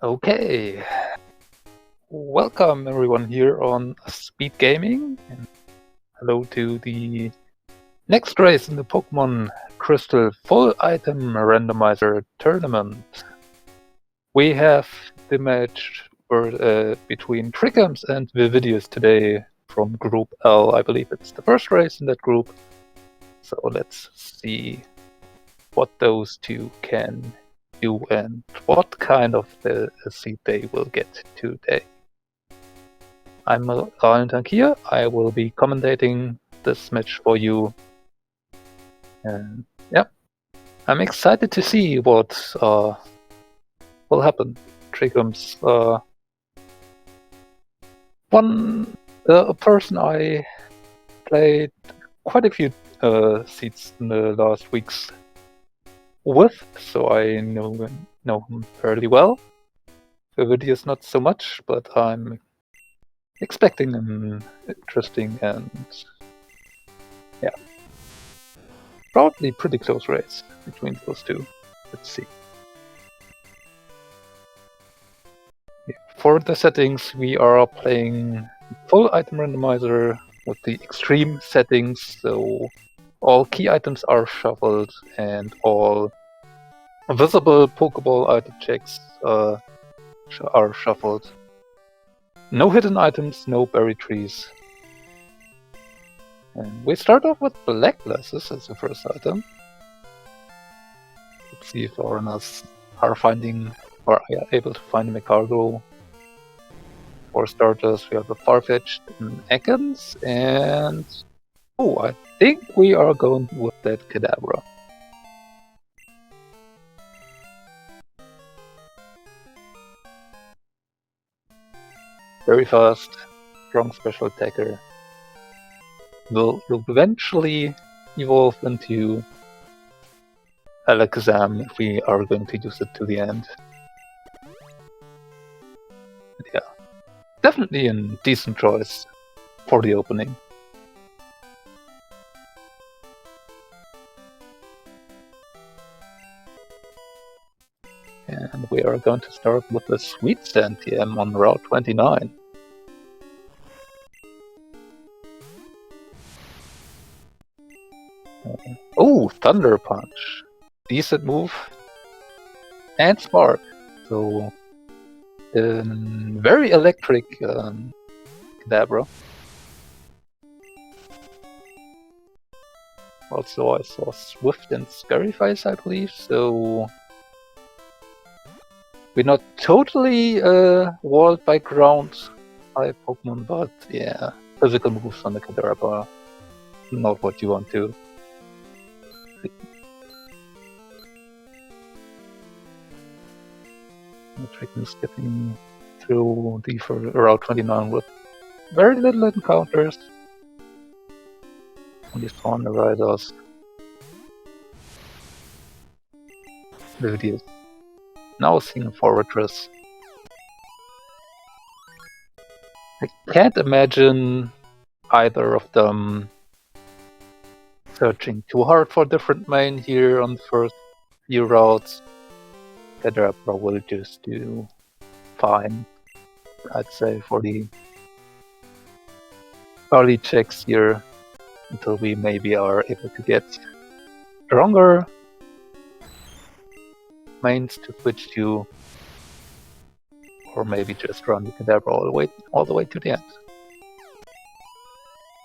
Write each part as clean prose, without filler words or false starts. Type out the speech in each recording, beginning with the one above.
Okay, welcome everyone here on SpeedGaming, and hello to the next race in the Pokemon Crystal Full Item Randomizer tournament. We have the match between Trikkums and Vividus today from Group L. I believe it's the first race in that group, so let's see what those two can do and what kind of the seed they will get today. I'm Randomizer here. I will be commentating this match for you. And yeah, I'm excited to see what will happen. Trikkums, a person I played quite a few seeds in the last weeks with, so I know him fairly well. The video is not so much, but I'm expecting an interesting and probably pretty close race between those two. Let's see. For the settings, we are playing full item randomizer with the extreme settings, so all key items are shuffled and all visible Pokeball item checks are shuffled. No hidden items, no berry trees. And we start off with black glasses as the first item. Let's see if foreigners are able to find a cargo. For starters, we have a Farfetch'd in Ekans, and I think we are going with that Kadabra. Very fast, strong special attacker. Will eventually evolve into Alakazam if we are going to use it to the end. But yeah, definitely a decent choice for the opening. And we are going to start with the Sweet TM on Route 29. Thunder Punch. Decent move. And Spark. So, very electric Kadabra. Also, I saw Swift and Scary Face, I believe, so we're not totally walled by ground type Pokemon, but yeah, physical moves on the Kadabra, not what you want to. Trikkums getting through the Route 29 with very little encounters. Only spawn the riders. Vividus. Now seeing Fortress. I can't imagine either of them searching too hard for different main here on the first few routes. Kadabra will just do fine, I'd say, for the early checks here, until we maybe are able to get stronger mains to switch to, or maybe just run the Kadabra all the way to the end.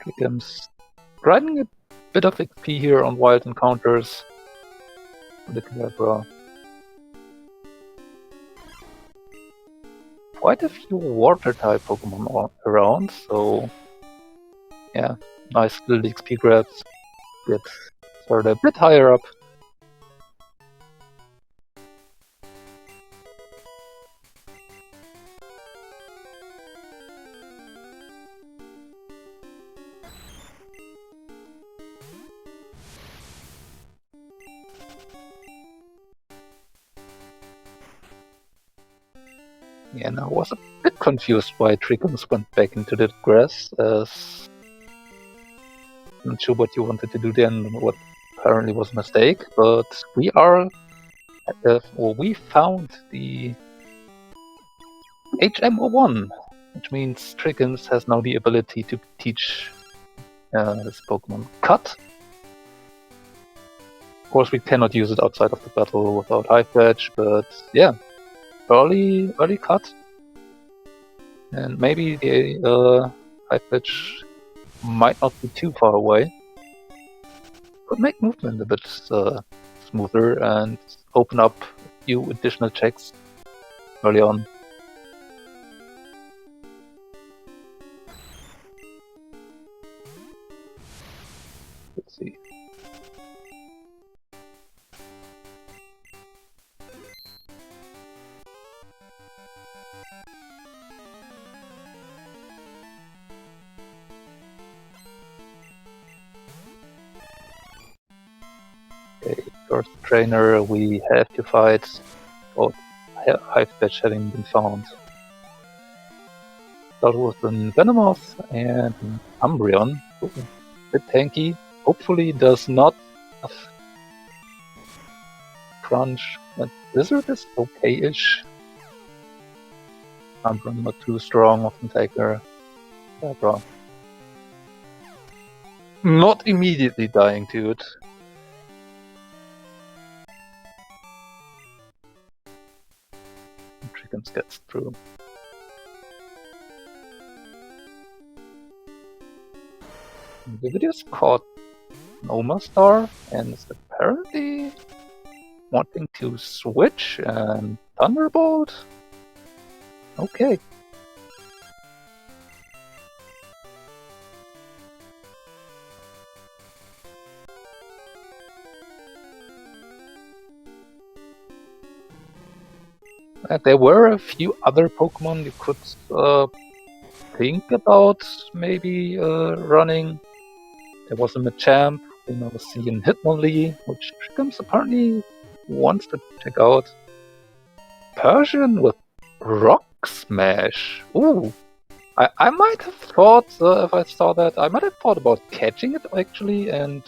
Trikkums grinding a bit of XP here on wild encounters for the Kadabra. Quite a few water-type Pokemon around, so yeah, nice little XP grabs. Get started a bit higher up. Yeah, and I was a bit confused why Trikkums went back into the grass, as I'm not sure what you wanted to do then, what apparently was a mistake, but we are, we found the HM01, which means Trikkums has now the ability to teach this Pokemon Cut. Of course, we cannot use it outside of the battle without High Fetch, but yeah, early Cut. And maybe the High Fetch might not be too far away. Could make movement a bit smoother and open up a few additional checks early on. Let's see. Okay, first trainer we have to fight, or High Fetch having been found. Start with an Venomoth and an Umbreon. Ooh, bit tanky. Hopefully does not have crunch. But Blizzard is okay-ish. Umbreon not too strong of an attacker. Zabra. Not immediately dying to it. Trikkums gets through. Vividus caught an Omastar and is apparently wanting to switch and Thunderbolt? Okay. There were a few other Pokemon you could think about maybe running. There was a Machamp, we now see in Hitmonlee, which Trikkums apparently wants to check out. Persian with Rock Smash. Ooh, I might have thought, if I saw that, I might have thought about catching it actually and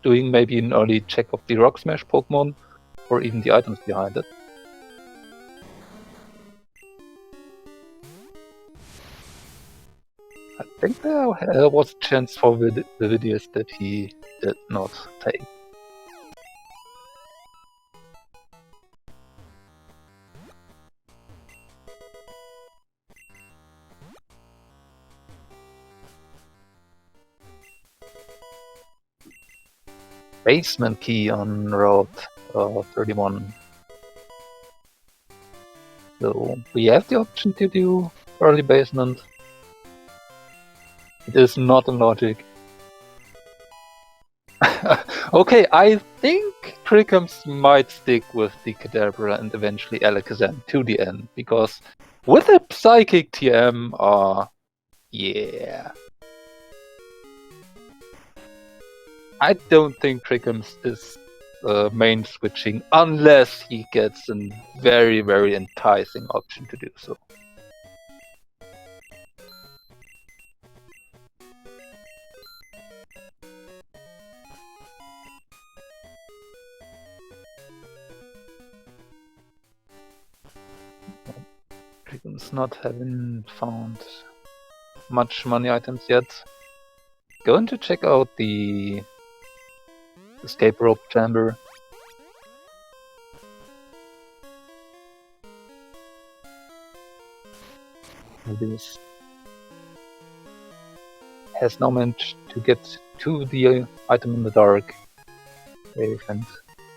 doing maybe an early check of the Rock Smash Pokemon or even the items behind it. I think there was a chance for Vividus that he did not take. Basement key on Route 31. So we have the option to do early basement. It is not a logic. Okay, I think Trikkums might stick with the Kadabra and eventually Alakazam to the end, because with a Psychic TM, yeah. I don't think Trikkums is main switching unless he gets a very, very enticing option to do so. Trikkums not having found much money items yet. Going to check out the escape rope chamber. This has now managed to get to the item in the dark. And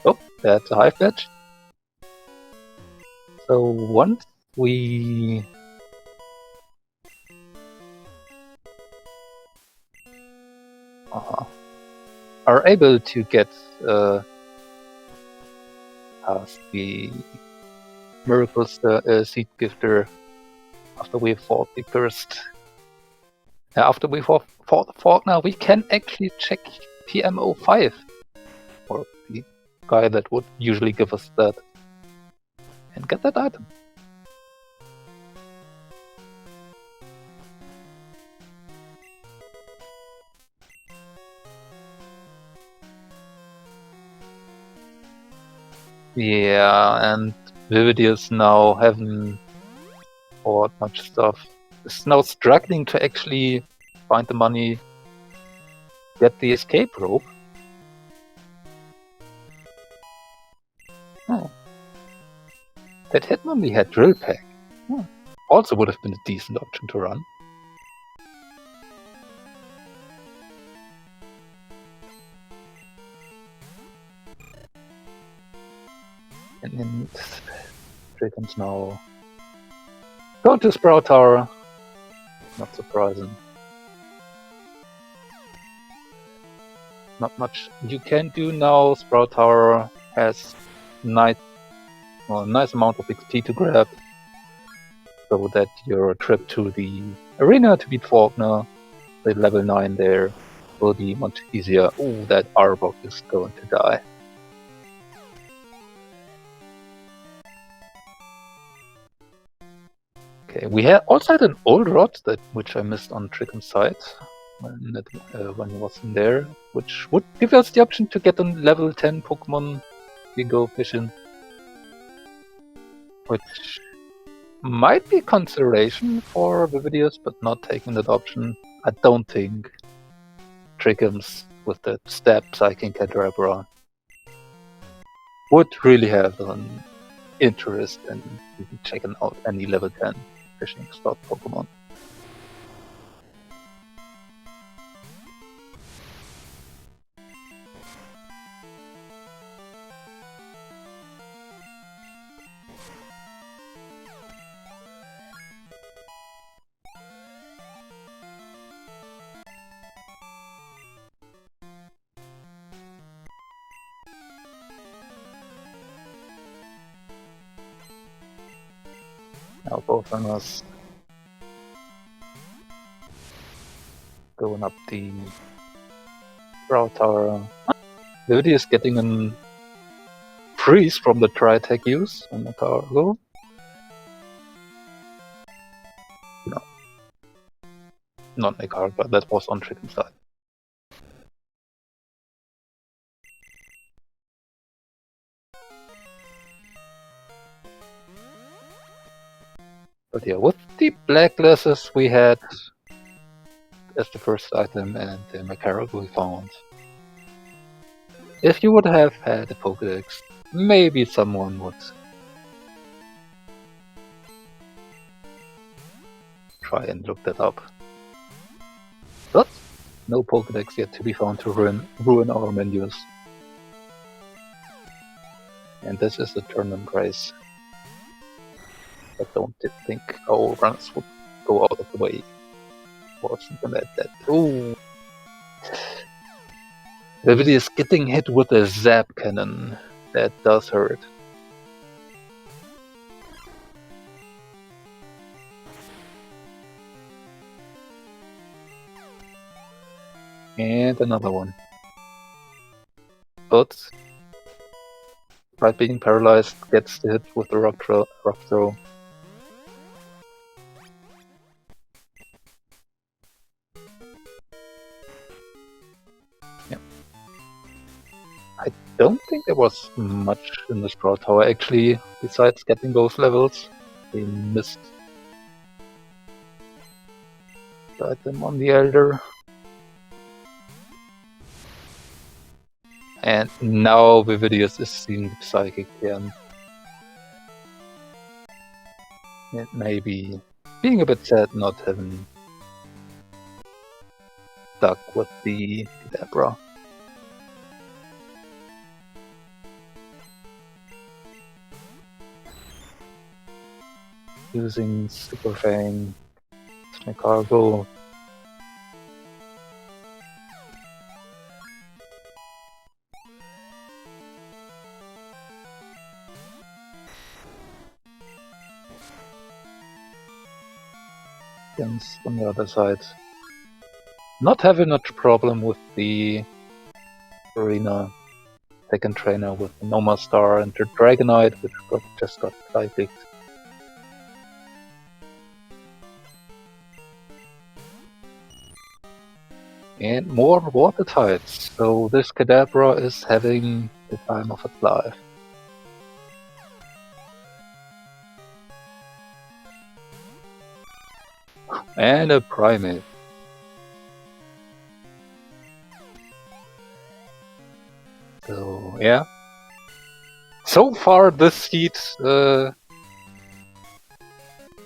oh, that's a high fetch. So once we are able to get past the Miracle Seed Gifter after we fought the Cursed. After we fought the Faulkner, we can actually check TM05, or the guy that would usually give us that, and get that item. Yeah, and Vividus now having bought much stuff. Is now struggling to actually find the money, get the escape rope. Oh. That Hitmonlee had Drill Pack. Oh. Also would have been a decent option to run. And then Trikkums now go to Sprout Tower. Not surprising. Not much you can do now. Sprout Tower has nice amount of XP to grab, so that your trip to the arena to beat Faulkner, the level 9 there, will be much easier. Oh, that Arbok is going to die. Okay, we also had an old rod which I missed on Trikkums' side when he wasn't there, which would give us the option to get a level 10 Pokemon we go fishing, which might be consideration for Vividus, but not taking that option. I don't think Trikkums with the Step Psychic Kadabra would really have an interest in checking out any level 10 fishing slot Pokemon. Now both runners going up the Sprout Tower. Vividus is getting a freeze from the Tri-Attack use on the cargo. No. Not a card, but that was on Trikkums' side. But yeah, with the black glasses we had as the first item and the Macaroon we found. If you would have had a Pokédex, maybe someone would try and look that up. But no Pokédex yet to be found to ruin our menus. And this is the tournament race. I don't think our runners would go out of the way for something like that. Ooh. Vividus is getting hit with a Zap Cannon. That does hurt. And another one. But by being paralyzed, gets the hit with the rock throw. Yeah. I don't think there was much in the Sprout Tower actually, besides getting those levels. They missed the item on the Elder. And now Vividus is seeing the Psychic again. It may be being a bit sad not having stuck with the Kadabra. Using Super Fang, Cargo. On the other side, not having much problem with the arena second trainer with the Noma Star and the Dragonite, which just got psychic. And more water types, so this Kadabra is having the time of its life. And a primate. So, yeah. So far, this seed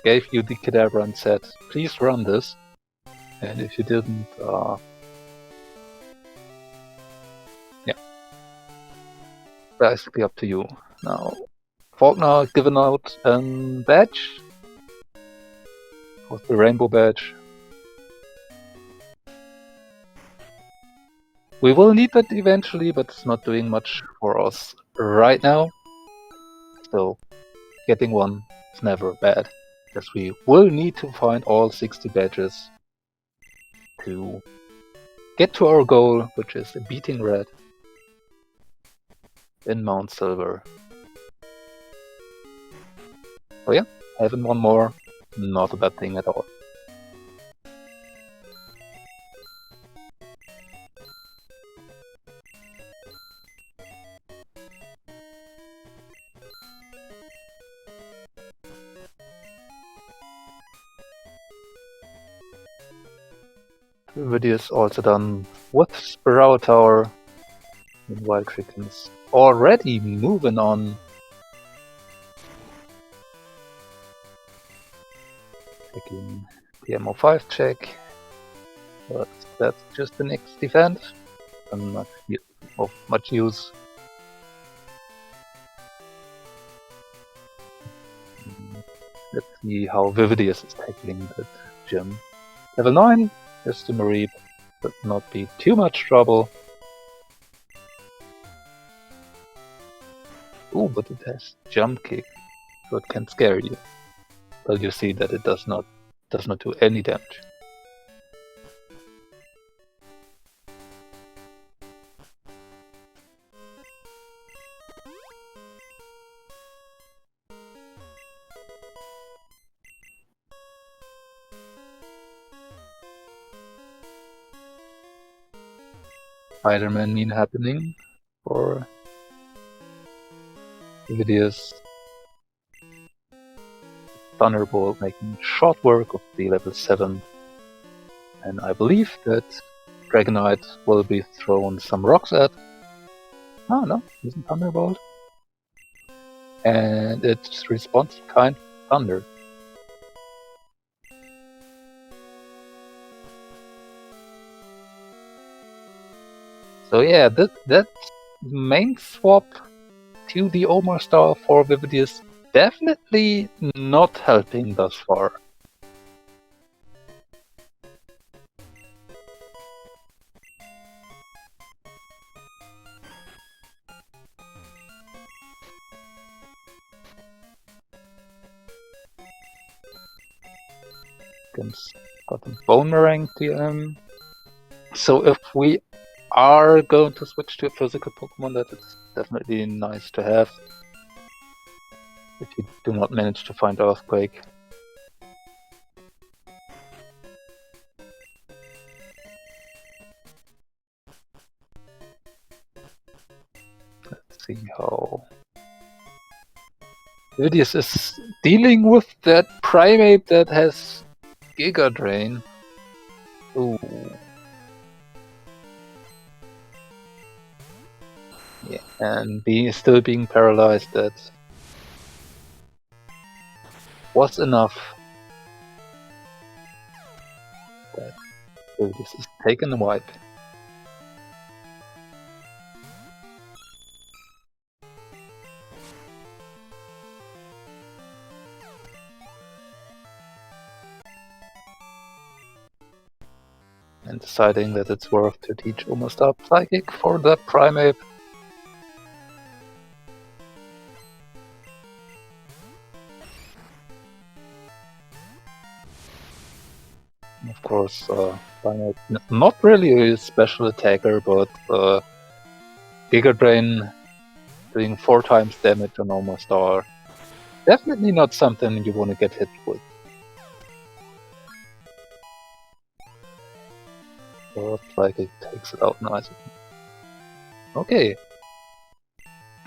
gave you the Cadabra and said, please run this. And if you didn't, yeah. Basically up to you. Now, Faulkner given out a badge. Was the rainbow badge. We will need that eventually, but it's not doing much for us right now. So, getting one is never bad, because we will need to find all 60 badges to get to our goal, which is beating red in Mount Silver. Oh yeah, having one more, not a bad thing at all. Vividus also done with Sparrow Tower. Meanwhile, Trikkums already moving on. Taking the MO5 check. But that's just the next event. And not of much use. Let's see how Vividus is tackling that gym. Level 9. Just the Mareep, but not be too much trouble. Ooh, but it has jump kick, so it can scare you. But you see that it does not do any damage. Spider-Man meme happening for Vividus. Thunderbolt making short work of the level 7. And I believe that Dragonite will be thrown some rocks at. Oh no, using Thunderbolt. And its response kind of thunder. So yeah, that main swap to the Omar Star for Vividus definitely not helping thus far. Got a Boomerang TM. So if we are going to switch to a physical Pokemon, that is definitely nice to have. If you do not manage to find Earthquake. Let's see how Vividus is dealing with that Primate that has Giga Drain. Ooh. Yeah, and still being paralyzed, that was enough. That Vividus is taking a wipe. And deciding that it's worth to teach almost up Psychic for the Primate. Of course, Primate not really a special attacker, but Giga Drain doing 4 times damage on Omar Star. Definitely not something you want to get hit with. Like it takes it out nicely. Okay.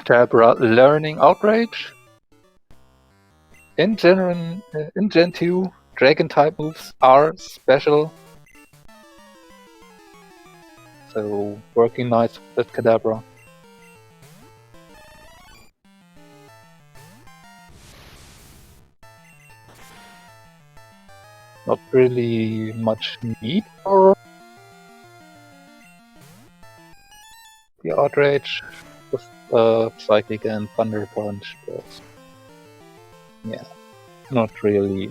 Tabra learning Outrage. In Gen 2, dragon type moves are special. So working nice with Kadabra. Not really much need for the Outrage with Psychic and Thunder Punch, but yeah, not really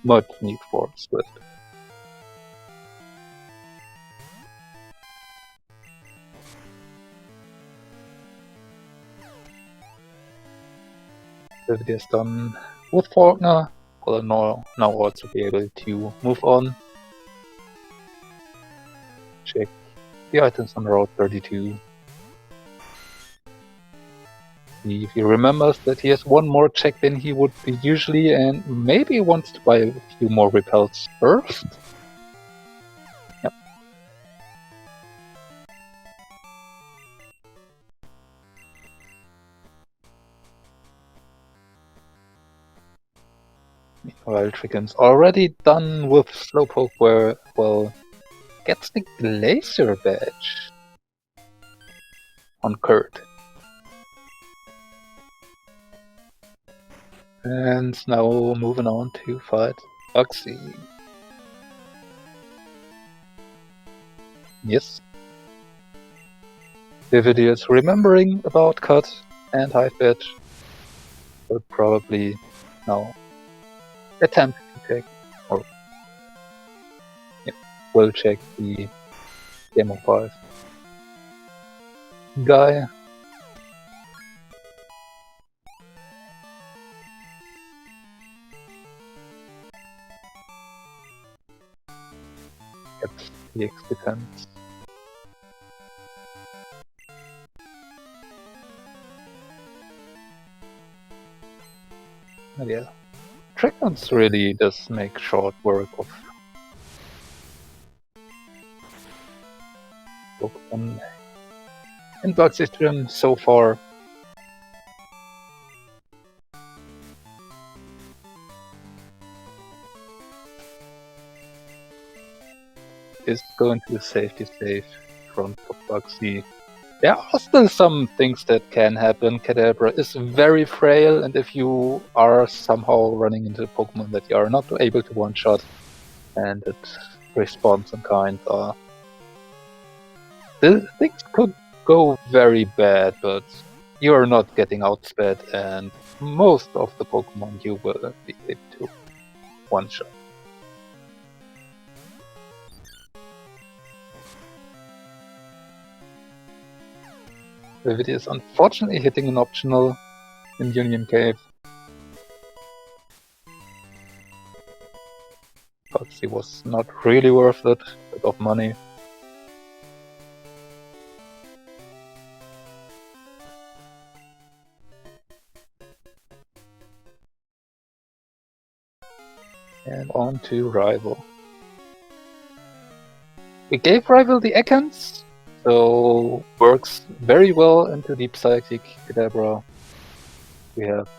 much need for Swift. Vividus done with Faulkner, will now also be able to move on. Check the items on Route 32. See if he remembers that he has one more check than he would usually, and maybe wants to buy a few more repels first. Yep. Meanwhile, Trikkums already done with Slowpoke, where, well, gets the Glacier badge on Kurt. And now moving on to fight Oxy. Yes. Vividus remembering about Cut and High Fetch will probably now attempt to check, or yeah, will check the Demo 5 guy. Gets the X defense. And yeah, Trikkums really does make short work of Pokemon in Bug System so far. Is going to safety safe front of Bugsy. There are still some things that can happen. Kadabra is very frail, and if you are somehow running into a Pokemon that you are not able to one-shot, and it respawns in kind, things could go very bad, but you are not getting outsped, and most of the Pokemon you will be able to one-shot. Vividus is unfortunately hitting an optional in Union Cave. But it was not really worth it, a bit of money. And on to Rival. We gave Rival the Ekans, so works very well into Deep Psychic Kadabra. We have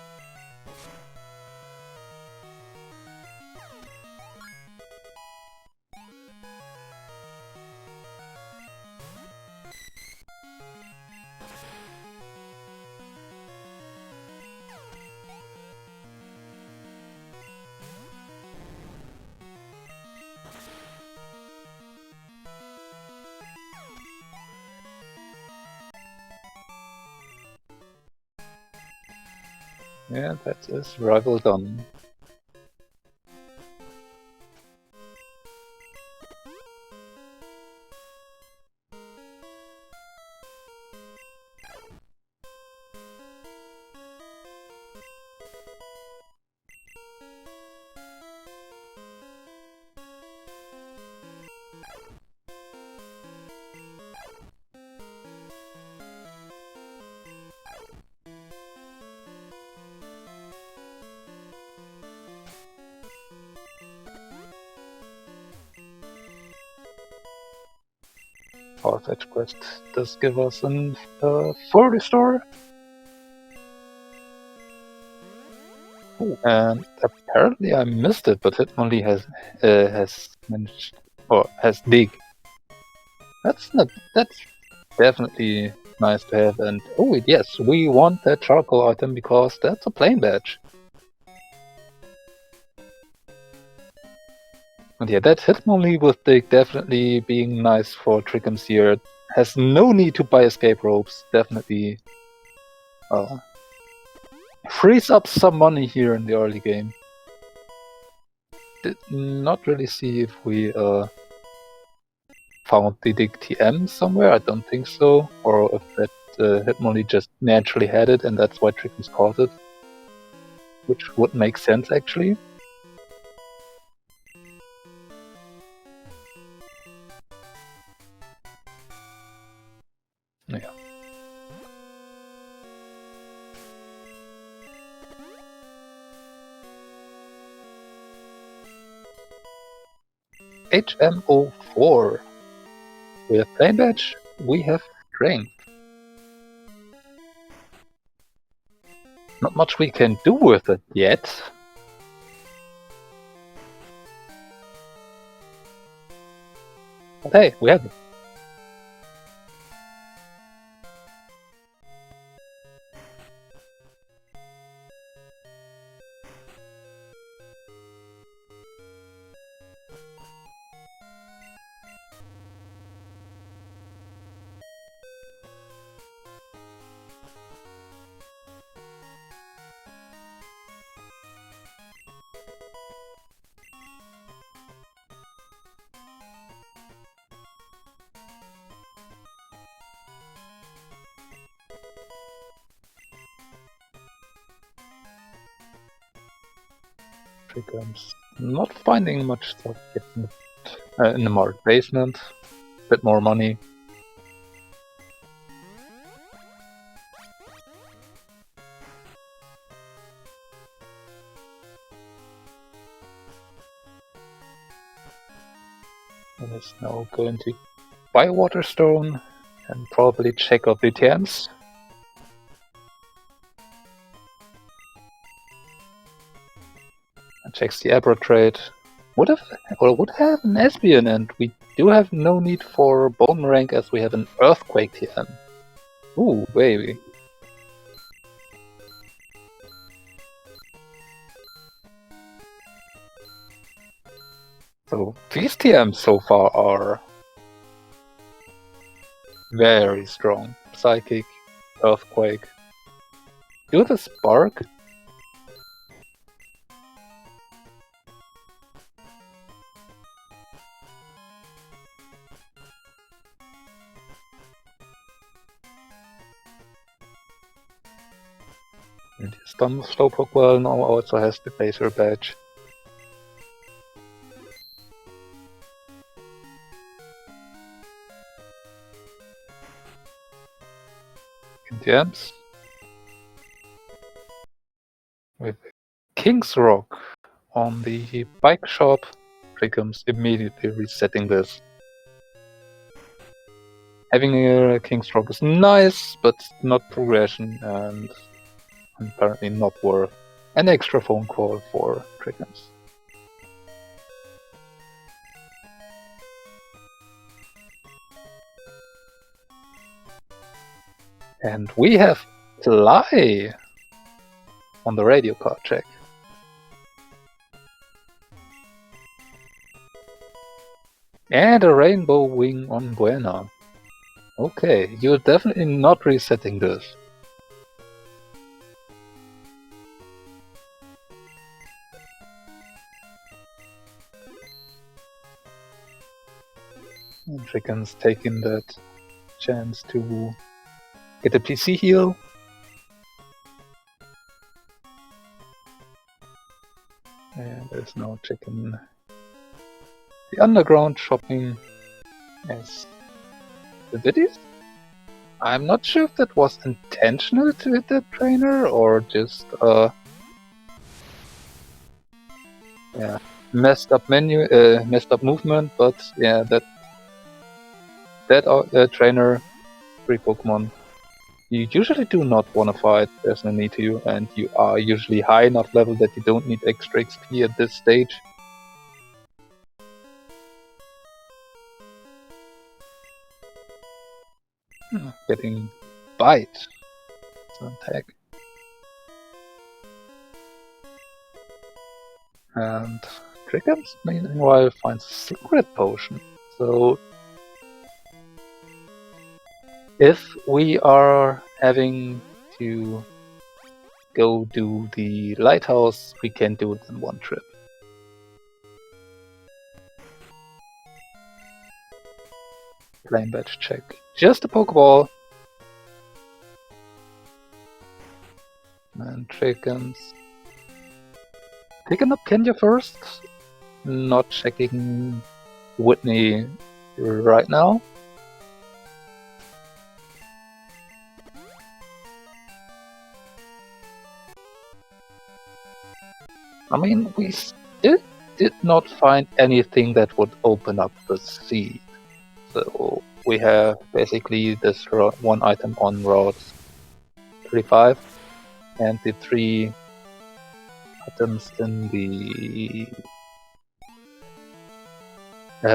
yeah, that is Rival done. Our fetch quest does give us a full restore. Ooh, and Apparently I missed it, but Hitmonlee has managed, or has dig. That's definitely nice to have. And oh yes, we want that charcoal item because that's a plain badge. And yeah, that Hitmonlee with dig definitely being nice for Trikkums here. Has no need to buy escape ropes. Definitely frees up some money here in the early game. Did not really see if we found the dig TM somewhere. I don't think so. Or if that Hitmonlee just naturally had it and that's why Trikkums caught it. Which would make sense actually. Yeah. HMO4. We have plain badge, we have strength. Not much we can do with it yet. But hey, we have it. Trikkums. Not finding much stuff yet in the market basement. Bit more money. And it's now going to buy Waterstone and probably check out the TMs. And checks the Abra trade. Would have an Espion, and we do have no need for Bone Rank as we have an Earthquake TM. Ooh, baby. So these TMs so far are very strong. Psychic, Earthquake. Do the Spark. And his Slowpoke well now also has the Blazer badge. TMs. With King's Rock on the bike shop, Trikkums immediately resetting this. Having a King's Rock is nice, but not progression and apparently not worth an extra phone call for Trikkums. And we have Fly on the radio card check. And a Rainbow Wing on Buena. Okay, you're definitely not resetting this. And Trikkums taking that chance to get a PC heal. And there's no checking the underground shopping as Vividus. I'm not sure if that was intentional to hit that trainer or just yeah, messed up movement, but yeah, that trainer, 3 Pokemon you usually do not want to fight, there's no need to, and you are usually high enough level that you don't need extra XP at this stage. Getting bite. Attack. And Trikkums meanwhile finds a secret potion. So if we are having to go do the lighthouse, we can do it in one trip. Flame badge check. Just a Pokeball. And Trikkums. Picking up Kenya first. Not checking Whitney right now. I mean, we still did not find anything that would open up the sea. So we have basically this one item on Route 35 and the 3 items in the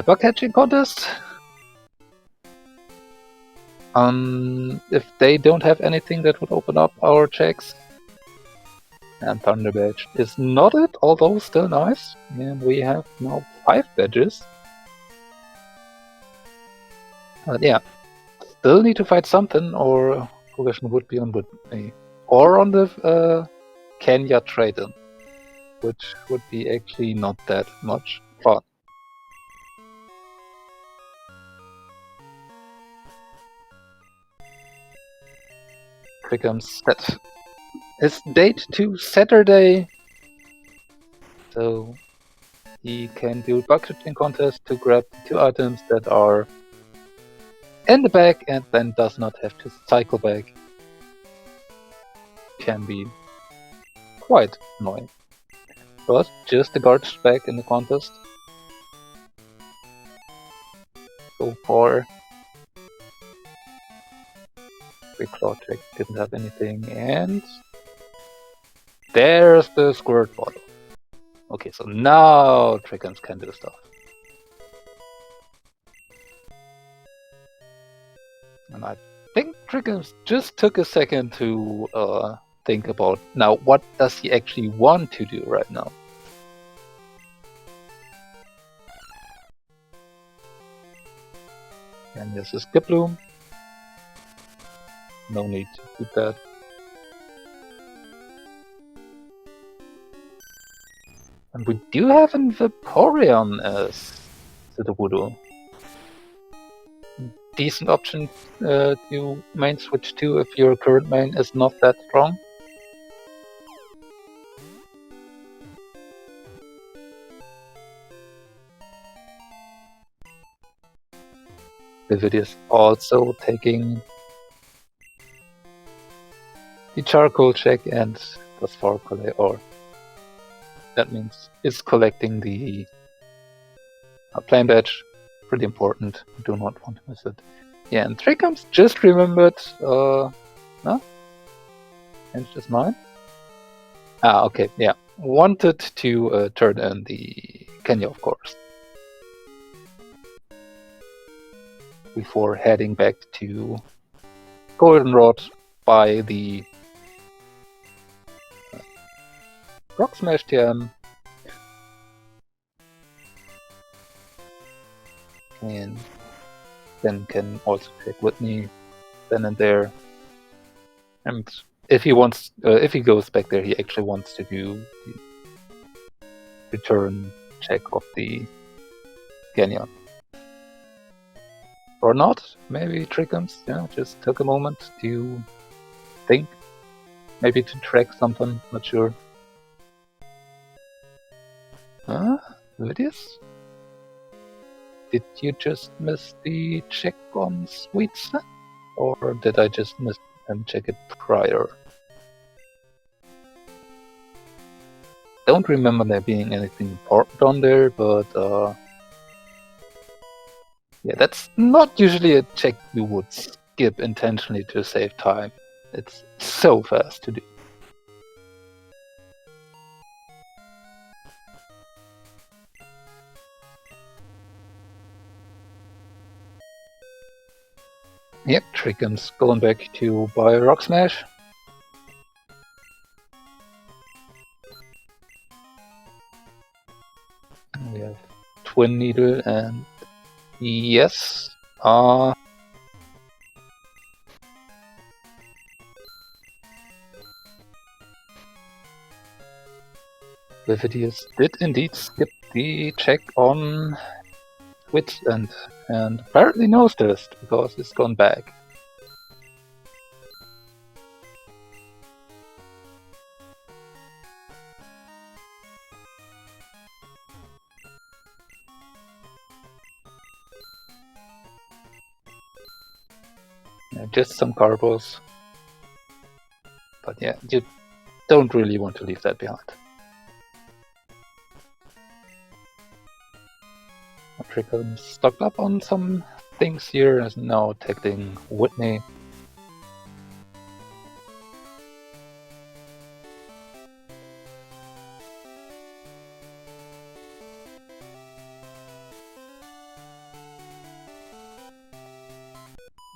bug catching contest. If they don't have anything that would open up our checks, and Thunder Badge is not it, although still nice. And we have now 5 badges. But yeah, still need to fight something, or progression would be on Whitney. Or on the Kenya trade-in, which would be actually not that much fun. Trikkums set his date to Saturday, so he can do bug catching contest to grab 2 items that are in the bag and then does not have to cycle back. Can be quite annoying. But just the garbage bag in the contest. So far, the claw check didn't have anything, and there's the squirt bottle. Okay, so now Trikkums can do stuff. And I think Trikkums just took a second to think about, now what does he actually want to do right now? And this is Skiploom. No need to do that. And we do have an Vaporeon as the Voodoo. Decent option to main switch to if your current main is not that strong. Vividus also taking the charcoal check and the far collect, or that means it's collecting the flame badge. Pretty important. Do not want to miss it. Yeah, and Trikkums just remembered. Changed his mind. Ah, okay. Yeah, wanted to turn in the Kenya, of course, before heading back to Goldenrod by the Rock Smash TM. And then can also take Whitney then and there. And if he wants, if he goes back there, he actually wants to do the return check of the Kenya. Or not, maybe Trikkums, just took a moment to think. Maybe to track something, not sure. Vividus? Did you just miss the check on Sweet Snap? Or did I just miss and check it prior? Don't remember there being anything important on there, but yeah, that's not usually a check you would skip intentionally to save time. It's so fast to do. Yep, Trikkums going back to buy Rock Smash. We have Twin Needle and yes. Vividus did indeed skip the check on Wit and apparently knows this because it's gone back. Yeah, just some carbos. But yeah, you don't really want to leave that behind. Trikkums stocked up on some things here and is now tackling Whitney.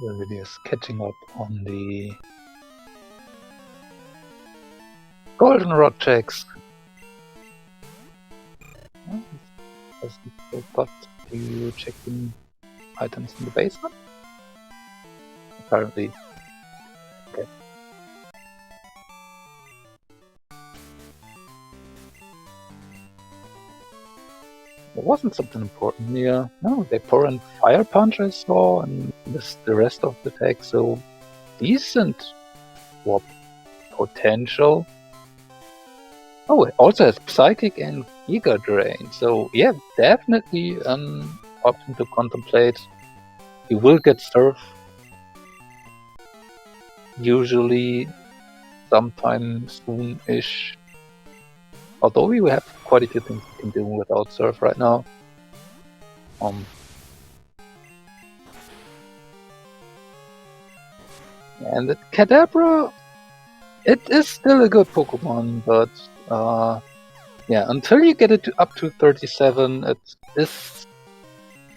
Really is catching up on the golden rod checks. Has he still got to checking items in the basement? Apparently. Okay. There wasn't something important here. No, they pour in Fire Punch, I saw, and the rest of the deck, so decent swap potential. Oh, it also has Psychic and Giga Drain, so yeah, definitely an option to contemplate. You will get Surf, usually sometime soon-ish. Although we have quite a few things we can do without Surf right now. And the Kadabra, it is still a good Pokemon, but yeah, until you get it up to 37, it is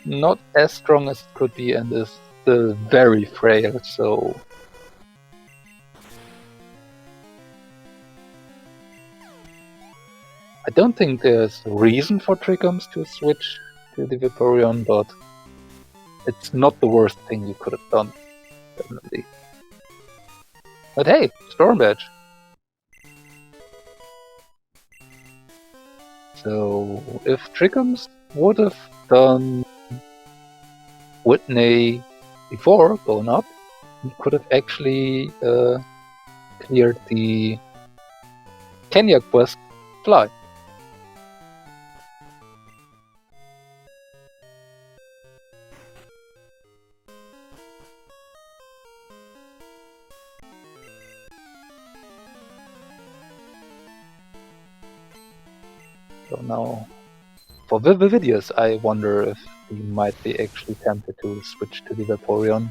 not as strong as it could be and is still very frail, so I don't think there's a reason for Trikkums to switch to the Vaporeon, but it's not the worst thing you could have done, definitely. But hey, Storm Badge! So, if Trikkums would have done Whitney before going up, he could have actually cleared the Kenya quest fly. So now, for Vividus, I wonder if he might be actually tempted to switch to the Vaporeon.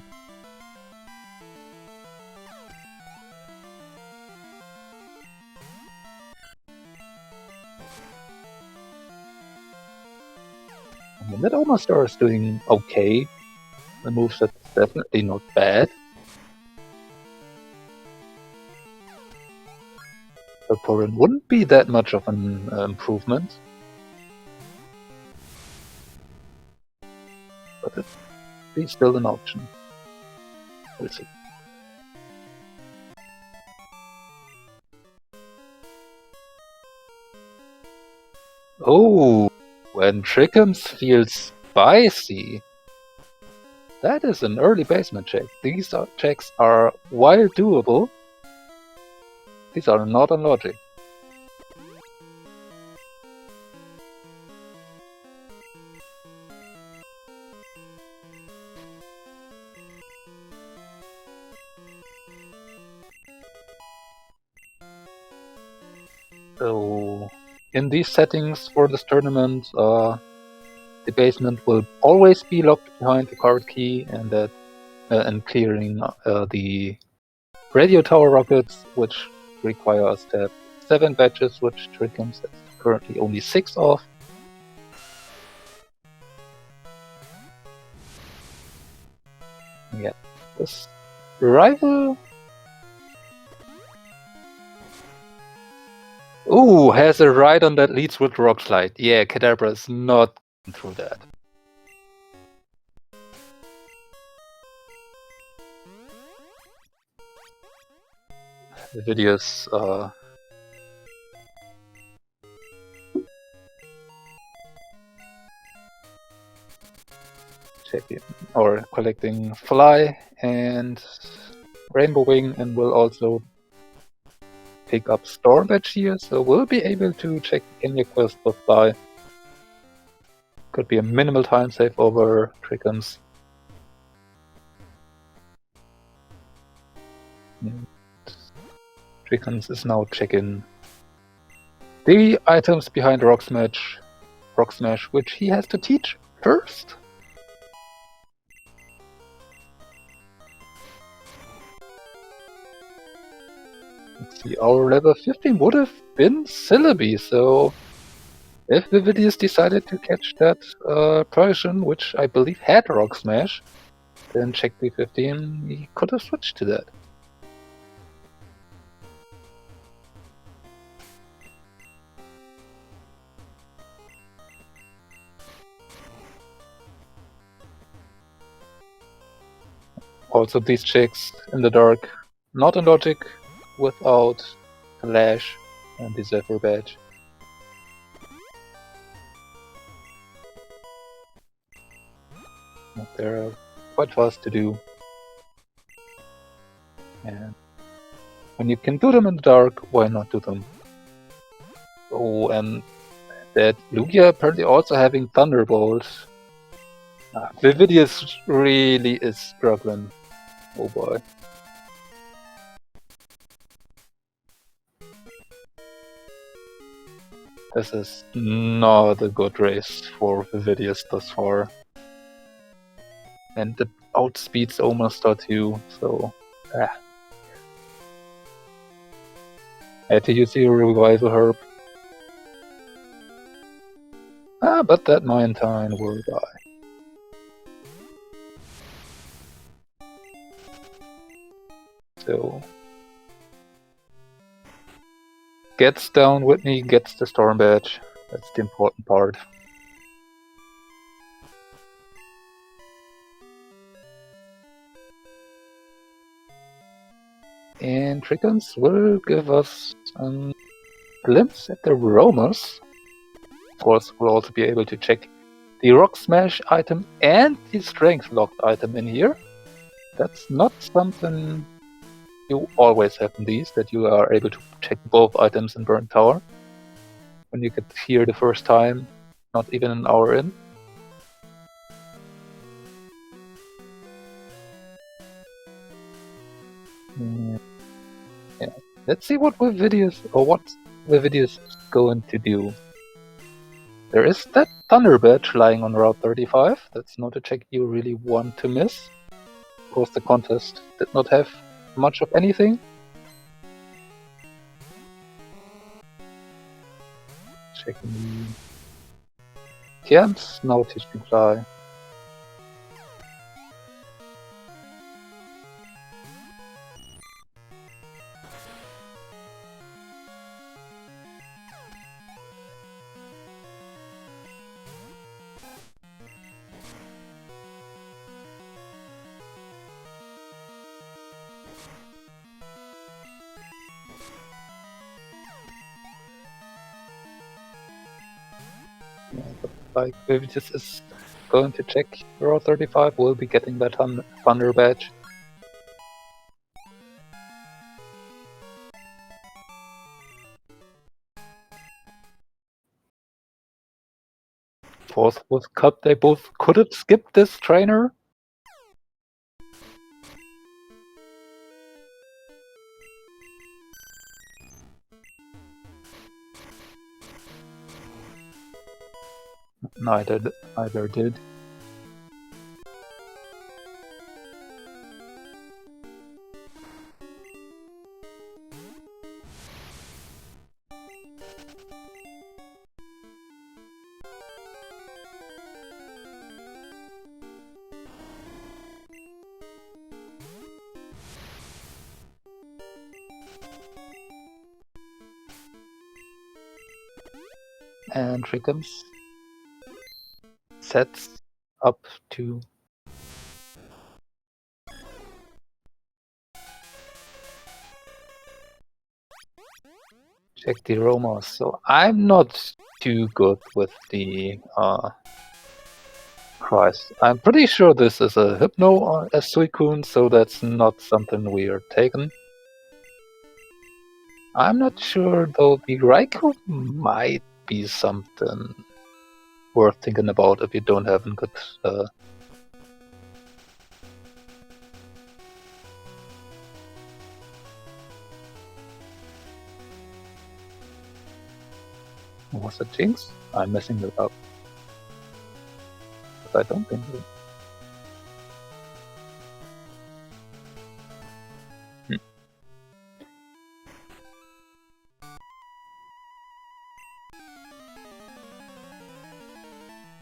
I mean, that Omastar is doing okay. The moveset is definitely not bad. Vaporeon wouldn't be that much of an improvement. But it's still an option. We'll see. Oh, when Trikkums feels spicy. That is an early basement check. These checks are, while doable, these are not on logic. So, in these settings for this tournament, the basement will always be locked behind the card key, and that and clearing the radio tower rockets, which require us to have 7 badges, which Trikkums has currently only 6 of. Yeah, this rival. Ooh, has a Rhydon that leads with Rock Slide. Yeah, Kadabra is not going through that. Vividus checking or collecting Fly and Rainbow Wing, and will also pick up Storm Badge here, so we'll be able to check Kenya quest with Fly. Could be a minimal time save over Trikkums. Trikkums is now checking the items behind Rock Smash, which he has to teach first. Let's see, our level 15 would have been Syllabi, so if Vividus decided to catch that Persian, which I believe had Rock Smash, then check B15, he could have switched to that. Also, these checks in the dark, not in logic, without Flash and the Zephyr badge. They're quite fast to do. And when you can do them in the dark, why not do them? Oh, and that Lugia apparently also having Thunderbolts. Vividus really is struggling. Oh boy. This is not a good race for Vividus thus far. And it outspeeds Omastar too, so... I had to use the Revival Herb. But that Mantine will die. So... Gets down Whitney, gets the Storm Badge. That's the important part. And Trikkums will give us a glimpse at the Romus. Of course, we'll also be able to check the Rock Smash item and the Strength Locked item in here. That's not something you always have in these, that you are able to check both items in Burnt Tower. When you get here the first time, not even an hour in. Yeah. Let's see what Vividus is going to do. There is that Thunder Badge lying on Route 35. That's not a check you really want to miss. Of course, the contest did not have much of anything. Checking camps, now teaching Fly. Like Vividus is going to check Route 35, will be getting that Thunder Badge. Fourth with Cup, they both could have skipped this trainer. Neither did. and Trikkums sets up to check the aromas. So I'm not too good with the price. I'm pretty sure this is a Hypno or a Suicune, so that's not something we are taking. I'm not sure though, the Raikou might be something worth thinking about if you don't have a good was it Jinx? I'm messing it up. But I don't think so.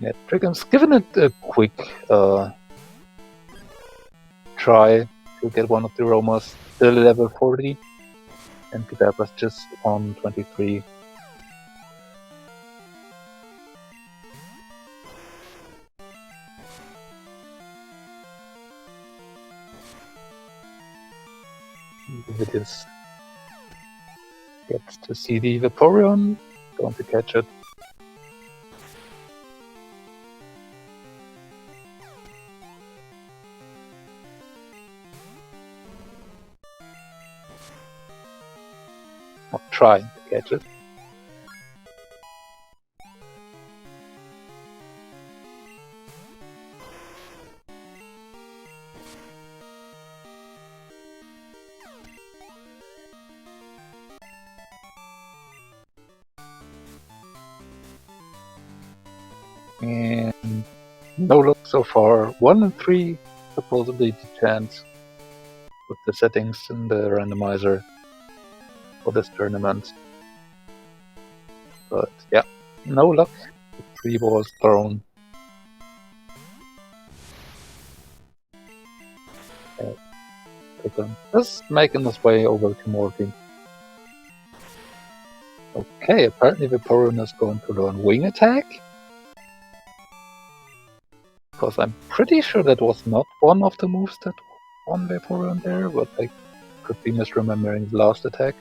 Yeah, Trikkums, given it a quick try to get one of the Romas, still level 40, and Kadabras just on 23. Vividus gets to see the Vaporeon, going to catch it. Or trying to catch it. And no luck so far. 1 in 3 supposedly chance with the settings in the randomizer for this tournament. But yeah, no luck. The 3 balls thrown. Just making his way over to Morty. Okay, apparently Vaporeon is going to learn Wing Attack. Because I'm pretty sure that was not one of the moves that won Vaporeon there, but I could be misremembering the last attack.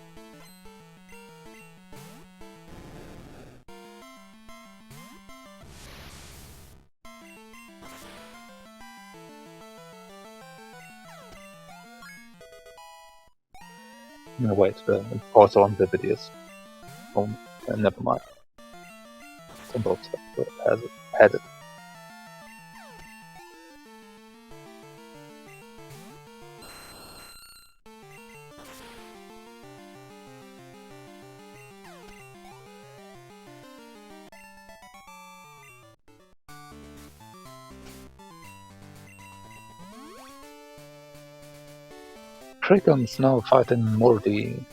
No, wait, it's also on Vividus. Oh, never mind. It's on both sides, but it had it. Trikkums now fighting Morty.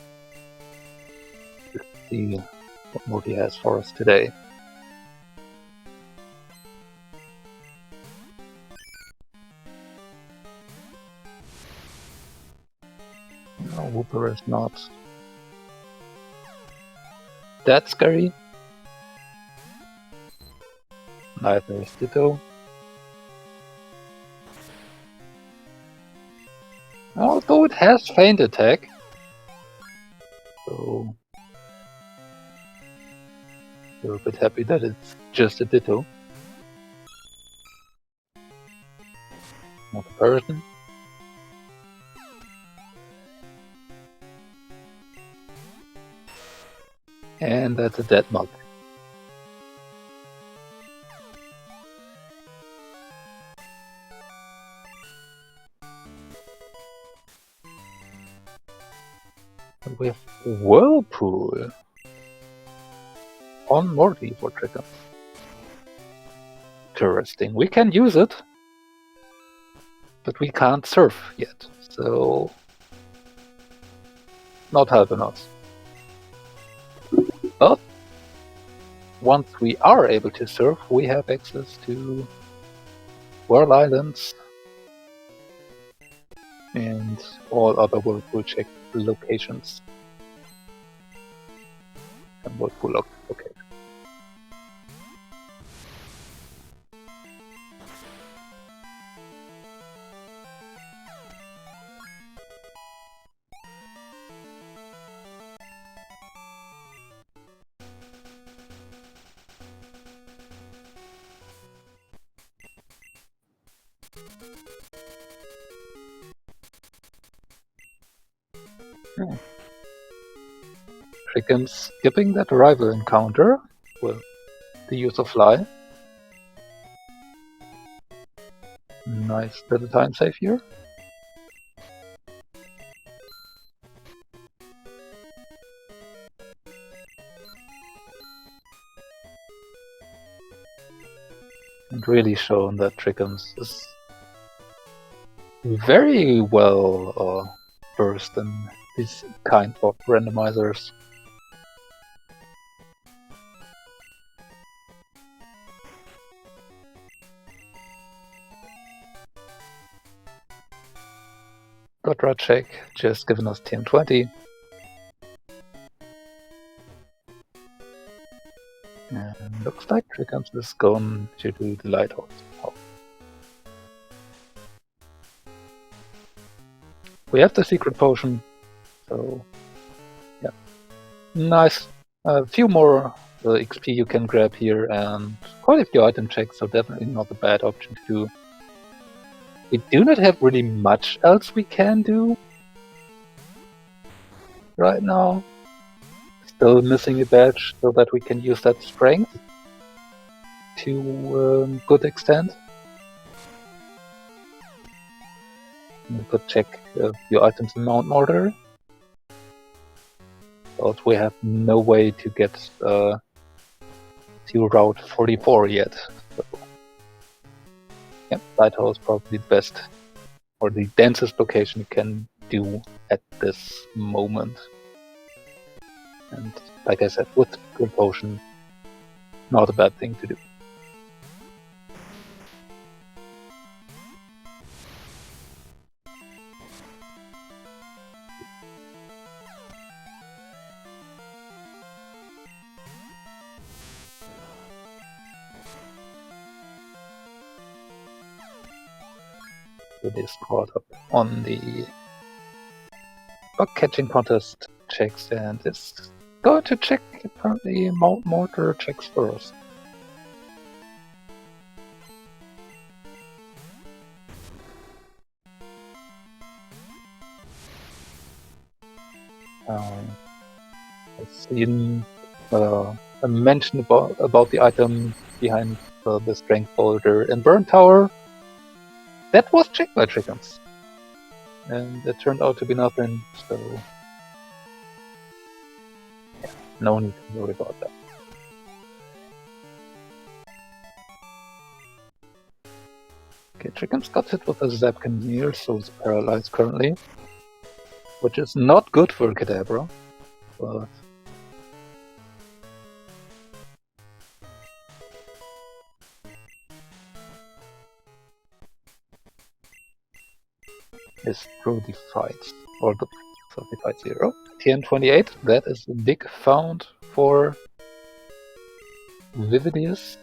Let's see what Morty has for us today. No, Whooper is not that scary. Neither is Ditto. Although it has Feint Attack. So you're a bit happy that it's just a Ditto. Not a person. And that's a dead mug. With Whirlpool on Morty for Trikkums. Interesting. We can use it, but we can't surf yet, so not helping us. But once we are able to surf, we have access to Whirl Islands and all other Whirlpool check locations. And Whirlpool location. Trikkums skipping that rival encounter with the use of fly. Nice little time save here. And really shown that Trikkums is very well versed in these kind of randomizers. Godra check, just giving us TM20. And looks like Trikkums is going to do the lighthouse. Oh. We have the secret potion, so yeah. Nice. A few more XP you can grab here, and quite a few item checks, so definitely not a bad option to do. We do not have really much else we can do right now. Still missing a badge so that we can use that strength to a good extent. We could check a few items in Mount Mortar, but we have no way to get to Route 44 yet. So, yeah, Lighthouse is probably the best or the densest location you can do at this moment. And like I said, with good potion, not a bad thing to do. It is caught up on the bug catching contest checks, and it's going to check apparently Mount Mortar checks first. I've seen a mention about the item behind the strength boulder in Burn Tower. That was checked by Trikkums, and it turned out to be nothing, so yeah, no need to worry about that. Okay, Trikkums got hit with a Zapkin here, so it's paralyzed currently, which is not good for Kadabra, but is through the fights, or the fight 0. TN28, that is a big found for Vividus.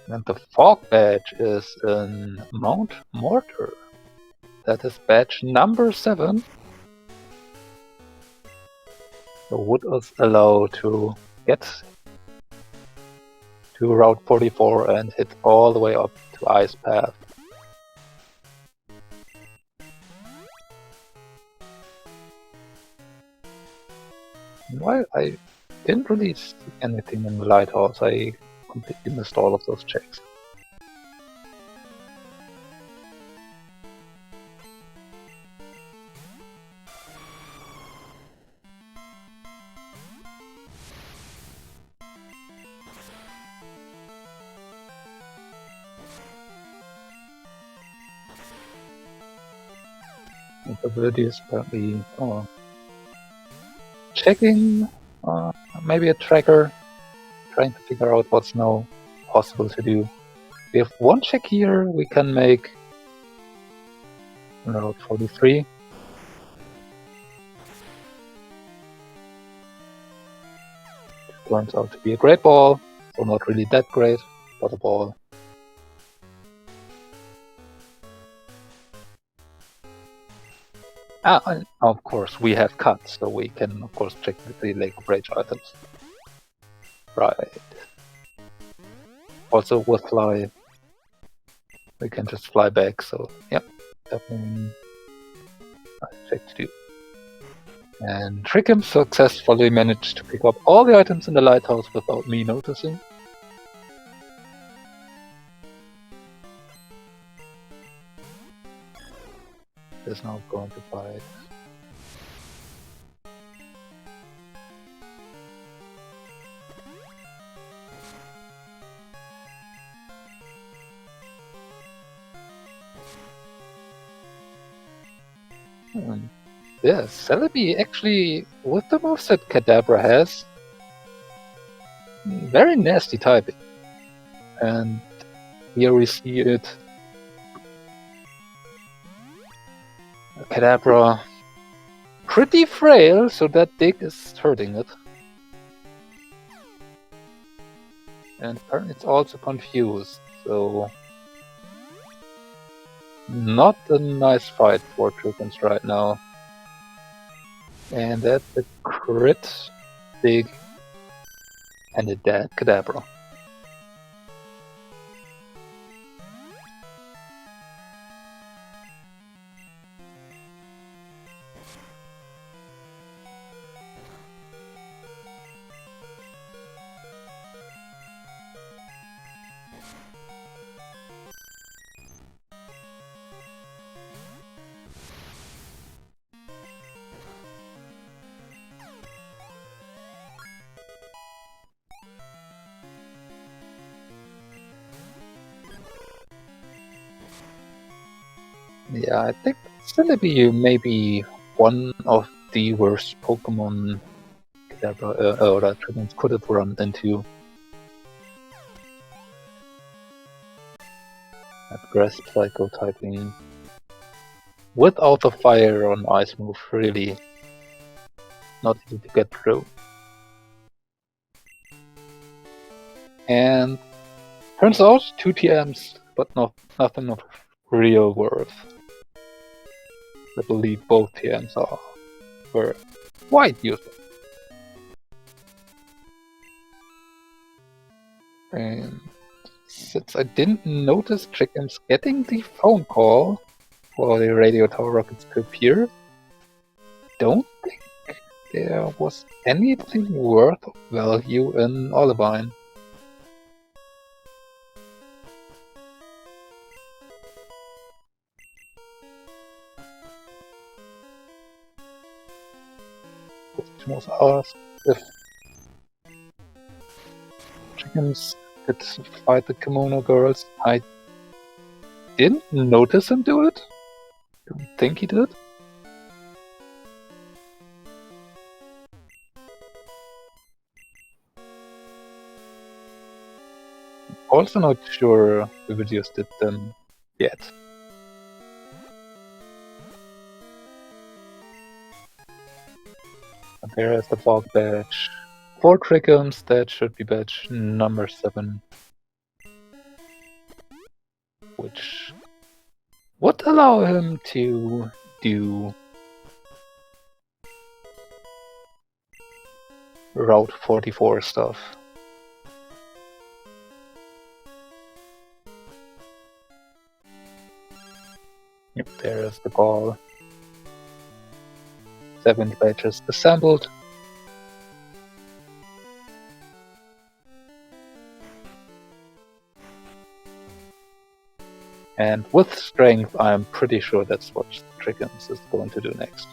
And the fog badge is in Mount Mortar. That is badge number 7. So would us allow to get to Route 44 and hit all the way up to Ice Path. While I didn't really see anything in the lighthouse, I completely missed all of those checks. And the Verdi is apparently checking maybe a tracker, trying to figure out what's now possible to do. We have one check here, we can make Route 43. Turns out to be a great ball, so not really that great, but a ball. And of course we have cuts, so we can of course check the Lake of Rage items. Right. Also with fly, we can just fly back, so yeah, definitely nice check to do. And Trikkums successfully managed to pick up all the items in the lighthouse without me noticing. Is now going to fight. Yeah, Celebi actually, with the moveset Kadabra has, very nasty typing. And here we see it. Kadabra pretty frail, so that dig is hurting it. And apparently it's also confused, so not a nice fight for Trikkums right now. And that's a crit dig and a dead Kadabra. Yeah, I think Celebi may be one of the worst Pokemon that Trikkums could have run into. That Grass Psycho typing without the fire on Ice move, really not easy to get through. And turns out 2 TMs, but nothing of real worth. I believe both TMs were quite useful. And since I didn't notice Trikkums getting the phone call for the radio tower rockets to appear, don't think there was anything worth of value in Olivine. Was asked if Trikkums could fight the Kimono girls. I didn't notice him do it. Don't think he did. Also not sure Vividus did them yet. And there is the fog badge. 4 Trikkums, that should be badge number 7. Which would allow him to do Route 44 stuff. Yep, there is the ball. 70 badges assembled. And with strength, I'm pretty sure that's what Trikkums is going to do next.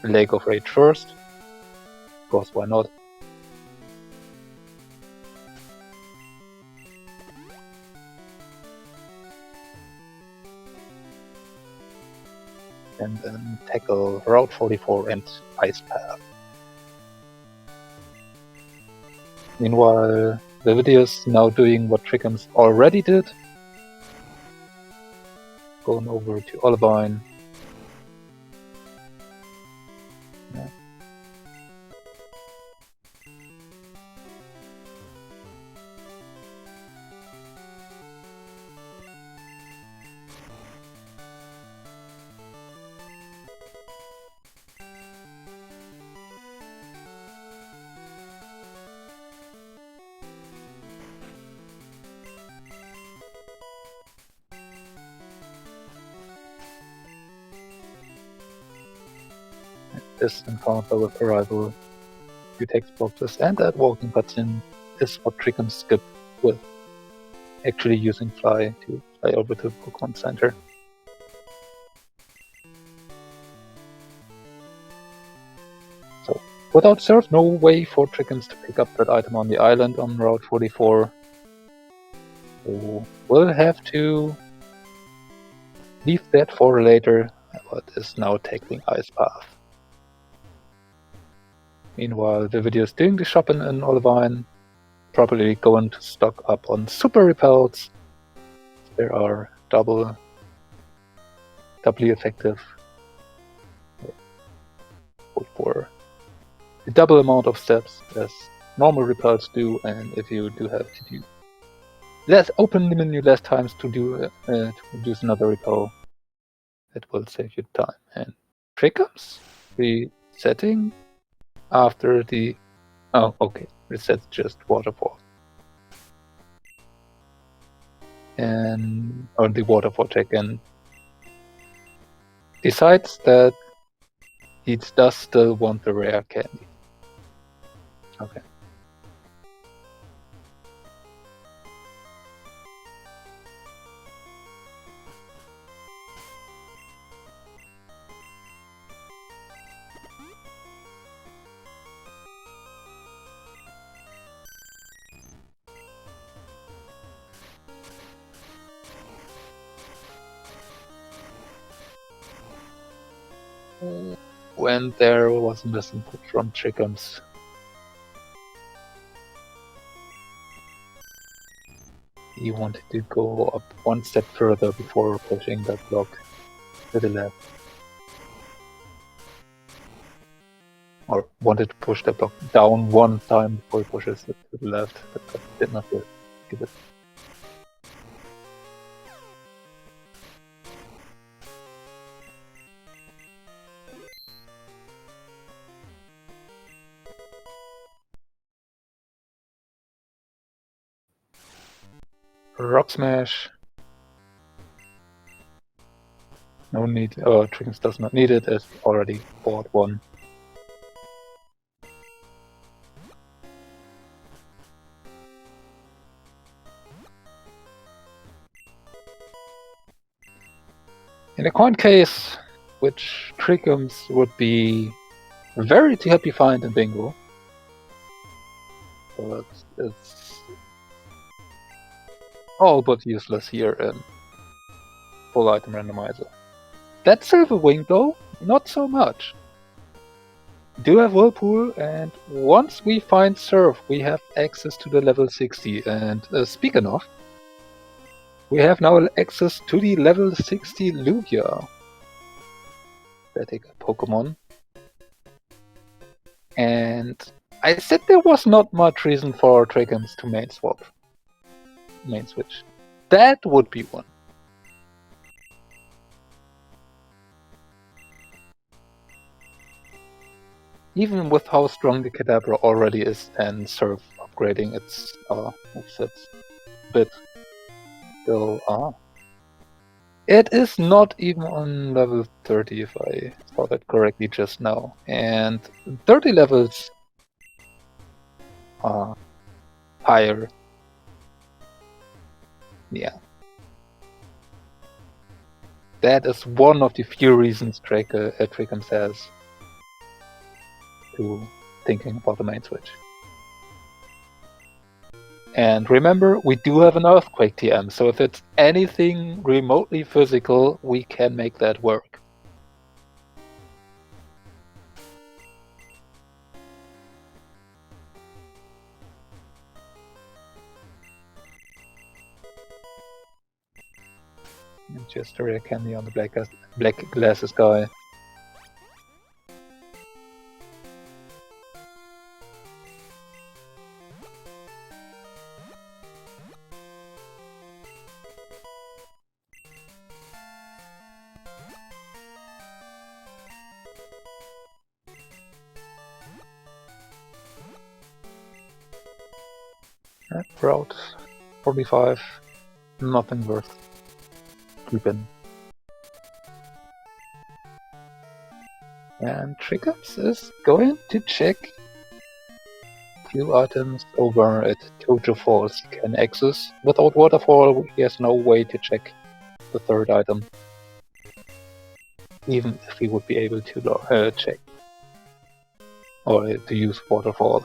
Lake of Rage first. Of course, why not? And then tackle Route 44 and Ice Path. Meanwhile, Vividus now doing what Trikkums already did. Going over to Olivine. Yeah. is encounter with arrival, few text boxes, and that walking button is what Trikkums skip with actually using fly to fly over to the Pokemon Center. So, without Surf, no way for Trikkums to pick up that item on the island on Route 44. So we'll have to leave that for later, but is now tackling Ice Path. Meanwhile, Vividus is doing the shopping in Olivine, probably going to stock up on Super Repels. There are doubly effective for the double amount of steps as normal repels do, and if you do have to do open the menu less times to produce another repel, it will save you time. And Trikkums resetting after the resets just waterfall. And on the waterfall check, and decides that he does still want the rare candy. Okay. When there was this input from Trikkums. He wanted to go up one step further before pushing that block to the left. Or wanted to push the block down one time before he pushes it to the left, but that did not give it. Rock Smash. No need. Trikkums does not need it as already bought one. In a coin case, which Trikkums would be very happy to find in Bingo, but it's all but useless here in Full Item Randomizer. That Silver Wing though, not so much. We do have Whirlpool, and once we find Surf, we have access to the level 60. And speaking of, we have now access to the level 60 Lugia. Static Pokemon. And I said there was not much reason for Trikkums to main switch. That would be one. Even with how strong the Kadabra already is and Surf upgrading its movesets a bit. So, it is not even on level 30 if I saw that correctly just now. And 30 levels are higher. Yeah. That is one of the few reasons Trikkums has to thinking about the main switch. And remember, we do have an Earthquake TM, so if it's anything remotely physical, we can make that work. And just a rare candy on the black glasses guy. Route 45, nothing worth keeping. And Trikkums is going to check 2 items over at Tojo Falls he can access. Without Waterfall, he has no way to check the 3rd item. Even if he would be able to check or to use Waterfall.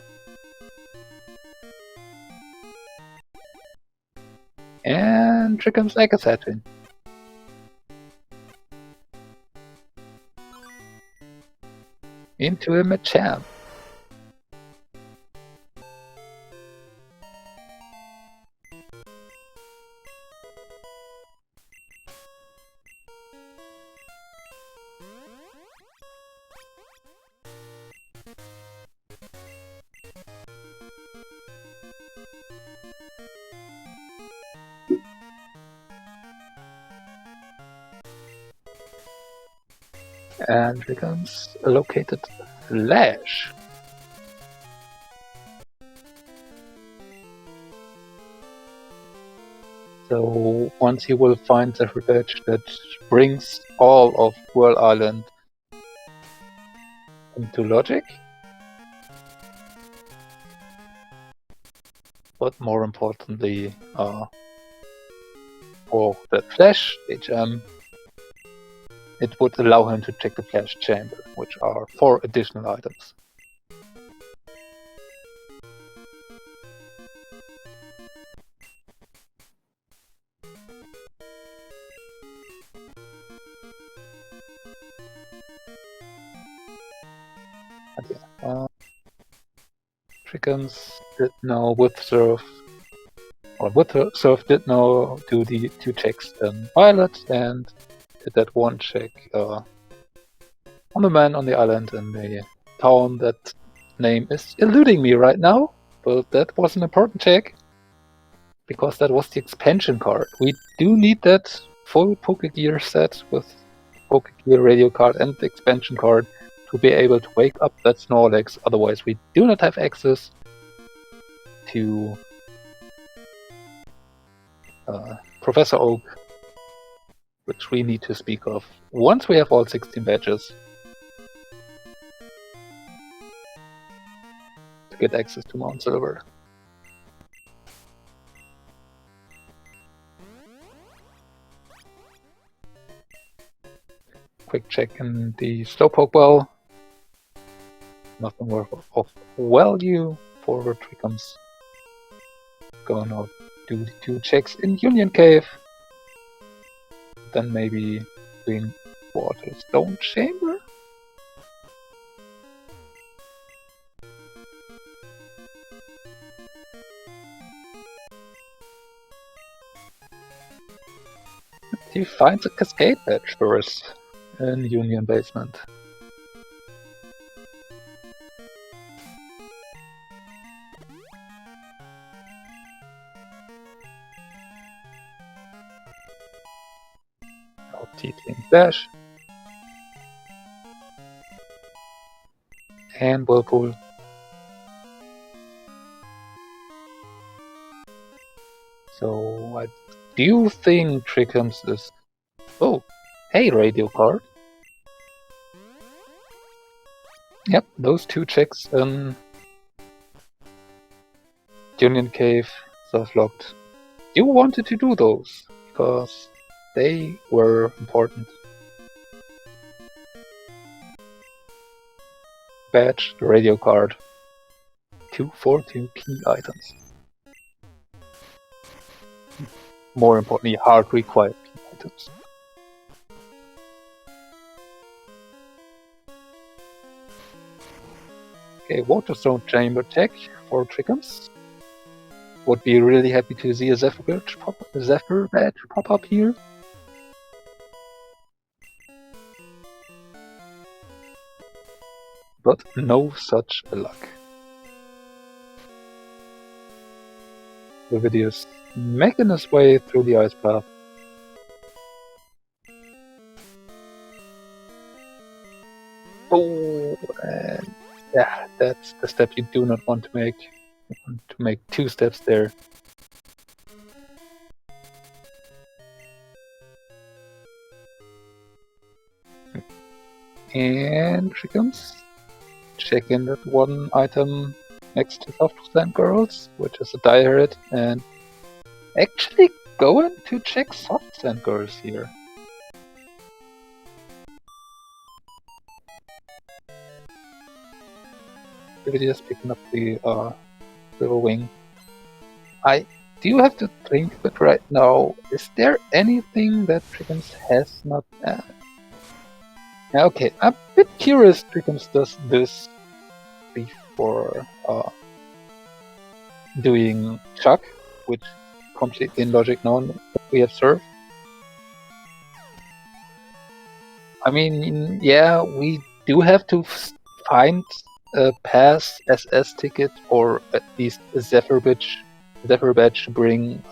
And Trikkums like a setting. Into a Machamp. And Trikkums located Flash. So once he will find the bridge that brings all of Whirl Island into logic. But more importantly, for the Flash HM, it would allow him to check the Flash Chamber, which are 4 additional items. But yeah, Trikkums did now with Surf, or with Surf did now do the 2 checks in Violet and did that 1 check on the man on the island in the town. That name is eluding me right now, but that was an important check because that was the expansion card. We do need that full Pokegear set with Pokegear radio card and the expansion card to be able to wake up that Snorlax, otherwise we do not have access to Professor Oak, which we need to speak of once we have all 16 badges to get access to Mount Silver. Quick check in the Slowpoke well. Nothing worth of value for Trikkums. Going out, do the 2 checks in Union Cave. Then maybe doing Water Stone Chamber. He finds a Cascade Badge first in Union Basement. T-Team Dash. And Whirlpool. So I do think Trikkums is... Oh, hey, radio card. Yep, those 2 checks in Union Cave, soft-locked. You wanted to do those, because they were important. Badge, the radio card. 2 for 2 key items. More importantly, hard required key items. Okay, Waterstone Chamber check for Trikkums. Would be really happy to see a Zephyr badge pop up here. But no such luck. Vividus making his way through the ice path. Oh, and yeah, that's the step you do not want to make. You want to make 2 steps there. And Trikkums. Check in that one item next to Soft Sand Girls, which is a diehard, and actually going to check Soft Sand Girls here. Vividus picking up the River Wing. I do have to think, but right now, is there anything that Trikkums has not? Okay, I'm a bit curious. Trikkums does this before doing Chuck, which completely in logic now we have served. I mean, yeah, we do have to find a pass SS ticket or at least a Zephyr badge to bring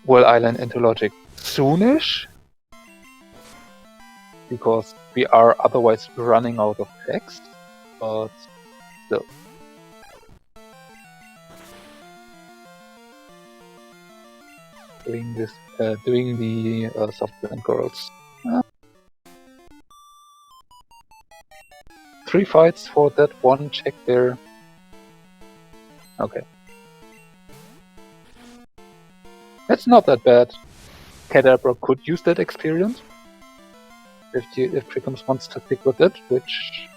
World Island into logic soonish, because we are otherwise running out of text, but still. Doing the Software Girls. 3 fights for that one check there. Okay. That's not that bad. Kadabra could use that experience if Trikkums wants to stick with it, which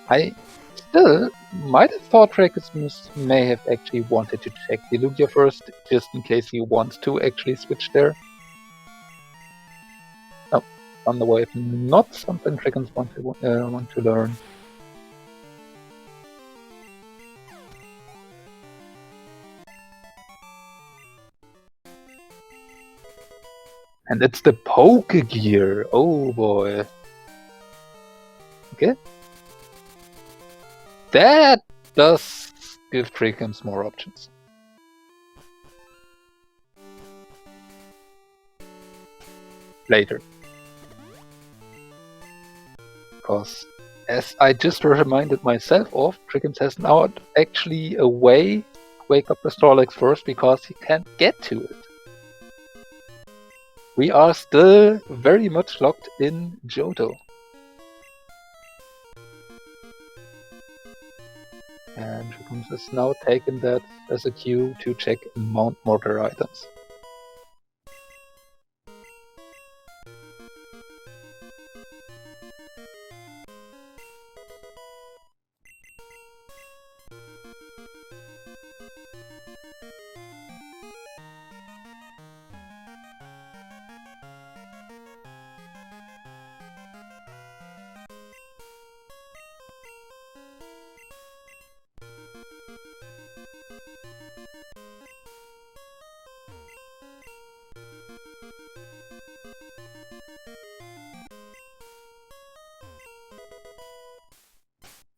I still might have thought Trikkums may have actually wanted to check the Lugia first, just in case he wants to actually switch there. No, on the way, not something Trikkums want to learn. And it's the Poke Gear. Oh boy. Okay. That does give Trikkums more options. Later. Because, as I just reminded myself of, Trikkums has now actually a way to wake up the Snorlax first because he can't get to it. We are still very much locked in Johto. And Trikkums is now taking that as a cue to check Mount Mortar items.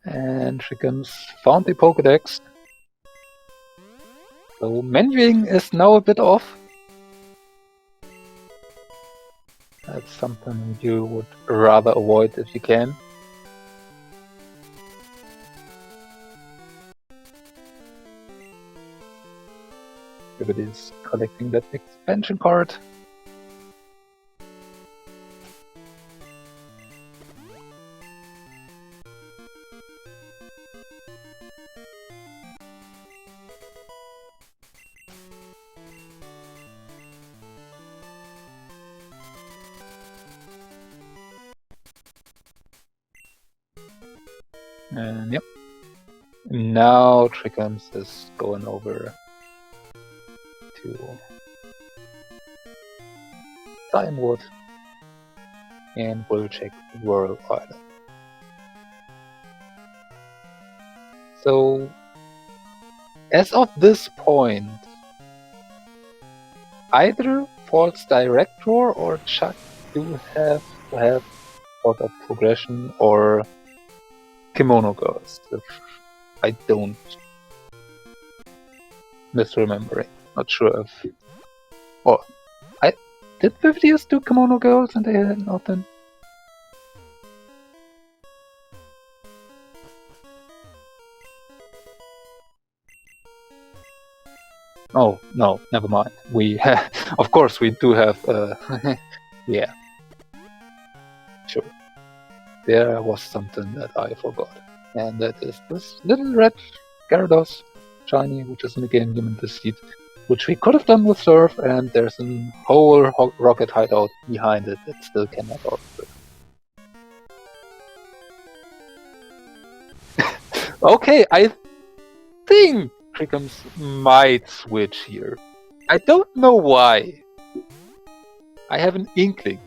And Trikkums found the Pokedex. So menuing is now a bit off. That's something you would rather avoid if you can. Vividus collecting that expansion card. And yep. Now Trikkums is going over to Diamondwood and we'll check World Island. So, as of this point, either False Director or Chuck do have to have sort of progression, or Kimono Girls, if I don't misremembering. Not sure if... Oh, did Vividus do Kimono Girls and they had nothing? Oh, no, never mind. We of course we do have Yeah. Sure. There was something that I forgot. And that is this little red Gyarados shiny, which is in the game Human Deceit, which we could have done with Surf, and there's a whole rocket hideout behind it that still cannot out of it. Okay, I think Trikkums might switch here. I don't know why. I have an inkling.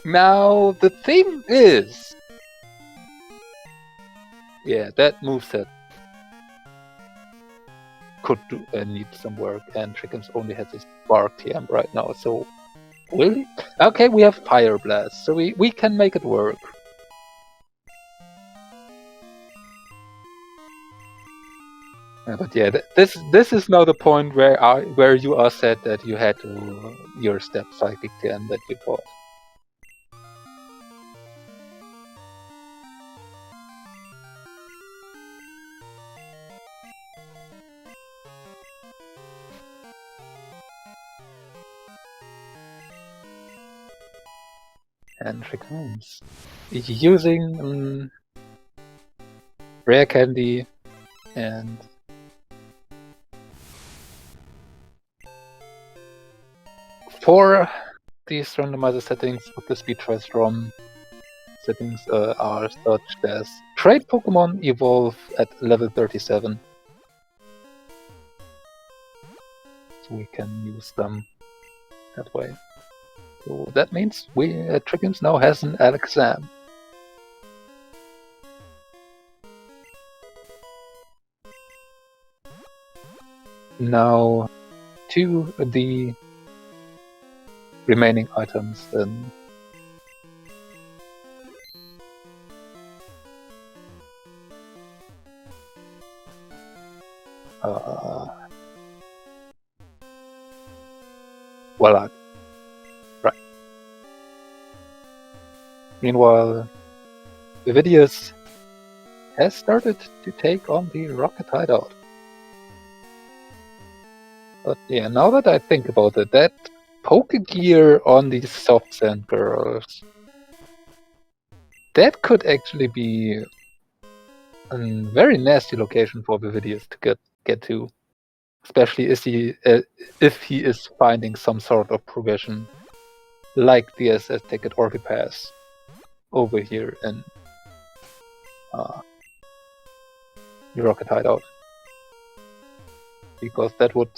Now, the thing is... Yeah, that moveset could need some work, and Trikkums only has his Spark TM right now, so... Will he? Okay, we have Fire Blast, so we can make it work. But yeah, this is now the point where you are said that you had to your step Psychic TM that you thought. And Trikkums using Rare Candy and for these randomizer settings with the Speed Choice ROM settings are such as trade Pokemon evolve at level 37. So we can use them that way. So that means Trikkums now has an Alakazam. Now to the remaining items then. Well, right. Meanwhile, Vividus has started to take on the Rocket Hideout. But yeah, now that I think about it, that Pokegear on these soft sand girls, that could actually be a very nasty location for Vividus to get to. Especially if he is finding some sort of progression, like the SS Ticket Orchipass over here in the Rocket Hideout. Because that would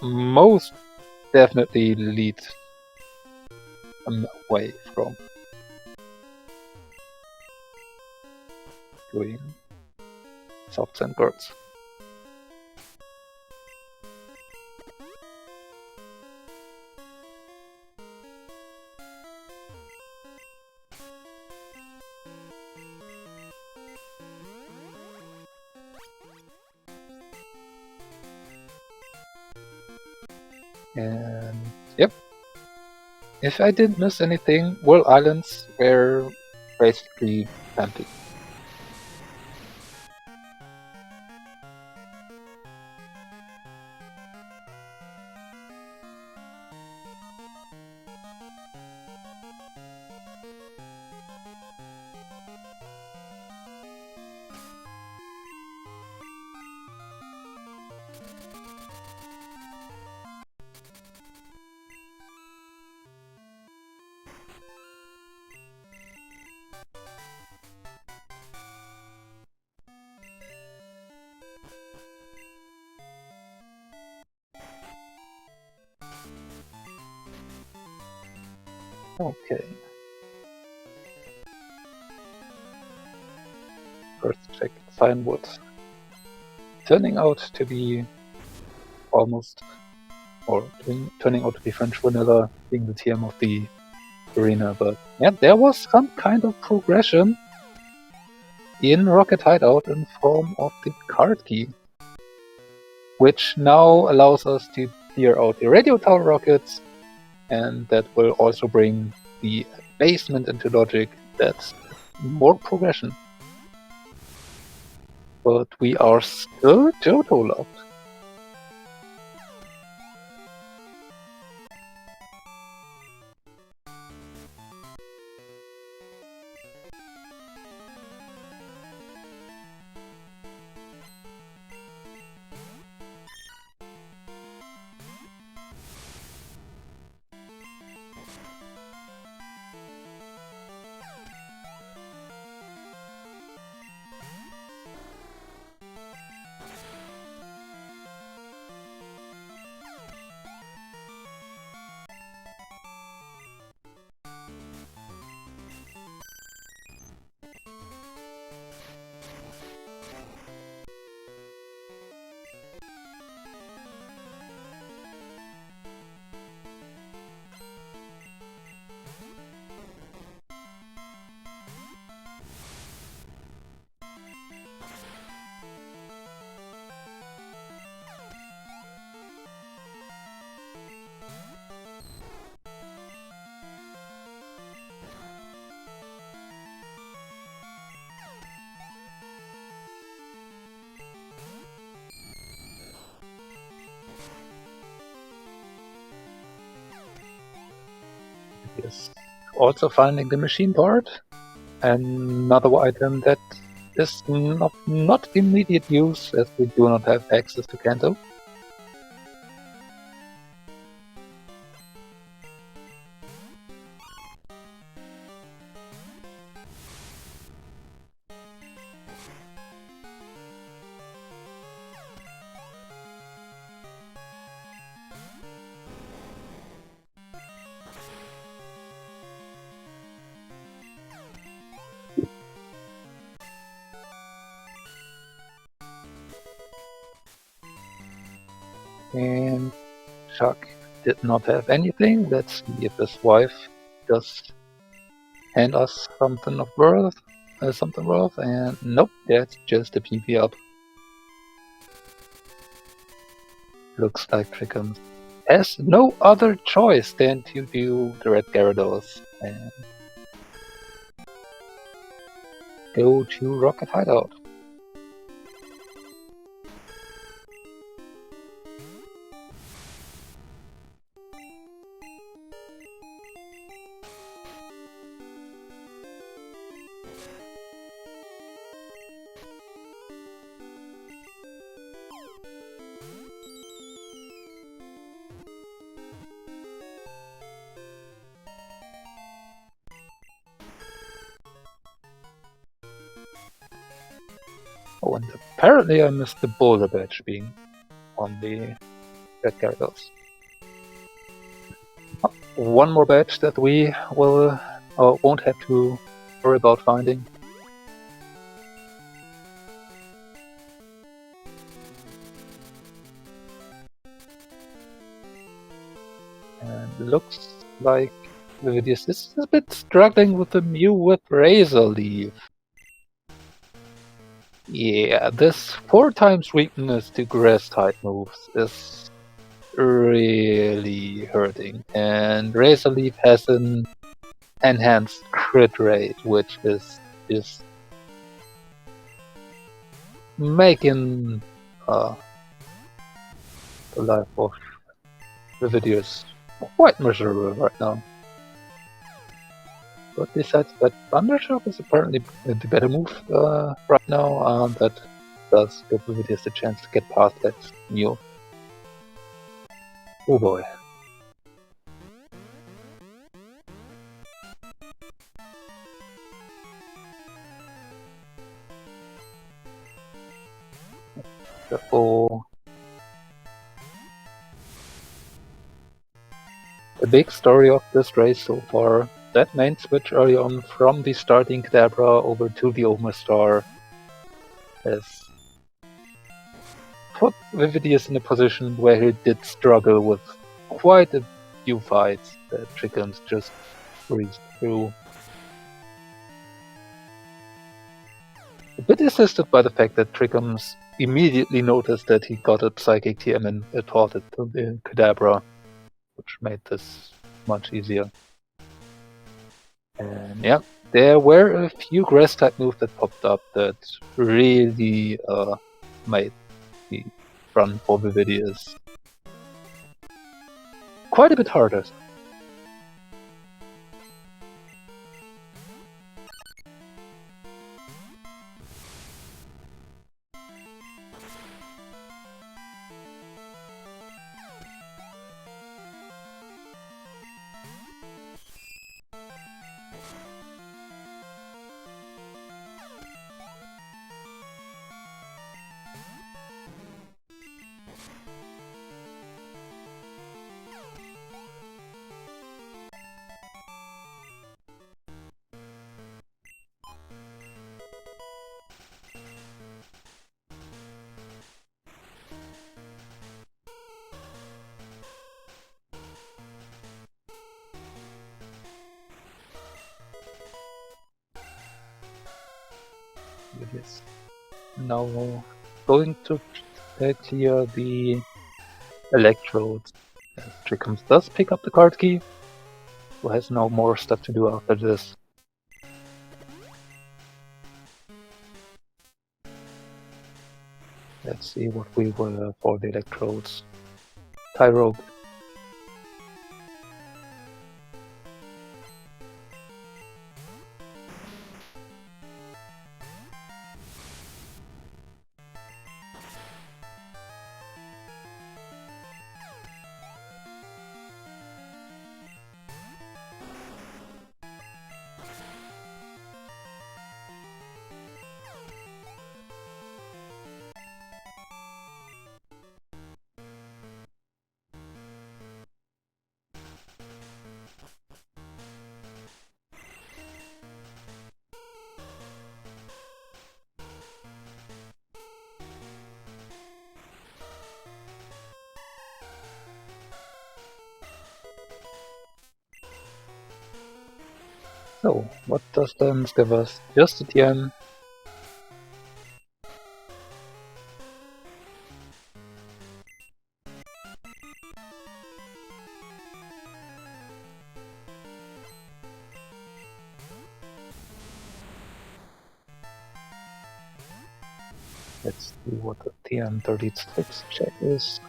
most definitely lead away from doing soft sand girls. And yep, if I didn't miss anything, World Islands were basically empty. Okay. First check Signwood. Turning out to be almost, or turning out to be French Vanilla, being the TM of the arena, but yeah, there was some kind of progression in Rocket Hideout in form of the card key, which now allows us to clear out the radio tower rockets, and that will also bring the basement into logic. That's more progression. But we are still Johto locked. is also finding the machine part. Another item that is not immediate use, as we do not have access to Kanto. And Chuck did not have anything. Let's see if his wife does hand us something of worth. And nope, that's just a PP up. Looks like Trikkums has no other choice than to do the Red Gyarados and go to Rocket Hideout. Oh, and apparently I missed the boulder badge being on the Red Gyarados. Oh, one more badge that we will won't have to worry about finding. And looks like Vividus is a bit struggling with the Mew with Razor Leaf. Yeah, this 4 times weakness to grass type moves is really hurting. And Razor Leaf has an enhanced crit rate, which is just making the life of Vividus quite miserable right now. But besides that, Thundershock is apparently the better move right now. That does give Vividus the chance to get past that Mew. Oh boy. So the big story of this race so far, that main switch early on from the starting Kadabra over to the Omastar has put Vividus in a position where he did struggle with quite a few fights that Trikkums just breezed through. A bit assisted by the fact that Trikkums immediately noticed that he got a Psychic TM and taught it to the Kadabra, which made this much easier. And yeah, there were a few grass type moves that popped up that really made the run for Vividus quite a bit harder. It is now going to clear the electrodes. Trikkums does pick up the card key, who has no more stuff to do after this. Let's see what we will for the electrodes. Tyrogue. So, what does the give us? Just a TM. Let's see what the TM36 check is.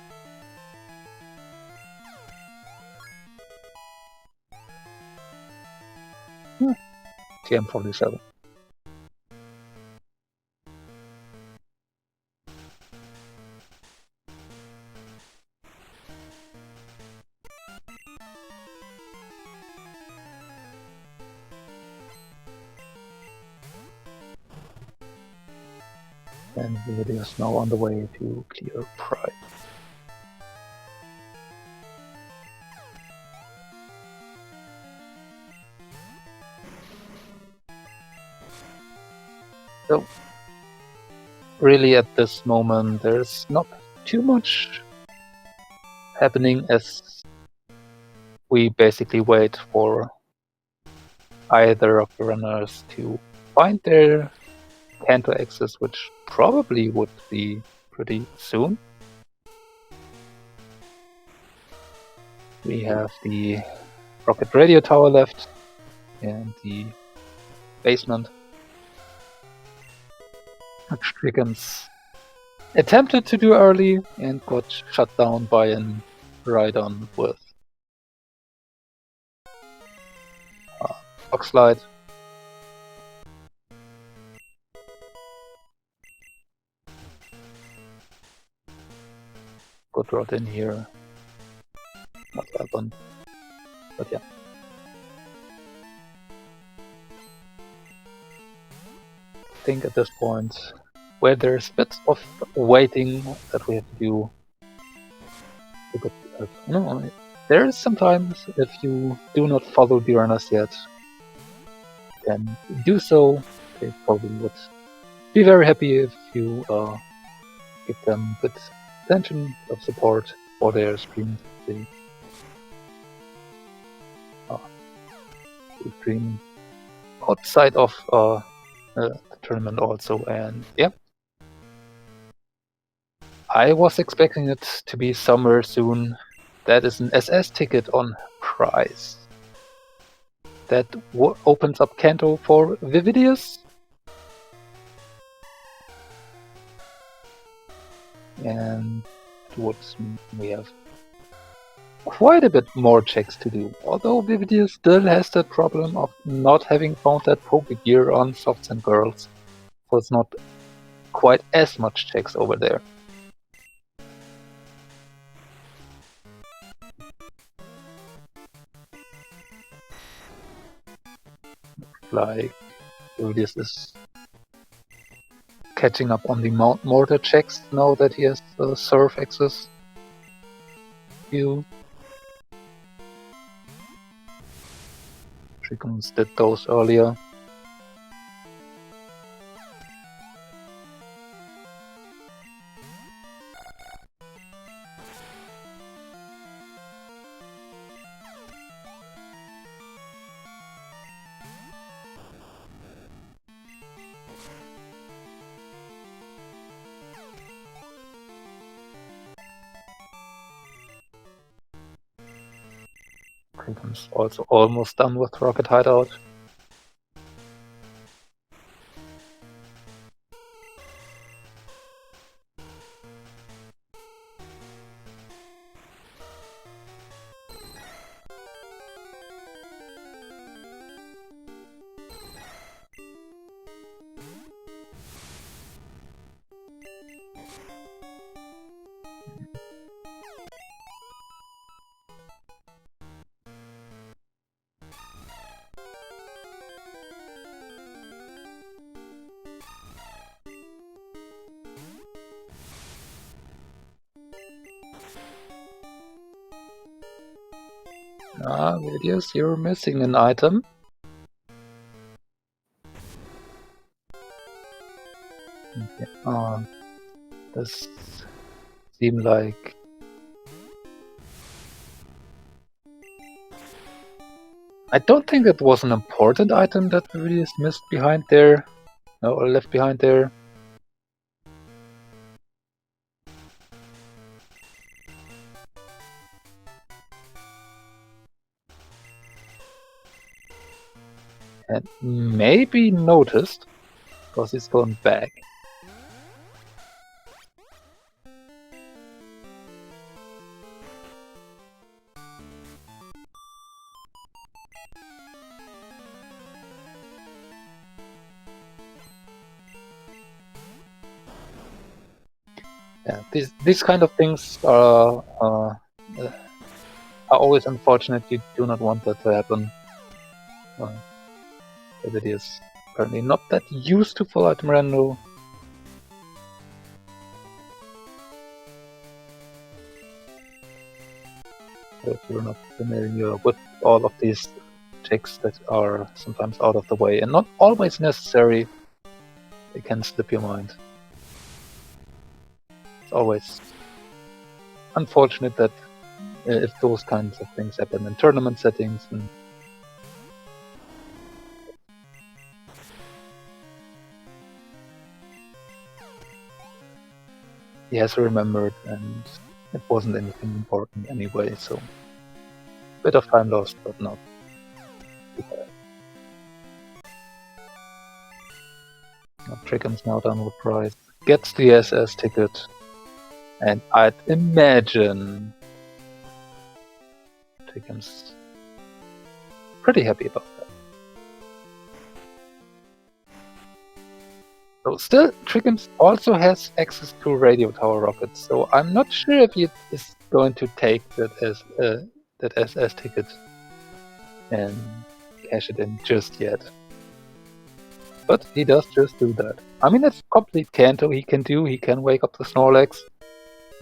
TM47. And Vividus is now on the way to clear Pride. So, really at this moment there's not too much happening, as we basically wait for either of the runners to find their Kanto access, which probably would be pretty soon. We have the rocket radio tower left and the basement, which Trikkums attempted to do early and got shut down by an ride-on with box slide. Got brought in here. Not happened. But yeah. I think at this point, where there's bits of waiting that we have to do, no, there is sometimes, if you do not follow the runners yet, then do so. They probably would be very happy if you give them good attention of support for their stream. The stream outside of the tournament also, and yeah. I was expecting it to be somewhere soon. That is an SS ticket on prize. That opens up Kanto for Vividus. And we have quite a bit more checks to do. Although Vividus still has that problem of not having found that poke gear on Softs and Girls. So it's not quite as much checks over there. Like, Vividus is catching up on the Mount Mortar checks now that he has surf access. Trikkums did those earlier. Trikkums also almost done with Rocket Hideout. Vividus, you're missing an item. Okay. This seems like I don't think it was an important item that Vividus missed behind there. No, or left behind there. And maybe noticed, because he's going back. Yeah, these kind of things are always unfortunate. You do not want that to happen. It is apparently not that used to Full Item Rando. So if you're not familiar with all of these checks that are sometimes out of the way and not always necessary, it can slip your mind. It's always unfortunate that if those kinds of things happen in tournament settings, and he has remembered, and it wasn't anything important anyway, so bit of time lost, but not too bad. Trikkums now done with prize, gets the SS ticket, and I'd imagine Trikkums pretty happy about that. So still, Trikkums also has access to radio tower rockets, so I'm not sure if he is going to take that as that SS ticket and cash it in just yet. But he does just do that. I mean, it's complete Kanto. He can wake up the Snorlax.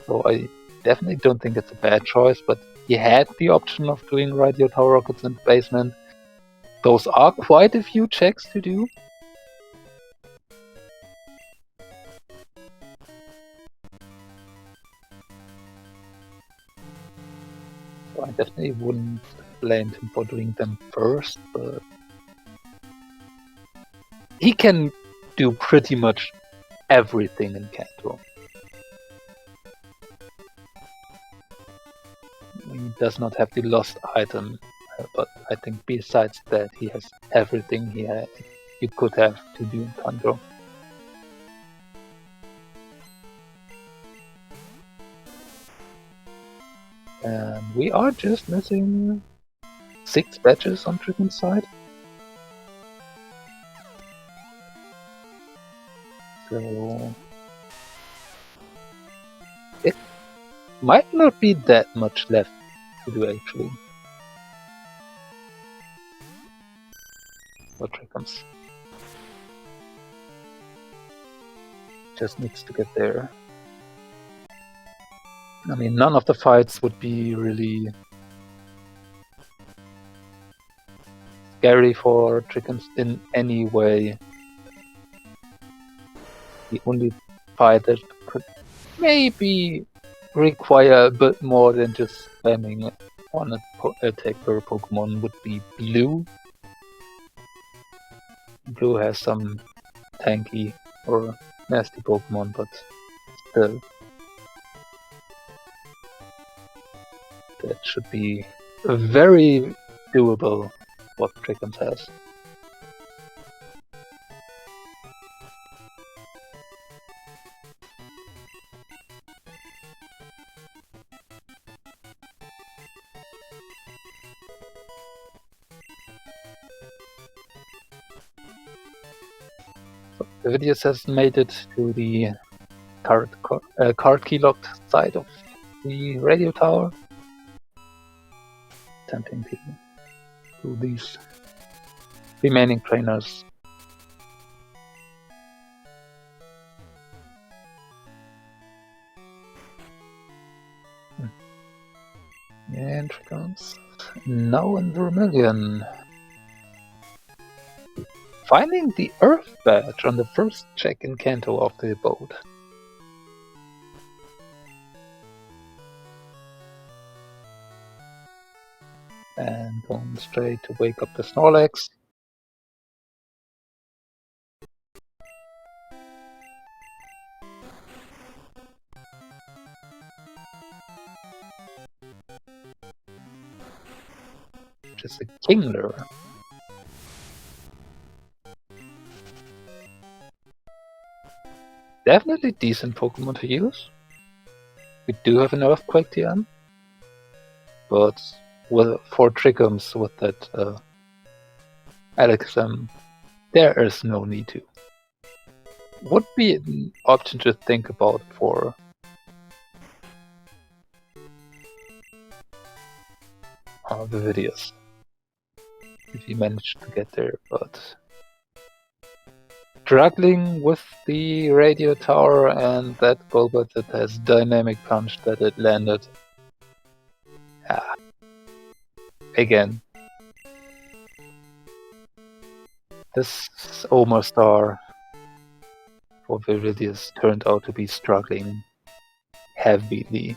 So I definitely don't think it's a bad choice, but he had the option of doing radio tower rockets in the basement. Those are quite a few checks to do. So I definitely wouldn't blame him for doing them first, but he can do pretty much everything in Kanto. He does not have the lost item, but I think besides that he has everything you could have to do in Kanto. And we are just missing 6 badges on Trikkums' side. So it might not be that much left to do actually. For Trikkums. Just needs to get there. I mean, none of the fights would be really scary for Trikkums in any way. The only fight that could maybe require a bit more than just spamming on attack per Pokemon would be Blue. Blue has some tanky or nasty Pokemon, but still. That should be very doable, what Trikkums has. So, Vividus has made it to the card key locked side of the radio tower. Attempting to do these remaining trainers. And Trikkums now in Vermilion. Finding the Earth badge on the first check in Kanto of the abode. And going straight to wake up the Snorlax. Which is a Kingler. Definitely decent Pokemon to use. We do have an Earthquake TM, but for Trikkums with that Alakazam, there is no need to. Would be an option to think about for Vividus, if you manage to get there, but struggling with the radio tower and that Golbat that has dynamic punch that it landed. Again, this Omastar for Viridis turned out to be struggling heavily.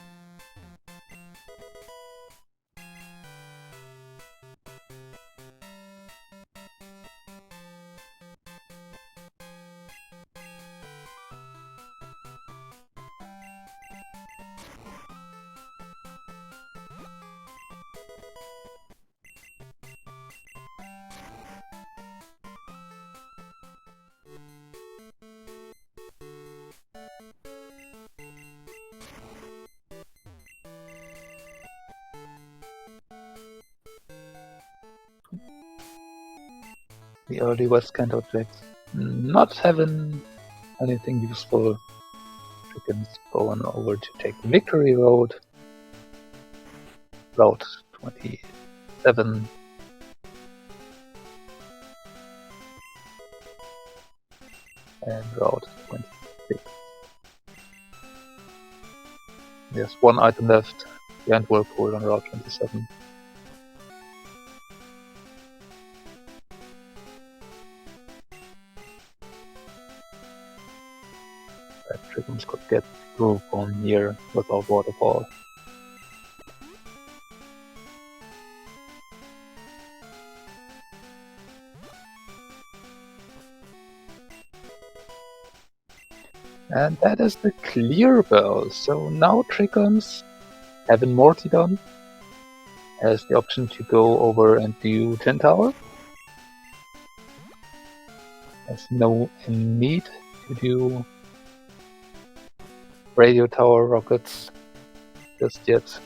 The early West Kanto tracks not having anything useful. Trikkums going over to take Victory Road. Route 27. And Route 26. There's one item left behind Whirlpool on Route 27. Trikkums could get groove on here without Waterfall. And that is the clear bell. So now Trikkums, having Mortidon, has the option to go over and do 10 Tower. Has no need to do Radio Tower rockets just yet.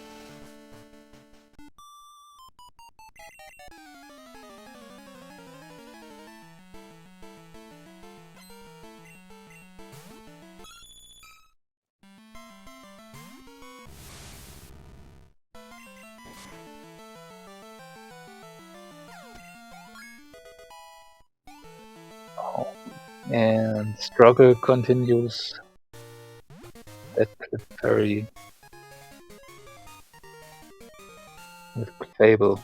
Oh. And struggle continues. That Clefairy with Fable.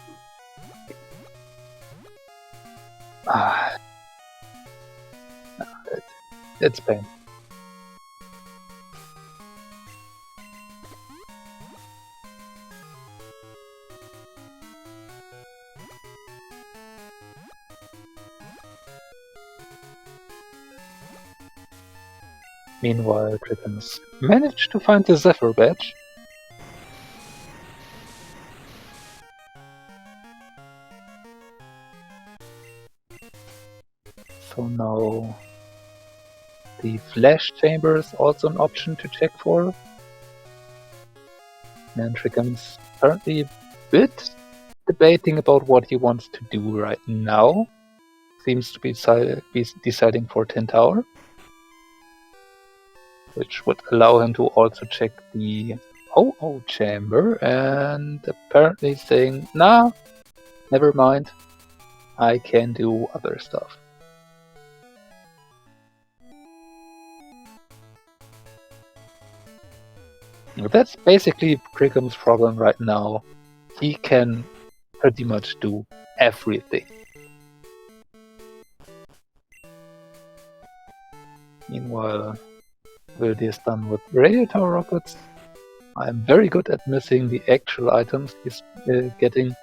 It's pain. Meanwhile, Trikkums managed to find the Zephyr badge. So now the Flash Chamber is also an option to check for. And Trikkums currently a bit debating about what he wants to do right now. Seems to be deciding for 10 Tower, which would allow him to also check the OO chamber, and apparently saying, nah, never mind, I can do other stuff. That's basically Trikkums' problem right now. He can pretty much do everything. Meanwhile, Wildy is done with Radio Tower rockets. I'm very good at missing the actual items he's getting.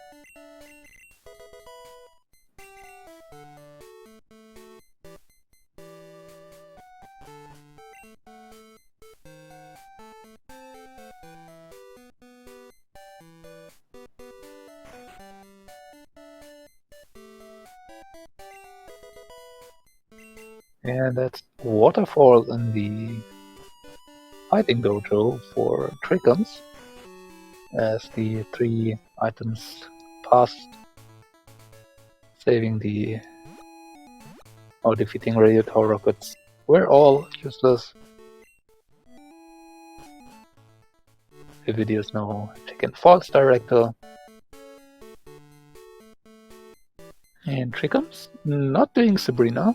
And that's Waterfall in the Fighting Dojo for Trikkums, as the 3 items past saving the or defeating radio tower rockets were all useless. Vividus now taking False Director. And Trikkums not doing Sabrina.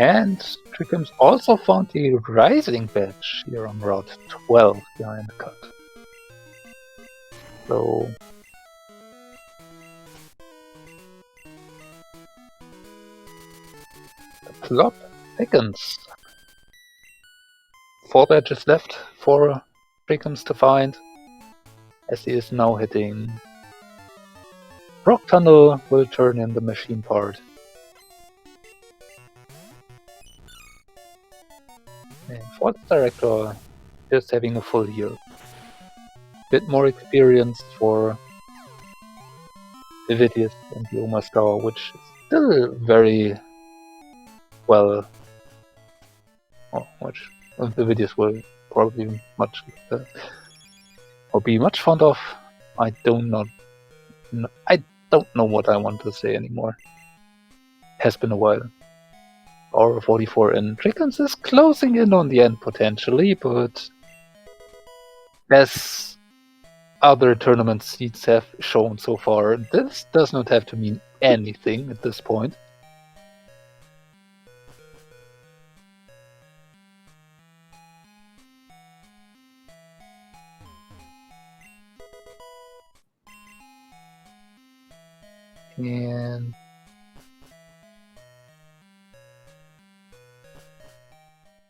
And Trikkums also found the Rising badge here on Route 12 behind the cut. So the plot thickens. 4 badges left for Trikkums to find, as he is now hitting Rock Tunnel, will turn in the machine part. And False Director just having a full year. Bit more experience for Vividus and the Oma Star, which is still very well. Which Vividus will probably much or be much fond of. I don't know what I want to say anymore. Has been a while. Or 44 in Trikkums is closing in on the end potentially, but as other tournament seeds have shown so far, this does not have to mean anything at this point. And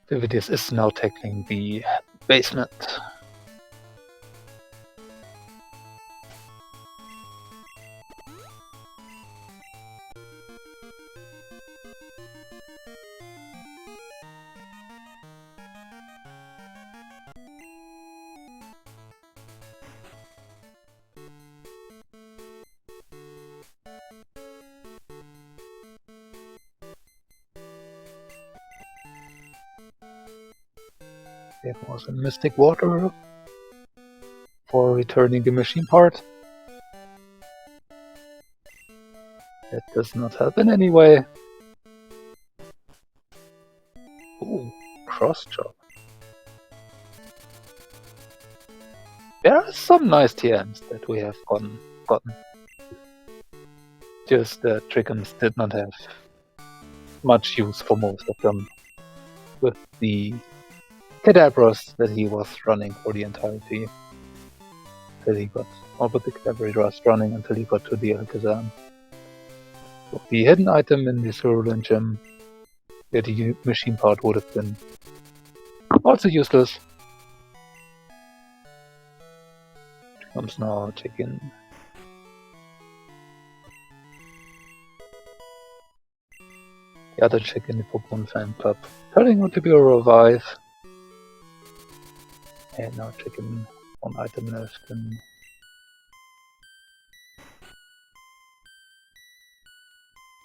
Vividus is now tackling the basement. There was a Mystic Water for returning the machine part. That does not help in any way. Ooh, cross chop. There are some nice TMs that we have gotten. Just that Trikkums did not have much use for most of them, with the Kadabras that he was running for the entirety. Until he got, or with the Kadabras running until he got to the Alakazam. So the hidden item in the Cerulean Gem, where the machine part would have been also useless. Comes now taking the other chick in the Pokemon fan club, turning out to be a revive. And now taking one item left and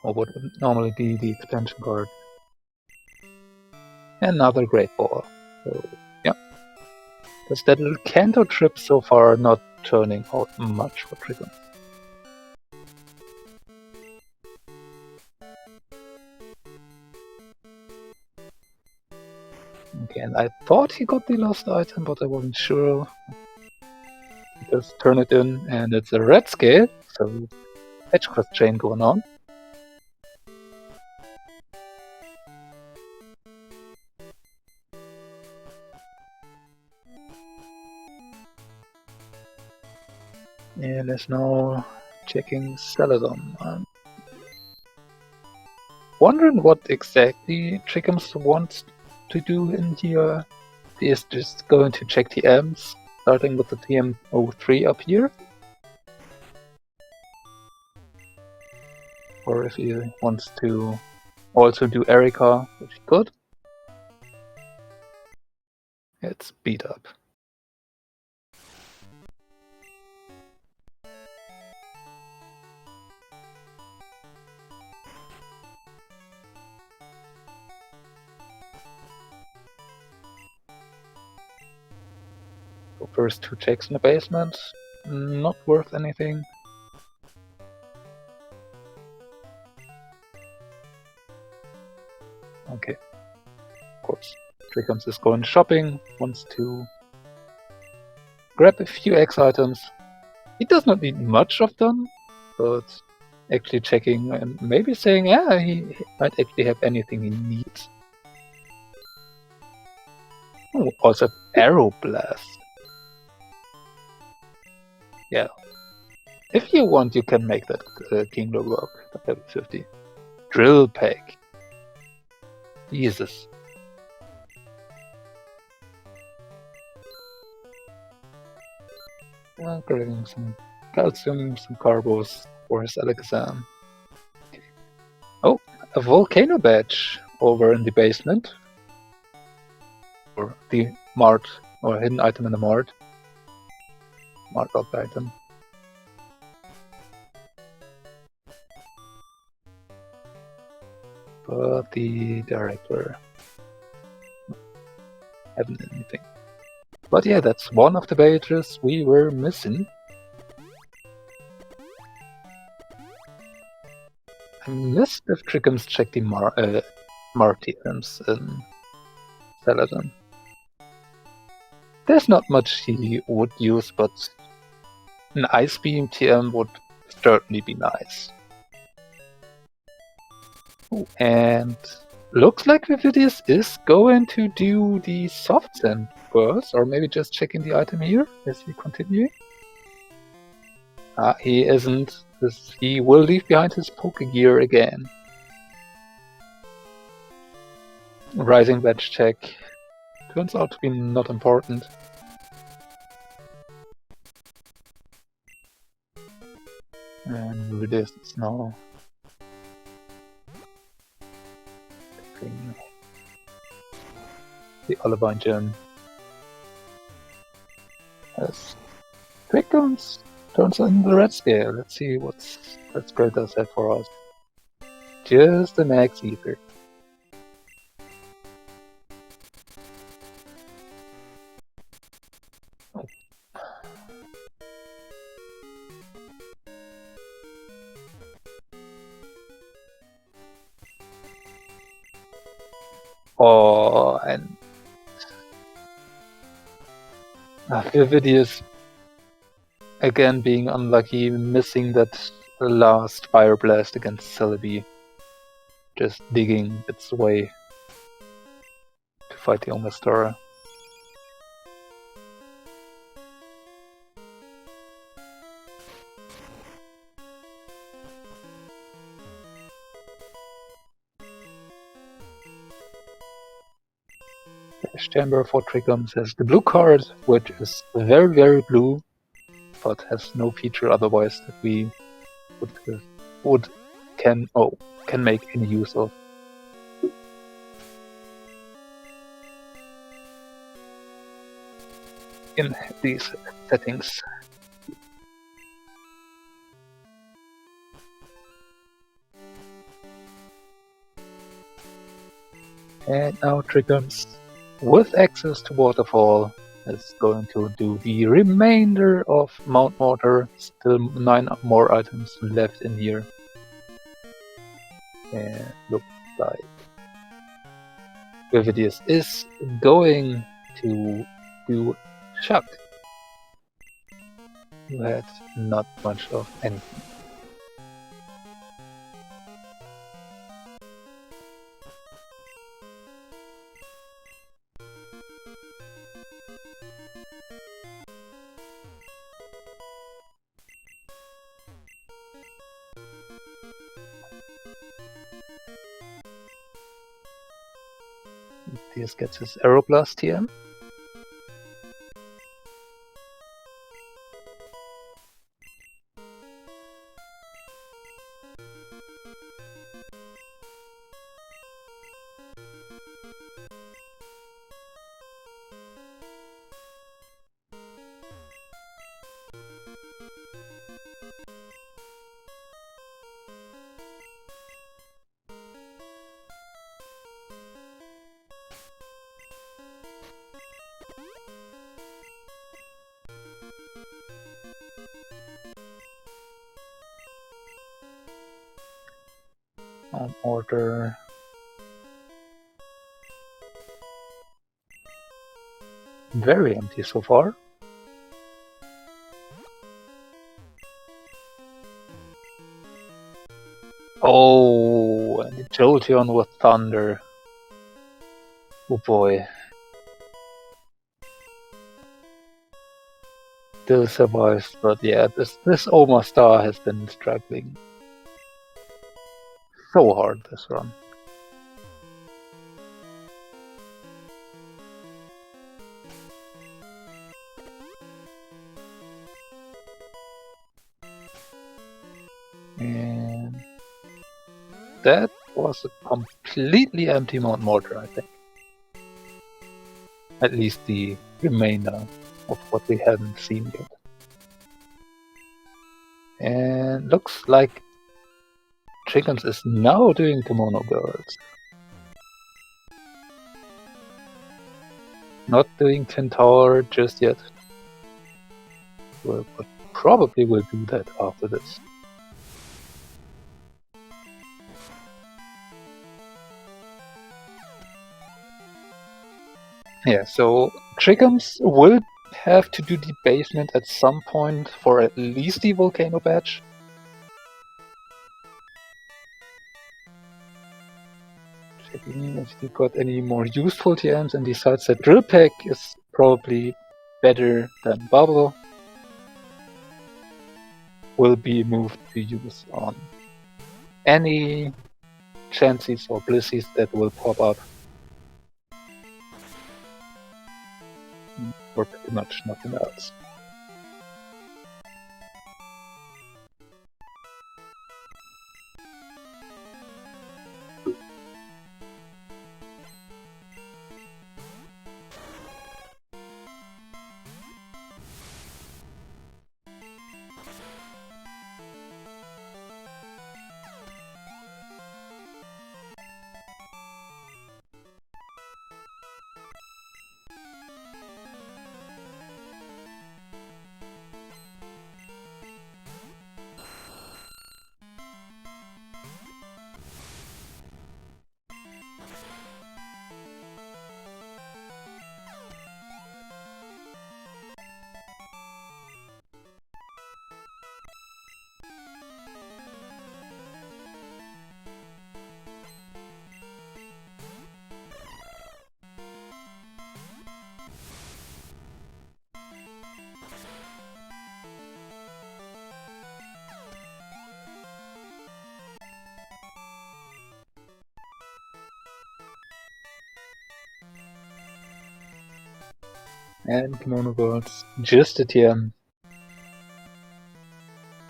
or what would normally be the expansion card. Another Great Ball. So yeah. Because that little Kanto trip so far not turning out much for Trikkums. Okay, and I thought he got the last item, but I wasn't sure. Just turn it in, and it's a red scale, so edge cross chain going on. And there's now checking Celadon. I'm wondering what exactly Trikkums wants to do in here. He is just going to check TMs, starting with the TM03 up here. Or if he wants to also do Erika, which he could. It's beat up. So first 2 checks in the basement, not worth anything. Okay. Of course, Trikkums is going shopping, wants to grab a few X items. He does not need much of them, but actually checking and maybe saying, yeah, he might actually have anything he needs. Oh, also Arrow Blast. Yeah. If you want, you can make that Kingdom work at level 50. Drill Pack. Jesus. Grabbing some calcium, some carbos for his Alakazam. Oh, a volcano badge over in the basement. Or the mart, or hidden item in the mart. Mart locked item. But the director haven't anything. But yeah, that's one of the badges we were missing. I missed if Trikkums checked the Mart TMs in Celadon. There's not much he would use, but an Ice Beam TM would certainly be nice. Ooh, and looks like Vividus is going to do the soft sand first, or maybe just checking the item here as he continues. He isn't. He will leave behind his Pokegear again. Rising badge check turns out to be not important. And Vividus is now taking the Olivine Gem. As Trikkums turns in the red scale. Let's see what that spread does that for us. Just the max ether. Oh, and Vividus again being unlucky, missing that last Fire Blast against Celebi. Just digging its way to fight the Omastar. Cash Chamber for Trikkums has the blue card, which is very, very blue, but has no feature otherwise that we can make any use of. In these settings. And now Trikkums, with access to Waterfall, is going to do the remainder of Mount Mortar. Still 9 more items left in here. And looks like Vividus is going to do Chuck, who had not much of anything. This gets his Aeroblast here. Order. Very empty so far. Oh, and the Jolteon with Thunder. Oh boy. Still survives, but yeah, this Omastar has been struggling so hard this run. And that was a completely empty Mount Mortar, I think. At least the remainder of what we haven't seen yet. And looks like Trikkums is now doing Kimono Girls. Not doing Tin Tower just yet. Well, but probably will do that after this. Yeah, so Trikkums will have to do the basement at some point for at least the Volcano Badge. Checking if he got any more useful TMs and decides that Drill Peck is probably better than Bubble. Will be moved to use on any Chanseys or Blissies that will pop up. Or pretty much nothing else. And Kimono Girls, just a TM.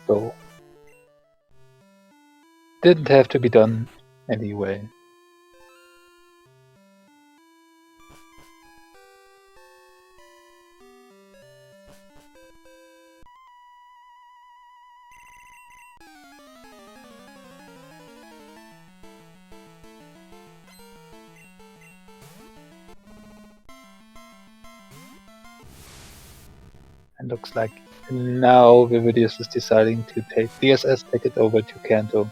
So, didn't have to be done anyway. And looks like now Vividus is deciding to take the SS ticket over to Kanto.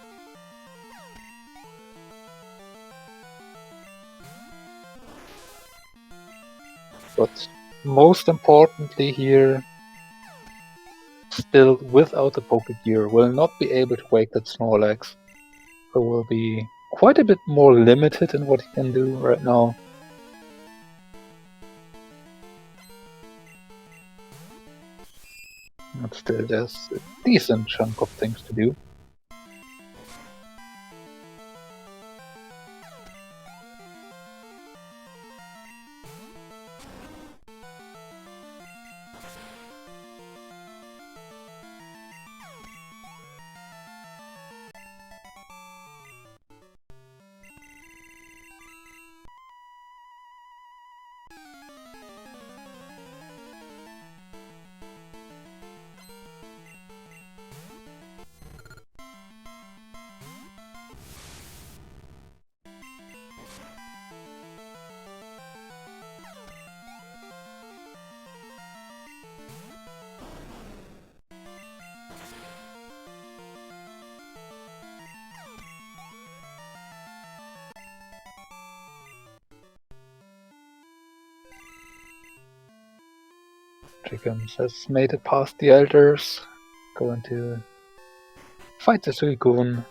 But most importantly here, still without the Poké Gear, will not be able to wake that Snorlax. So will be quite a bit more limited in what he can do right now. But still, there's a decent chunk of things to do. Trikkums has made it past the elders. Going to fight the Suicune.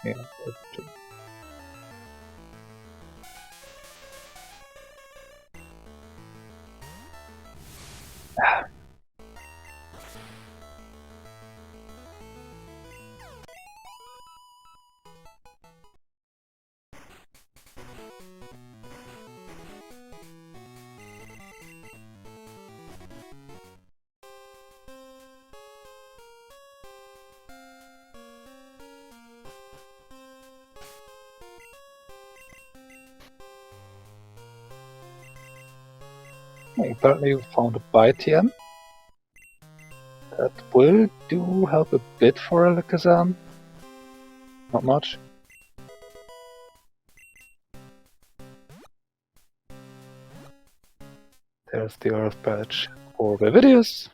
Yeah, that's true. Apparently you found a bite here. That will do help a bit for Alakazam. Not much. There's the Earth Badge for Vividus.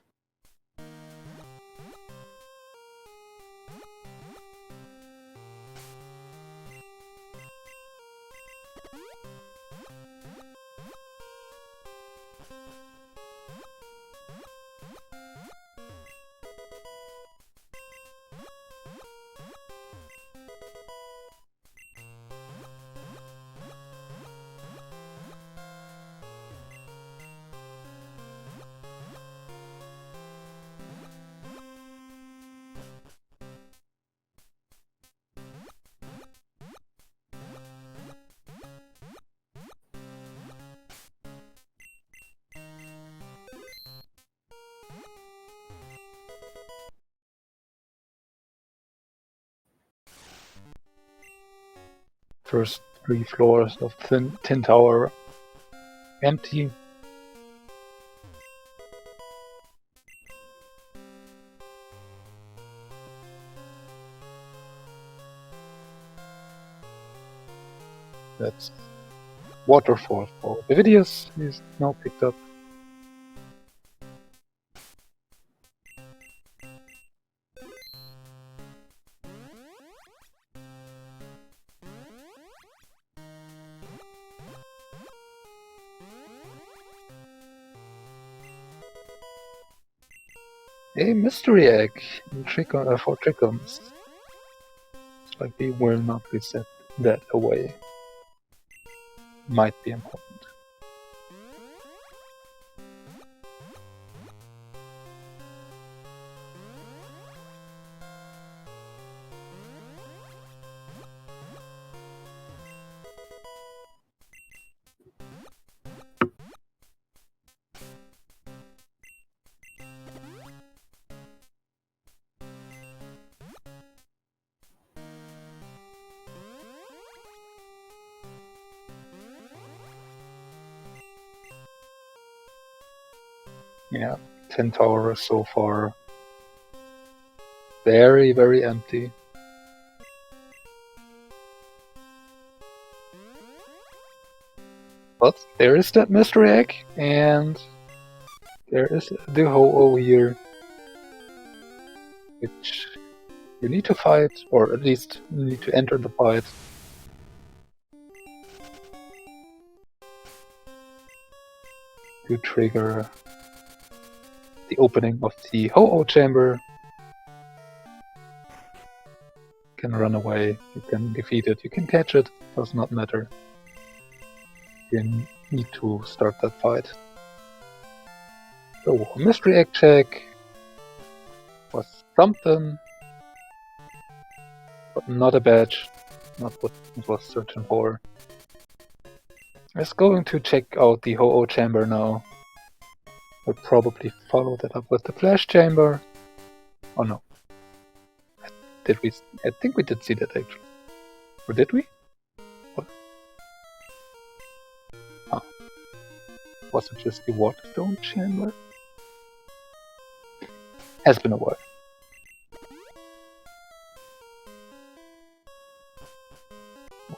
First 3 floors of Tin Tower empty. That's Waterfall for Vividus is now picked up. A mystery egg for Trikkums. It's like we will not reset that away. Might be important. Yeah, Tin Tower is so far very, very empty. But there is that mystery egg, and there is the Ho-Oh here, which you need to fight, or at least you need to enter the fight. To trigger the opening of the Ho-Oh chamber. You can run away, you can defeat it, you can catch it, does not matter. You need to start that fight. So, mystery egg check was something, but not a badge, not what it was searching for. It's going to check out the Ho-Oh chamber now. We'll probably follow that up with the Flash chamber. Oh no. Did we? I think we did see that actually. Or did we? What? Oh. Was it just the Waterstone chamber? Has been a while.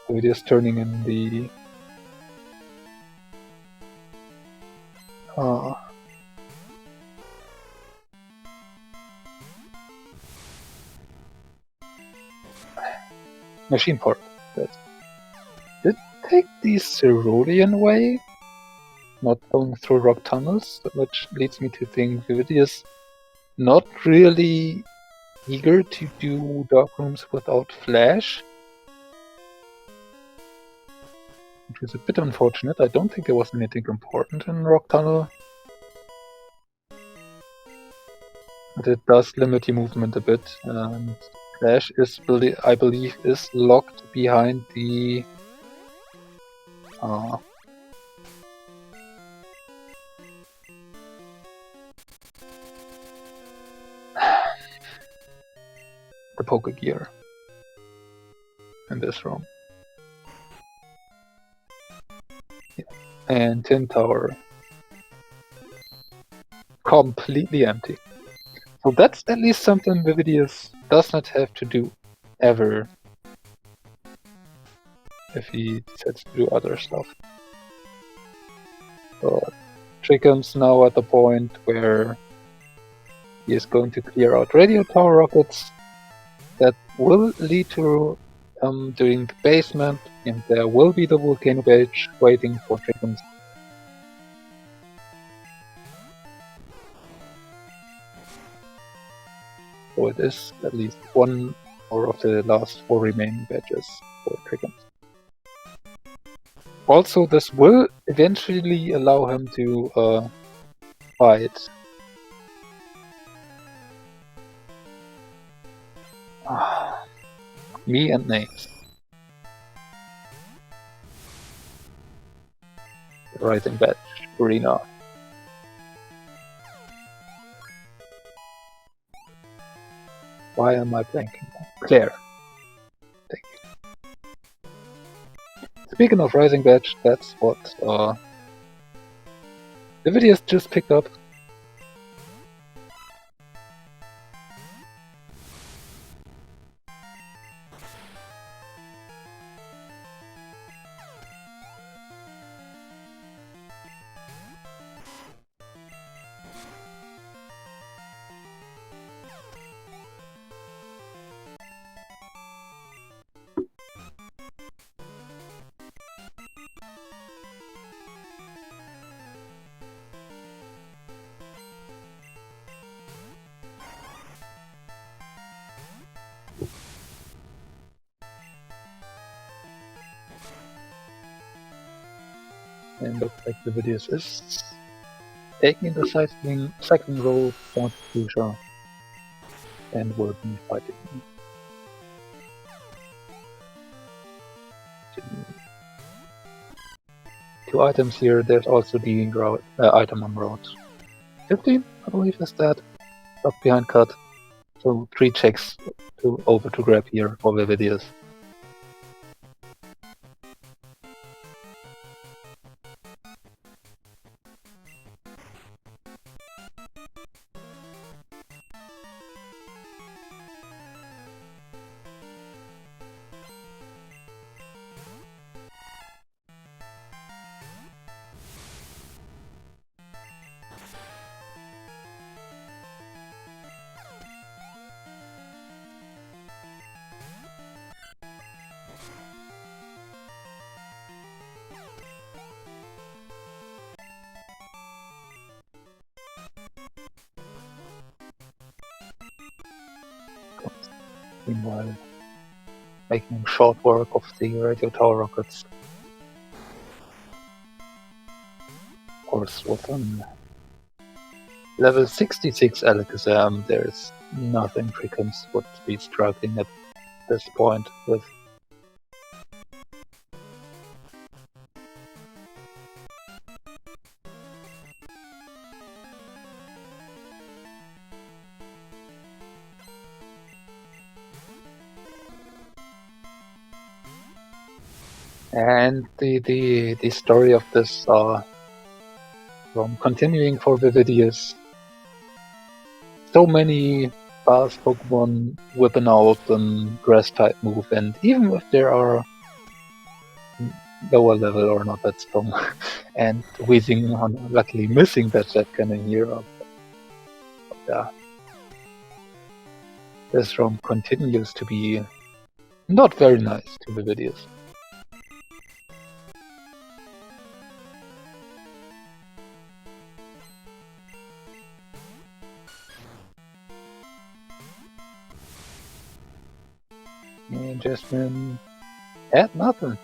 It is turning in the machine part. That did take the Cerulean way, not going through rock tunnels, which leads me to think Vividus not really eager to do dark rooms without flash, which is a bit unfortunate. I don't think there was anything important in rock tunnel, but it does limit your movement a bit. And flash is, I believe, is locked behind the the poker gear in this room. Yeah. And Tin Tower completely empty. So that's at least something Vividus does not have to do ever if he decides to do other stuff. But Trikkums now at the point where he is going to clear out radio tower rockets. That will lead to doing the basement, and there will be the volcano badge waiting for Trikkums. So it is at least one more of the last 4 remaining badges for Trikkums. Also, this will eventually allow him to fight me and Names. The Rising Badge Arena. Why am I blanking? Claire. Thank you. Speaking of Rising Badge, that's what Vividus just picked up. And looks like Vividus is taking the cycling road down to Fuchsia and will be fighting. Two items here. There's also the item on route 15, I believe, is that. Up behind cut. So 3 checks over to grab here for Vividus. Meanwhile, making short work of the radio tower rockets. Of course, with level 66 Alakazam, there's nothing Trikkums would be struggling at this point with. And the story of this from continuing for Vividus. So many fast Pokemon whipping out an grass type move, and even if there are lower level or not that strong, and Weezing luckily missing that cannon here. Yeah. This ROM continues to be Not very nice to Vividus. And Jasmine had nothing.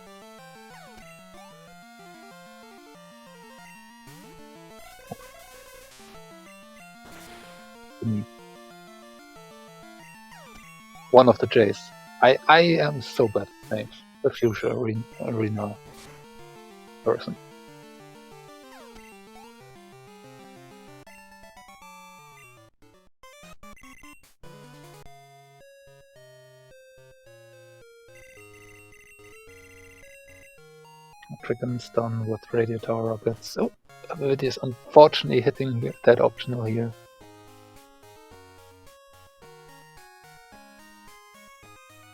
One of the J's. I am so bad at names. The future arena person. Trikkums done with radio tower rockets. Oh, it is unfortunately hitting that optional here.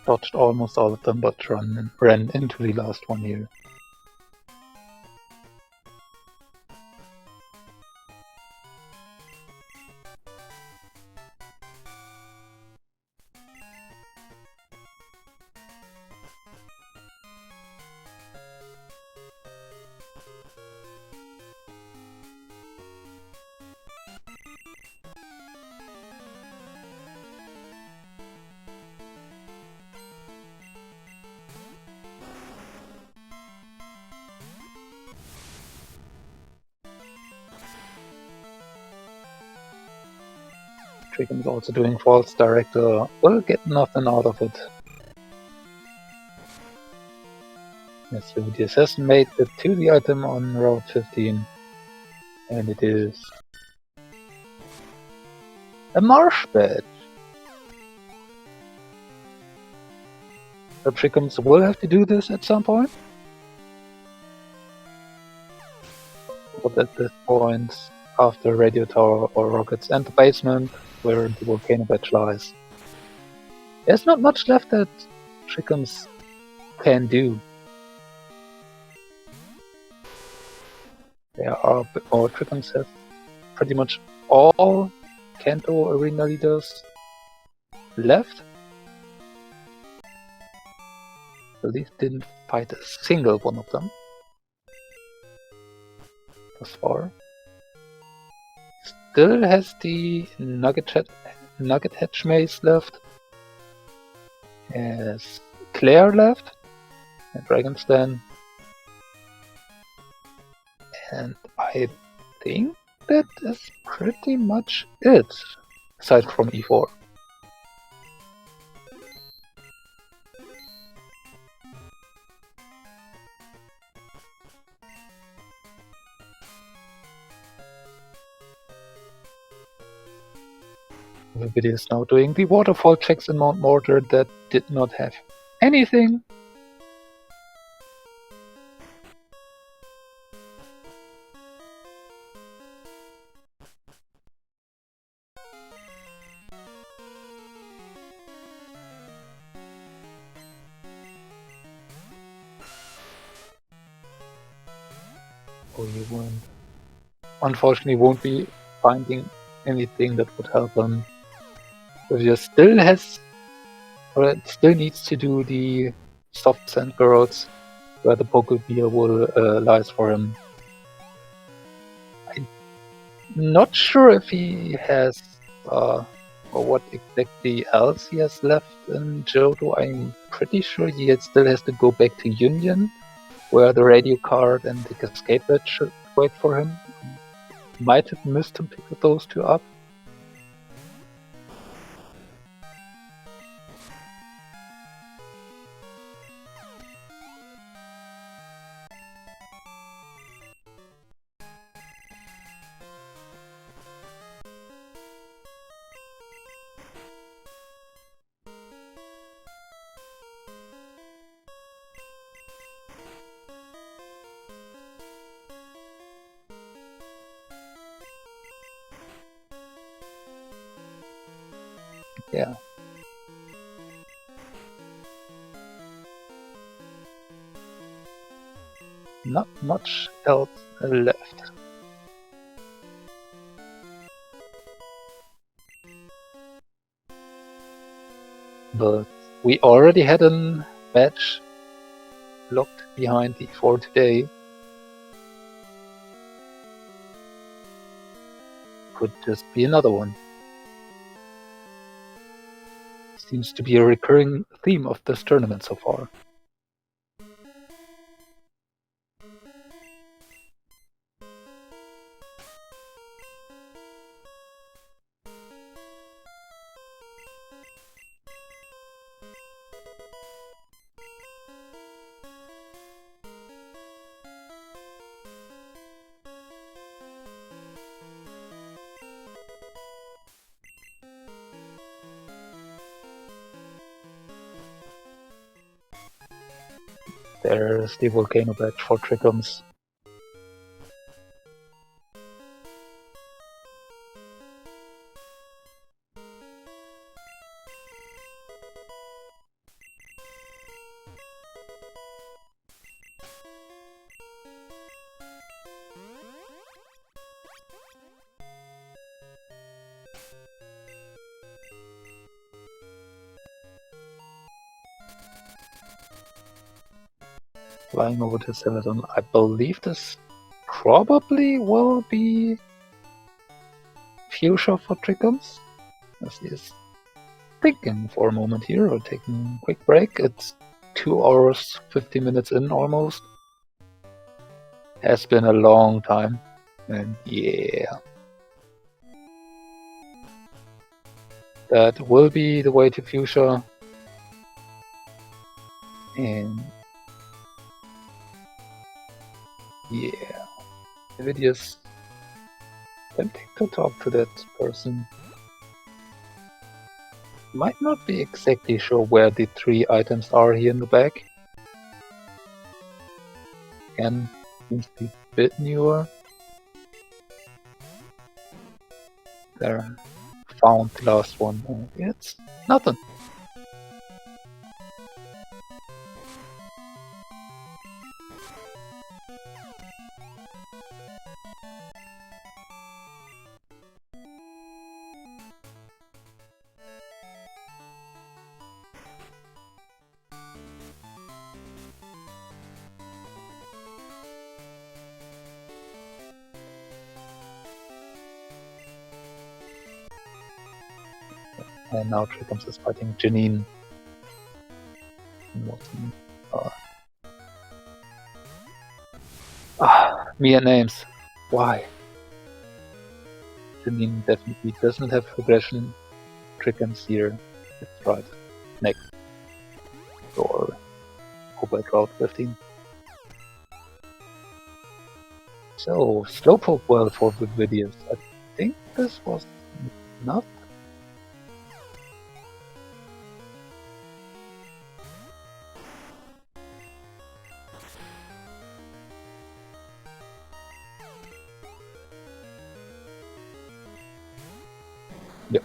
Dodged almost all of them, but ran into the last one here. Trikkums also doing false director. Will get nothing out of it. Yes, Vividus has made it to the item on Route 15. And it is a marsh badge. The Trikkums will have to do this at some point. But at this point, after radio tower or rockets and the basement, where the volcano badge lies, there's not much left that Trikkums can do. There are or Trikkums have pretty much all Kanto arena leaders left. At least didn't fight a single one of them thus far. Still has the Nugget Hedge Maze left. Has Claire left. And Dragon's Den. And I think that is pretty much it. Aside from E4. Vividus is now doing the waterfall checks in Mount Mortar that did not have anything. Oh, you won't. Unfortunately, won't be finding anything that would help him. Vividus still has, or it still needs to do the soft sand girls, where the Pokebeer will lies for him. I'm not sure if he has, or what exactly else he has left in Johto. I'm pretty sure he still has to go back to Union, where the radio card and the Cascade badge should wait for him. Might have missed to pick those two up. Yeah. Not much else left. But we already had a badge locked behind the for today. Could just be another one. Seems to be a recurring theme of this tournament so far. There's the volcano badge for Trikkums. Flying over to Celadon. I believe this probably will be future for Trikkums. As he is thinking for a moment here, or taking a quick break. It's 2 hours, 50 minutes in almost. Has been a long time, and yeah. That will be the way to future. And yeah, Vividus. Tempting to talk to that person. Might not be exactly sure where the 3 items are here in the back. Again, seems to be a bit newer. There, found the last one. It's nothing. And now Trikkums is fighting Janine. Mere names. Why? Janine definitely doesn't have progression. Trikkums here. That's right. Next. Or over at Route 15. So, Slowpoke well for the videos. I think this was not. Yep.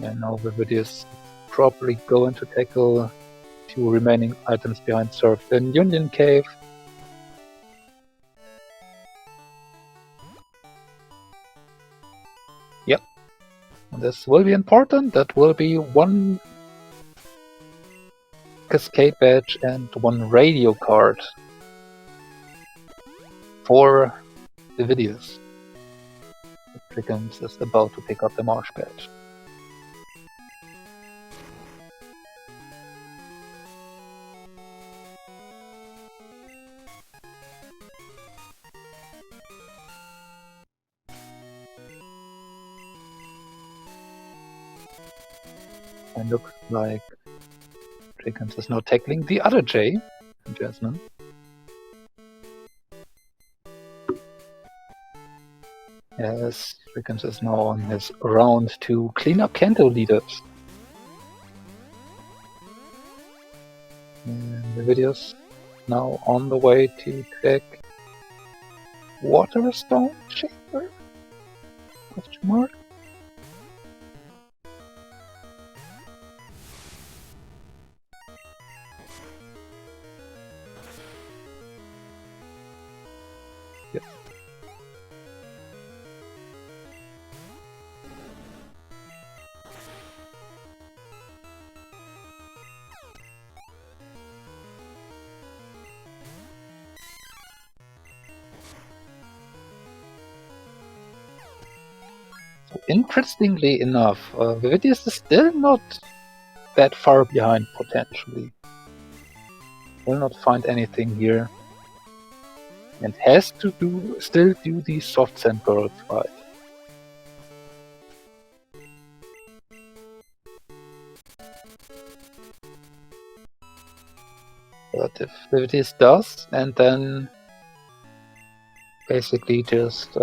And now Vividus probably going to tackle 2 remaining items behind Surf in Union Cave. Yep. This will be important. That will be 1 Cascade badge and 1 radio card for the videos. Trikkums is about to pick up the Marsh badge. And looks like Trikkums is now tackling the other J, Jasmine. Yes, Trikkums is now on his round to clean up Kanto leaders. And the video's now on the way to check Waterstone Chamber? Question mark? Yes. So interestingly enough, Vividus is still not that far behind potentially. Will not find anything here. And has to still do the soft sand girls fight. But if Vividus does, and then basically just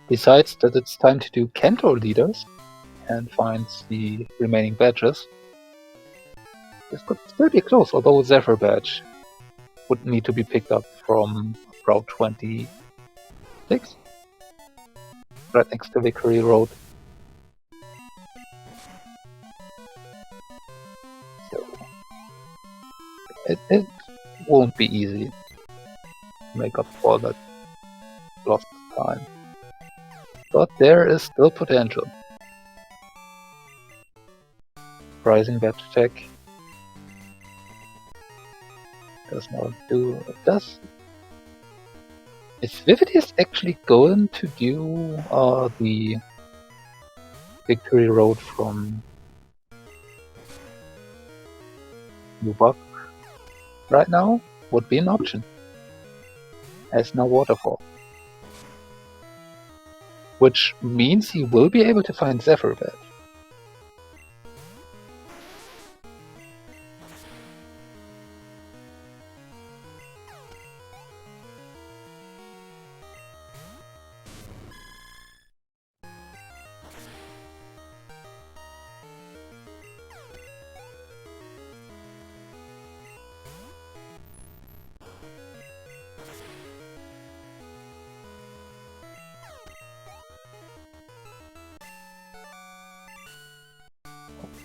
decides that it's time to do Kanto leaders and finds the remaining badges, this could still be close, although Zephyr badge would need to be picked up from Route 26, right next to Victory Road. So it won't be easy to make up for that lost time. But there is still potential. Rising badge attack does not do it. Is Vividus actually going to do the Victory Road from Nubak right now? Would be an option. Has no waterfall. Which means he will be able to find Zephyr badge.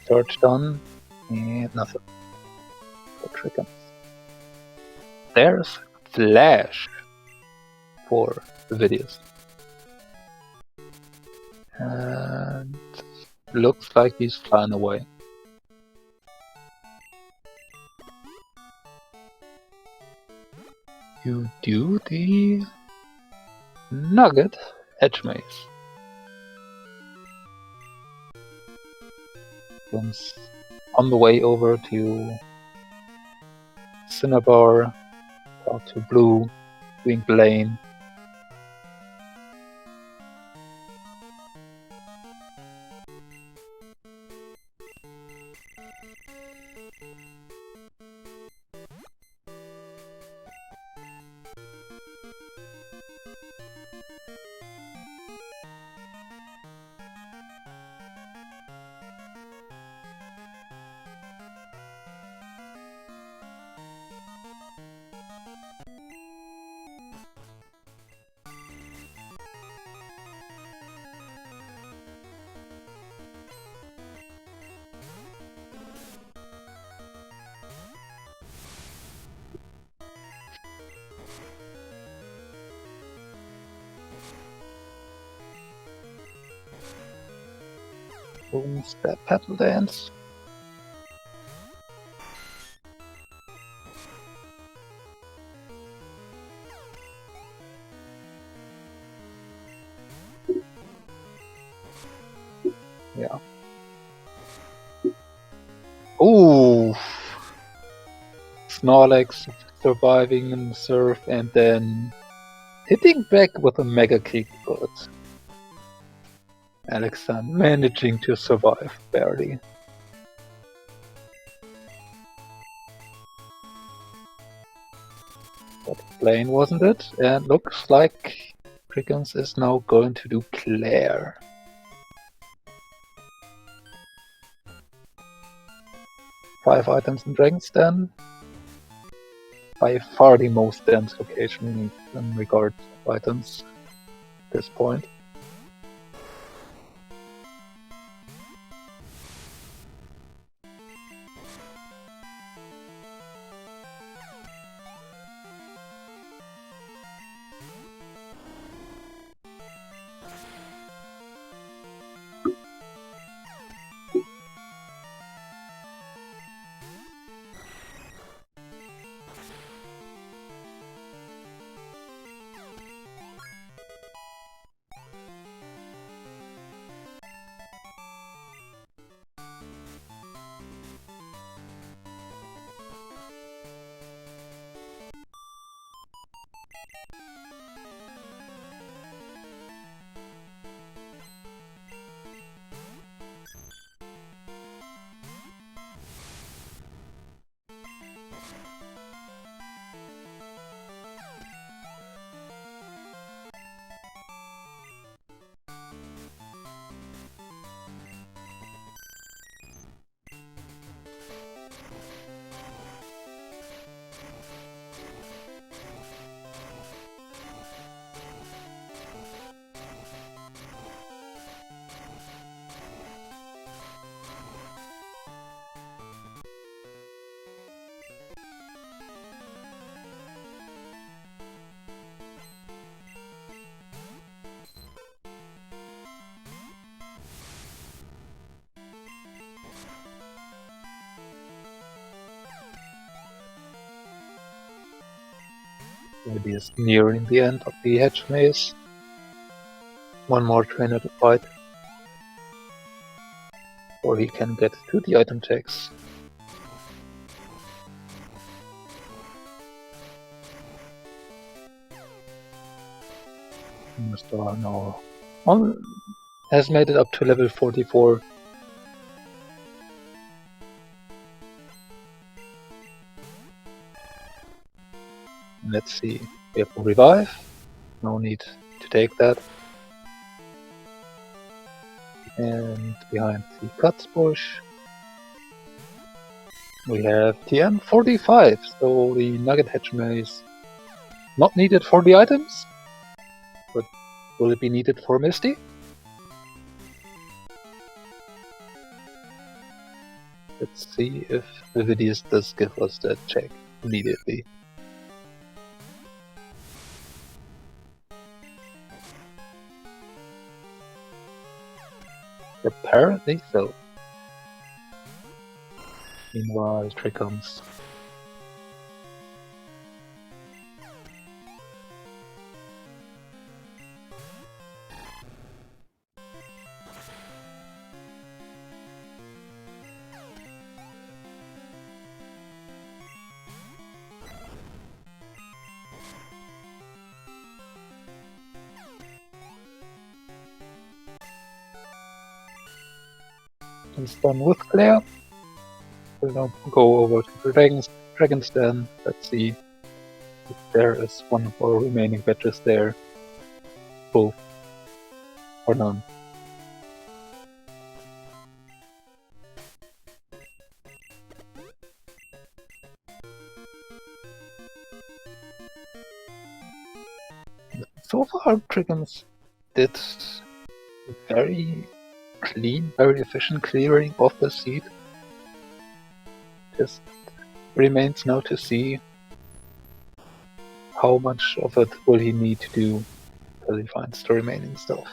Search done, and nothing. For Trikkums. There's Flash for the videos. And looks like he's flying away. You do the Nugget Edge Maze. Comes on the way over to Cinnabar, out to Blue, doing Blaine. Boom, step petal dance. Yeah. Ooh! Snorlax surviving in the surf and then hitting back with a Mega Kick bullet. Alexan managing to survive, barely. But Blaine wasn't it? And looks like Trikkums is now going to do Claire. Five items in Dragon's Den. By far the most dense location in regard to items at this point. Maybe is nearing the end of the hedge maze. One more trainer to fight. Or he can get to the item tags. Mr. No. Has made it up to level 44. Let's see. We have a revive. No need to take that. And behind the cuts bush we have TM 45. So the nugget hedge maze not needed for the items, but will it be needed for Misty? Let's see if Vividus does give us that check immediately. Apparently so. Meanwhile, Trikkums. He's done with Claire. We'll now go over to the Dragon's Den. Let's see if there is one of our remaining badges there. Full or none. So far, Trikkums did very clean, very efficient clearing of the seed. Just remains now to see how much of it will he need to do till he finds the remaining stuff.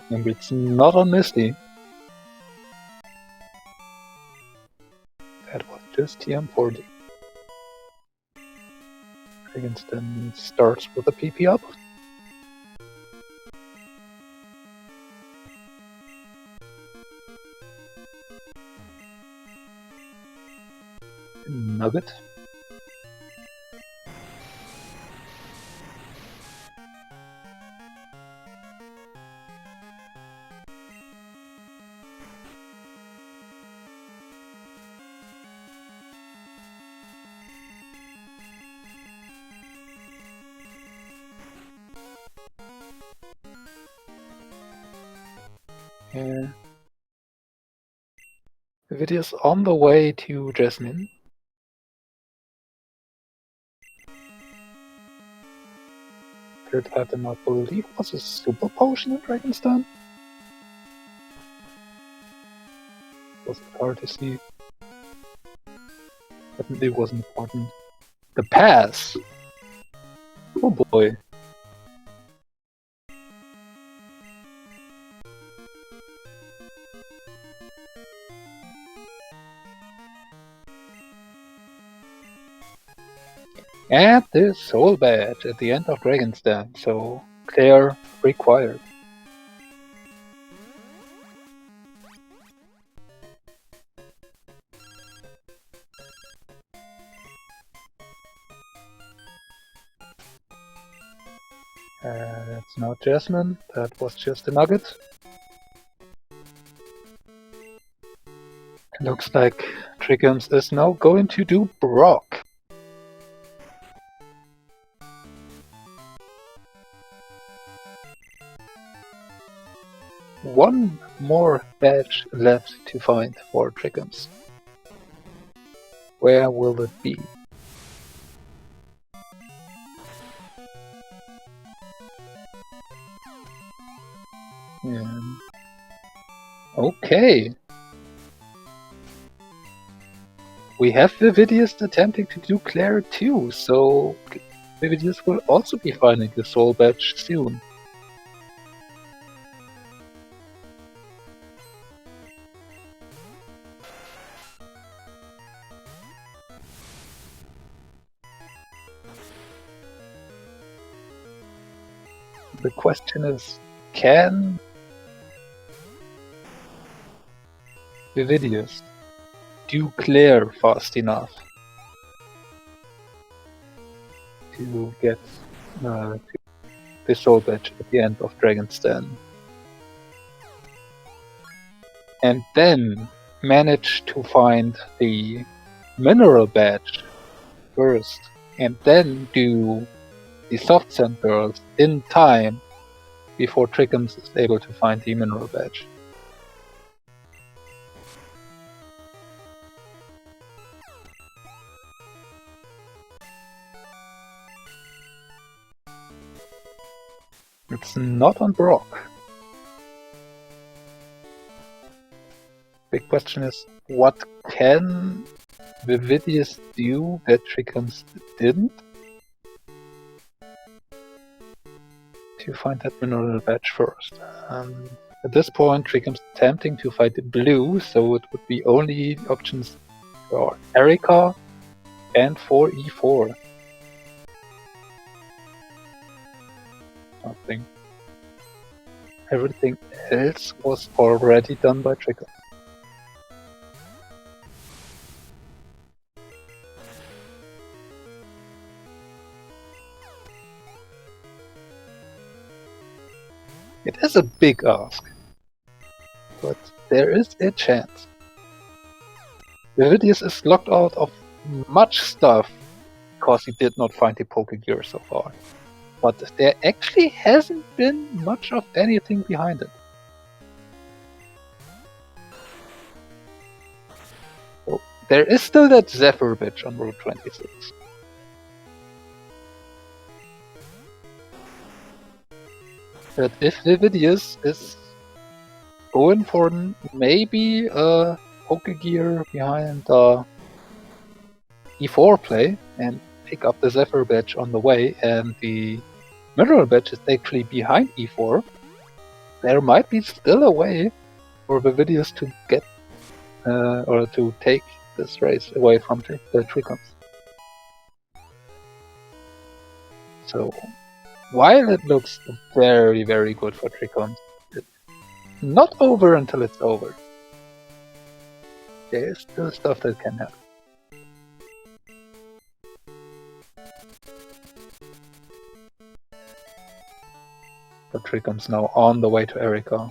Remember, it's not on Misty. That was just TM40. Dragon's Den starts with a PP up. Nugget. And the video is on the way to Jasmine. Third item, I believe, was a super potion in Dragon's Den. Was hard to see. Definitely wasn't important. The pass! Oh boy. And the soul badge at the end of Dragon's Den, so Claire required. That's not Jasmine, that was just a nugget. Looks like Trikkums is now going to do Brock. One more badge left to find for Trikkums. Where will it be? Okay. We have Vividus attempting to do Claire too, so Vividus will also be finding the soul badge soon. the question is, can Vividus do clear fast enough to get to the soul badge at the end of Dragon's Den? And then manage to find the mineral badge first, and then do the soft sand girls in time before Trikkums is able to find the mineral badge. It's not on Brock. Big question is, what can Vividus do that Trikkums didn't? To find that mineral badge first. At this point, Trikkums is attempting to fight the blue, so it would be only options for Erika and for E4. Nothing. Everything else was already done by Trikkums. It is a big ask, but there is a chance. Vividus is locked out of much stuff because he did not find the Pokegear so far. But there actually hasn't been much of anything behind it. So there is still that Zephyr bitch on Route 26. But if Vividus is going for maybe a Pokegear behind E4 play and pick up the Zephyr badge on the way, and the mineral badge is actually behind E4, there might be still a way for Vividus to get or to take this race away from the Trikkums. So while it looks very, very good for Trikkums, it's not over until it's over. There is still stuff that can happen. But Trikkums now on the way to Erika.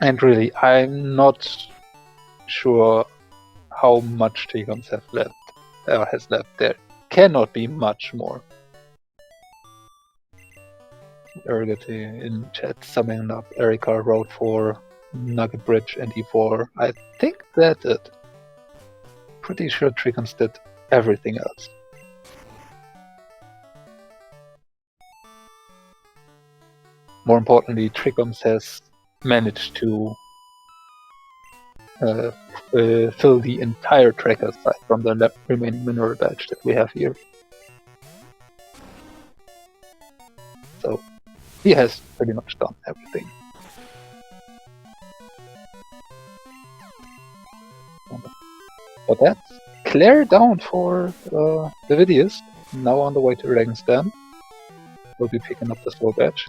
And really, I'm not sure how much Trikkums has left. There cannot be much more. Ergoti in chat summing up Erika wrote for Nugget Bridge and E4. I think that's it. Pretty sure Trikkums did everything else. More importantly, Trikkums has managed to fill the entire tracker site from the remaining mineral badge that we have here. So he has pretty much done everything. But that's clear down for Vividus. Now on the way to Dragon's Den. We'll be picking up the soul badge.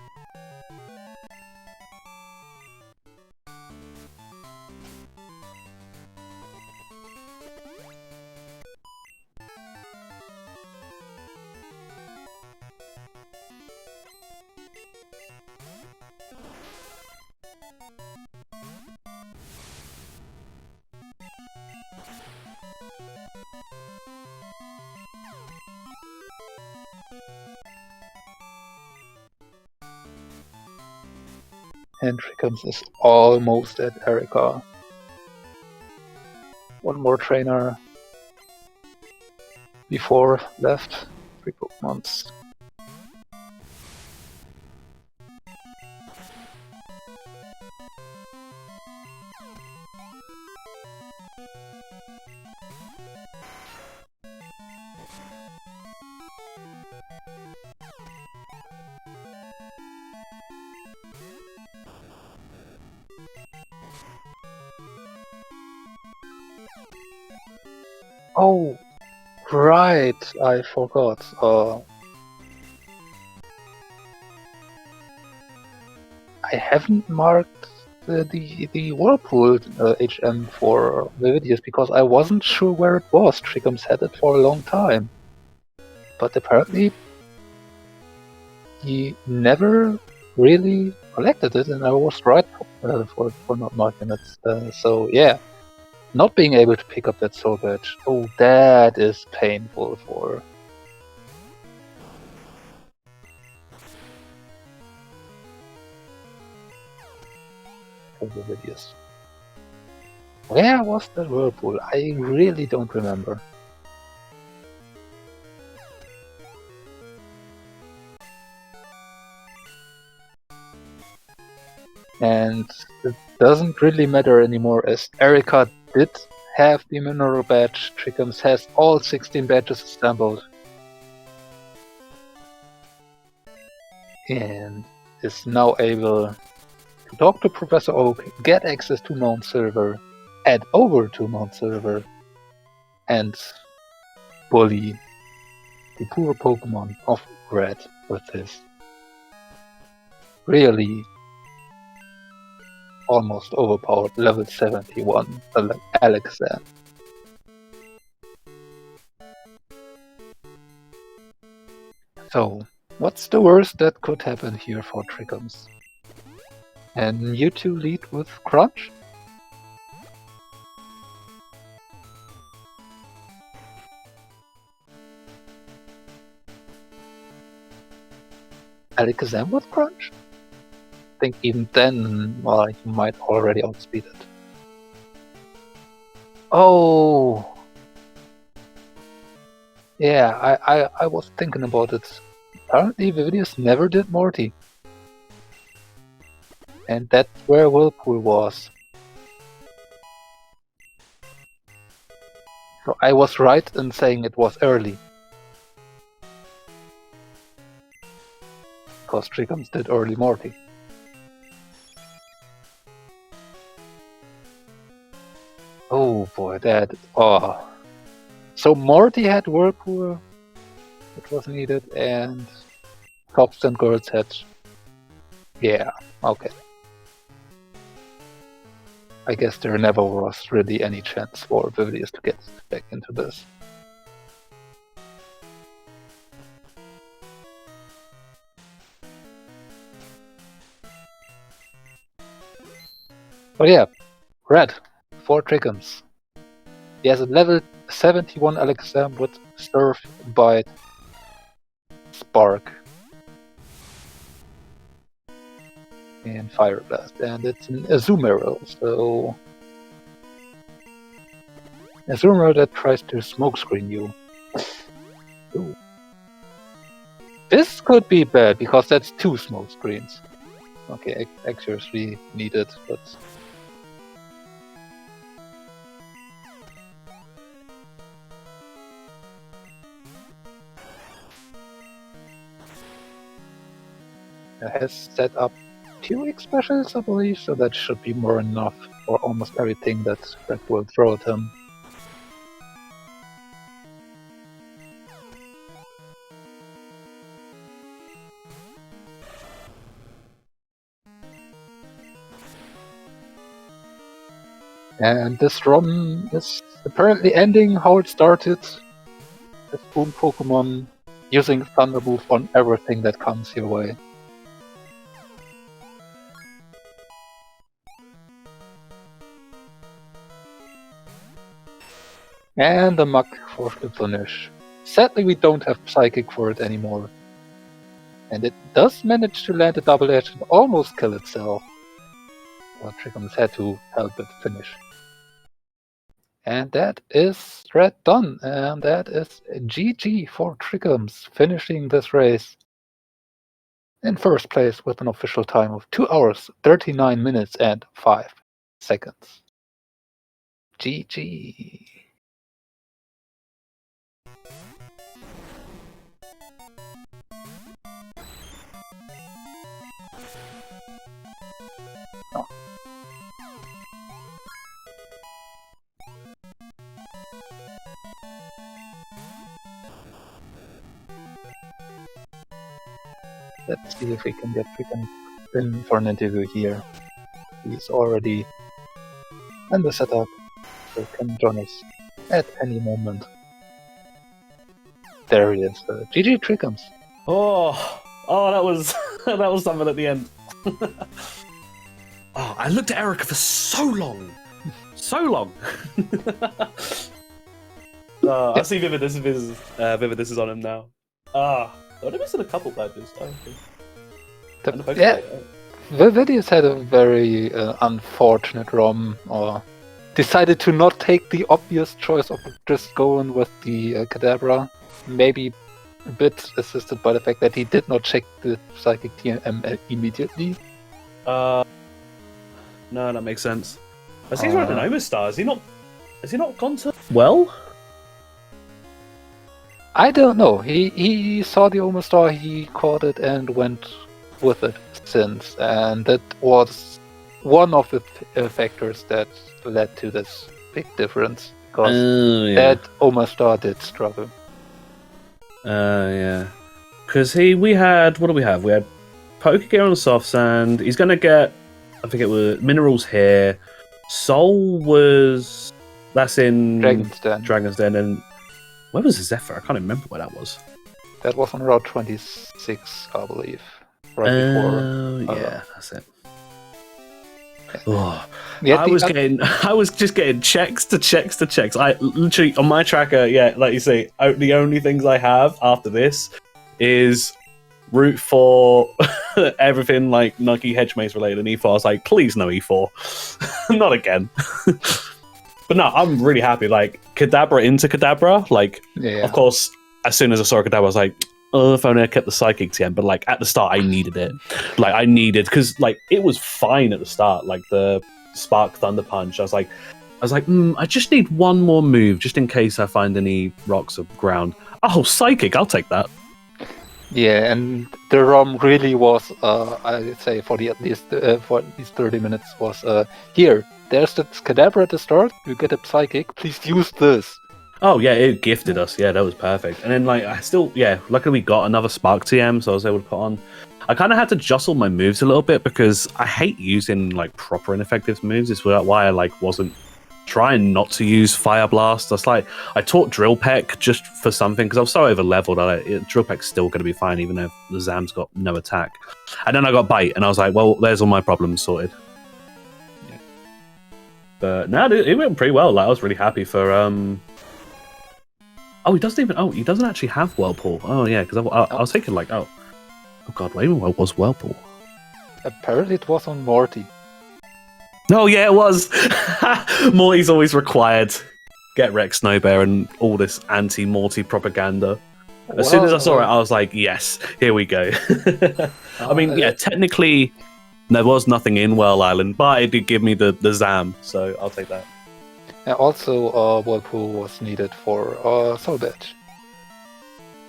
And Trikkums is almost at Erika. One more trainer before left. 3 Pokemons. Oh, right, I forgot. I haven't marked the whirlpool HM for Vividus because I wasn't sure where it was. Trikkums had it for a long time, but apparently he never really collected it, and I was right for not marking it. So yeah, not being able to pick up that soul badge. Oh, that is painful for the videos. Where was the whirlpool? I really don't remember. And it doesn't really matter anymore, as Erika did have the mineral badge. Trikkums has all 16 badges assembled. And is now able to talk to Professor Oak, get access to Mount Silver, head over to Mount Silver, and bully the poor Pokemon of Red with his really almost overpowered level 71 Alexander. So, what's the worst that could happen here for Trikkums? And you two lead with Crunch? Alakazam with Crunch? I think even then, well, you might already outspeed it. Oh! Yeah, I was thinking about it. Apparently Vividus never did Morty. And that's where Whirlpool was. So I was right in saying it was early. Because Trikkums did early Morty. Oh boy, that... Oh. So Morty had Whirlpool, it was needed, and Cops and Girls had... Yeah, okay. I guess there never was really any chance for Vividus to get back into this. But yeah, Red, 4 Trikkums. He has a level 71 Alakazam with Surf, Bite, Spark, and Fire Blast, and it's an Azumarill, so... Azumarill that tries to smokescreen you. Ooh. This could be bad, because that's 2 smokescreens. Okay, accuracy needed, but... It has set up 2 X specials, I believe, so that should be more than enough for almost everything that Red will throw at him. And this run is apparently ending how it started. The Spoon Pokemon using Thunder Move on everything that comes your way. And a Muk for the finish. Sadly, we don't have Psychic for it anymore. And it does manage to land a double edge and almost kill itself. Well, Trikkums had to help it finish. And that is Red done, and that is GG for Trikkums, finishing this race in first place with an official time of 2 hours, 39 minutes and 5 seconds. GG. Oh. Let's see if we can get Trikkums in for an interview here. He's already in the setup, so can join us at any moment. There he is. GG Trikkums. Oh, that was that was something at the end. Oh, I looked at Erica for so long. I see Vividus is on him now. They're missing a couple badges. Vividus had a very unfortunate ROM, or decided to not take the obvious choice of just going with the Kadabra. Maybe a bit assisted by the fact that he did not check the Psychic TM immediately. No, that makes sense. I see he's running an Omostar. Has he not gone to... Well? I don't know. He saw the Omostar, he caught it and went with it since. And that was one of the factors that led to this big difference. Because that Omostar did struggle. Yeah. Because we had... What do we have? We had Pokegear on soft sand. He's going to get... I think it was minerals here. Soul was... That's in Dragon's Den. And where was Zephyr? I can't remember where that was. That was on Route 26, I believe. Right before. Yeah, that's it. Oh, I was just getting checks to checks. I literally on my tracker, like you say, the only things I have after this is route for everything like Nuggy Hedge Maze related and E4. I was like, please no E4. Not again. But no, I'm really happy. Like, Kadabra into Kadabra. Like, of course, as soon as I saw Kadabra, I was like, oh, if only I kept the Psychic TM. But, like, at the start, I needed it. Like, because, like, it was fine at the start. Like, the Spark Thunder Punch. I was like, I just need one more move, just in case I find any rocks or ground. Oh, Psychic, I'll take that. Yeah, and the ROM really was, I'd say, for at least 30 minutes was, here, there's the Kadabra at the start, you get a Psychic, please use this. Oh, yeah, it gifted us. Yeah, that was perfect. And then, like, luckily we got another Spark TM, so I was able to put on... I kind of had to jostle my moves a little bit, because I hate using, like, proper ineffective moves. It's why I, like, wasn't trying not to use Fire Blast. That's like, I taught Drill Peck just for something, because I was so over-leveled. Drill Peck's still going to be fine, even if the Zam's got no attack. And then I got Bite, and I was like, well, there's all my problems sorted. Yeah. But no, it went pretty well. Like, I was really happy for... Oh, he doesn't actually have Whirlpool. Oh, yeah, because I was thinking, like, oh god, wait, what was Whirlpool? Apparently it was on Morty. Oh, yeah, it was! Morty's always required. Get Rex Snowbear and all this anti-Morty propaganda. As soon as I saw it, I was like, yes, here we go. I mean, yeah, technically, there was nothing in Whirl Island, but it did give me the Zam, so I'll take that. And also, Whirlpool was needed for Soul Badge.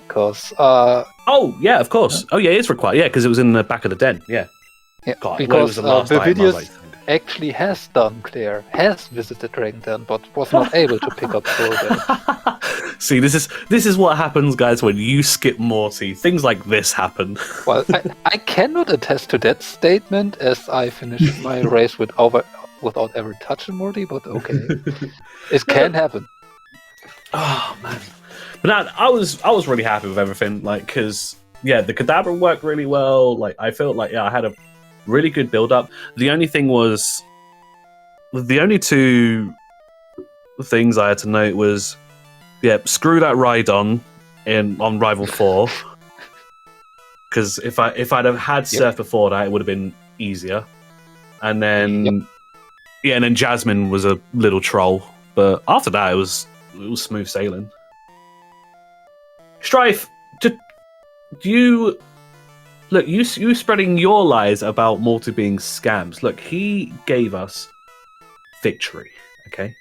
Because... oh, yeah, of course. Yeah. Oh, yeah, it's required. Yeah, because it was in the back of the den. Yeah. God, because Vividus actually has done Claire, has visited Dragon Den, but was not able to pick up Soul Badge. See, this is what happens, guys, when you skip Morty. Things like this happen. Well, I cannot attest to that statement, as I finished my race without ever touching Morty, but okay. It can happen. Oh, man. But no, I was really happy with everything, like, because, yeah, the Kadabra worked really well. Like, I felt like, I had a really good build-up. The only thing was... The only two things I had to note was, screw that Rhydon on Rival 4. Because if I'd have had Surf before that, it would have been easier. And then... Yeah, and then Jasmine was a little troll, but after that it was smooth sailing. Strife, you spreading your lies about Morty being scams. Look, he gave us victory, okay?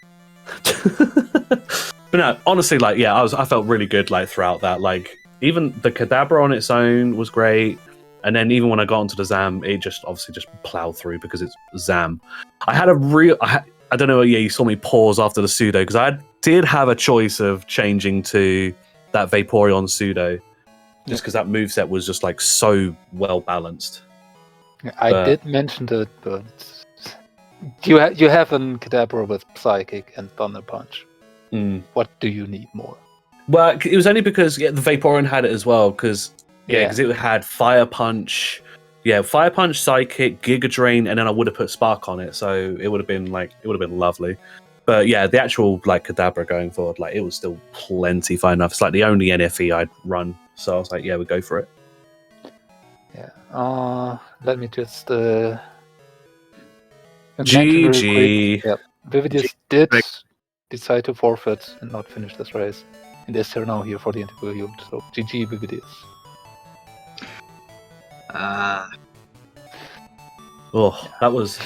But no, honestly, like, I felt really good, like, throughout that. Like, even the Kadabra on its own was great. And then even when I got onto the Zam, it just plowed through because it's Zam. I had I don't know, you saw me pause after the pseudo, because I did have a choice of changing to that Vaporeon pseudo, just because that moveset was just like so well balanced. I did mention that, but you have a Kadabra with Psychic and Thunder Punch. What do you need more? Well, it was only because the Vaporeon had it as well, because it had Fire Punch, Fire Punch, Psychic, Giga Drain, and then I would have put Spark on it, so it would have been lovely. But yeah, the actual Kadabra going forward, it was still plenty fine enough. It's the only NFE I'd run, so I was like, yeah, we go for it. Yeah. Let me just GG. Yep. Vividus did decide to forfeit and not finish this race, and is now here for the interview. So GG Vividus. That was.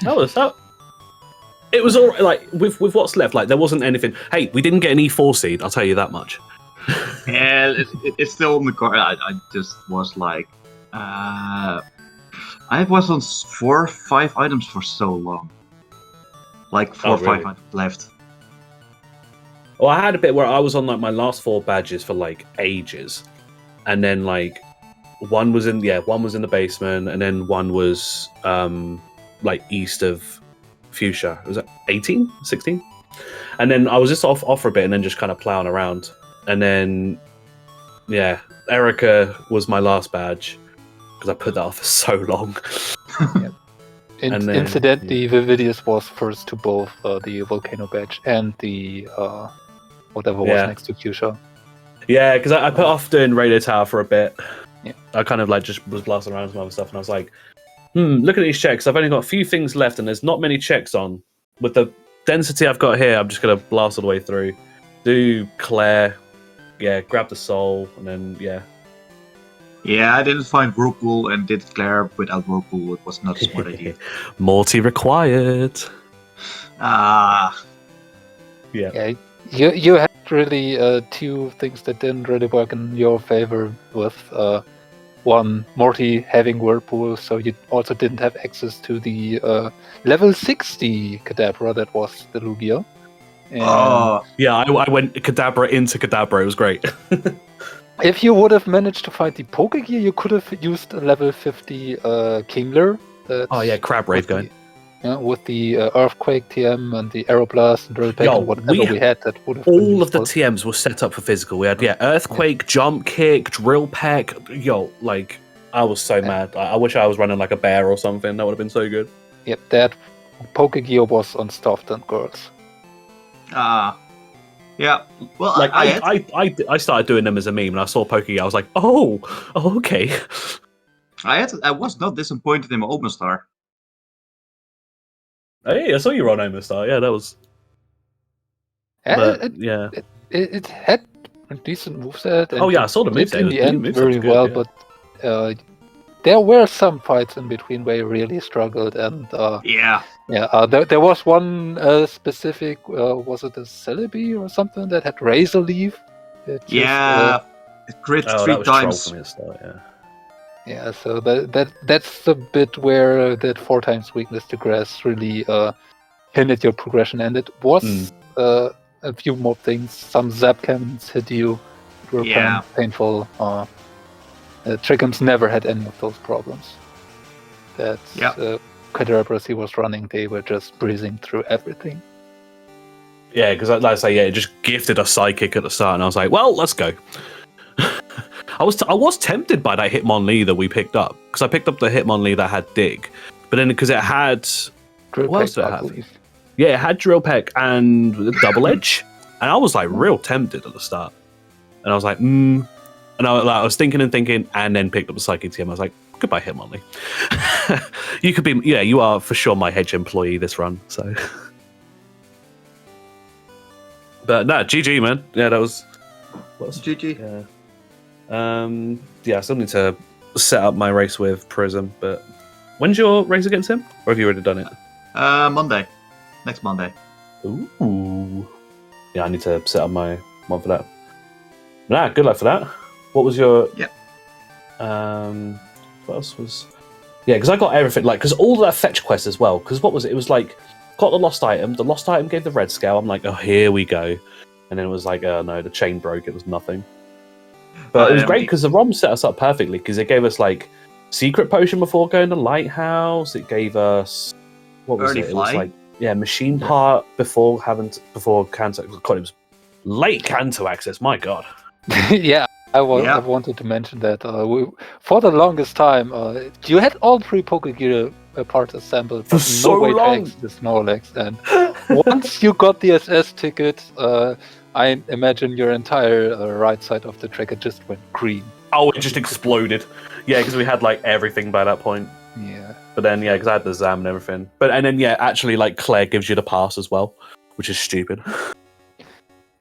It was all with what's left. There wasn't anything. Hey, we didn't get an E4 seed. I'll tell you that much. Yeah, it's still on the card. I just was I was on 4 or 5 items for so long. 4 or 5 items left. Well, I had a bit where I was on my last 4 badges for ages, and then one was in the basement, and then one was east of Fuchsia. Was it 18, 16? And then I was just off for a bit, and then just kind of plowing around, and then Erica was my last badge because I put that off for so long. Incidentally, Vividus was first to both the Volcano badge and the whatever was next to Fuchsia. Yeah, because I put off doing Radio Tower for a bit. Yeah. I kind of just was blasting around some other stuff, and I was like, look at these checks. I've only got a few things left, and there's not many checks on. With the density I've got here, I'm just going to blast all the way through. Do Claire, grab the soul, and then, Yeah, I didn't find Whirlpool and did Claire without Whirlpool. It was not a smart idea. Morty required. Yeah, you had really 2 things that didn't really work in your favor with one, Morty having Whirlpool, so you also didn't have access to the level 60 Kadabra that was the Lugia. And I went Kadabra into Kadabra, it was great. If you would have managed to find the Pokegear, you could have used a level 50 Kingler. Crab Rave going. With the Earthquake TM and the Aeroblast and Drill Peck and whatever we had, that would have all of the TMs were set up for physical. We had Earthquake, Jump Kick, Drill Peck. I was so mad. I wish I was running like a bear or something. That would have been so good. Yep, that Pokegear was on Stuffed and Girls. Yeah. Well, I started doing them as a meme, and I saw Pokegear. I was like, oh, okay. I was not disappointed in my Open Star. Hey, I saw you on Omastar. Yeah, that was. It had a decent moveset. I saw the moveset. In the end, very well, but there were some fights in between where you really struggled, and there was one specific. Was it a Celebi or something that had Razor Leaf? It crit 3 times. Yeah, so that's the bit where that 4 times weakness to grass really hindered your progression, and it was a few more things. Some zap cannons hit you, were painful. Trikkums never had any of those problems. Kadabras he was running, they were just breezing through everything. Yeah, because like I say, it just gifted a Psychic at the start, and I was like, well, let's go. I was tempted by that Hitmonlee that we picked up, because I picked up the Hitmonlee that had Dig, but then because it had Drill Peck, I believe. Yeah, it had Drill Peck and Double Edge, and I was like real tempted at the start, and I was like, and I was thinking, and then picked up the Psychic TM. I was like, goodbye Hitmonlee. You could be, you are for sure my hedge employee this run. So, but no, GG man. Yeah, that was GG. Yeah. I still need to set up my race with Prism, but when's your race against him? Or have you already done it? Monday. Next Monday. Ooh. Yeah, I need to set up my one for that. Nah, good luck for that. What was your... Yep. What else was... Yeah, because I got everything, because all of that fetch quest as well, because what was it? It was got the lost item gave the red scale, I'm like, oh, here we go. And then it was like, oh no, the chain broke, it was nothing. But it was great because the ROM set us up perfectly because it gave us secret potion before going to Lighthouse. It gave us what was Early it? It fly. was like machine part before Kanto. God, it was late Kanto access. My God. Yeah, I wanted to mention that for the longest time, you had all 3 Pokegear parts assembled, but so no way long. to access Snorlax. And once you got the SS ticket, I imagine your entire right side of the tracker just went green. Oh, it just exploded. Yeah, because we had like everything by that point. Yeah. But then, yeah, because I had the Zam and everything. And then, actually, like, Claire gives you the pass as well, which is stupid.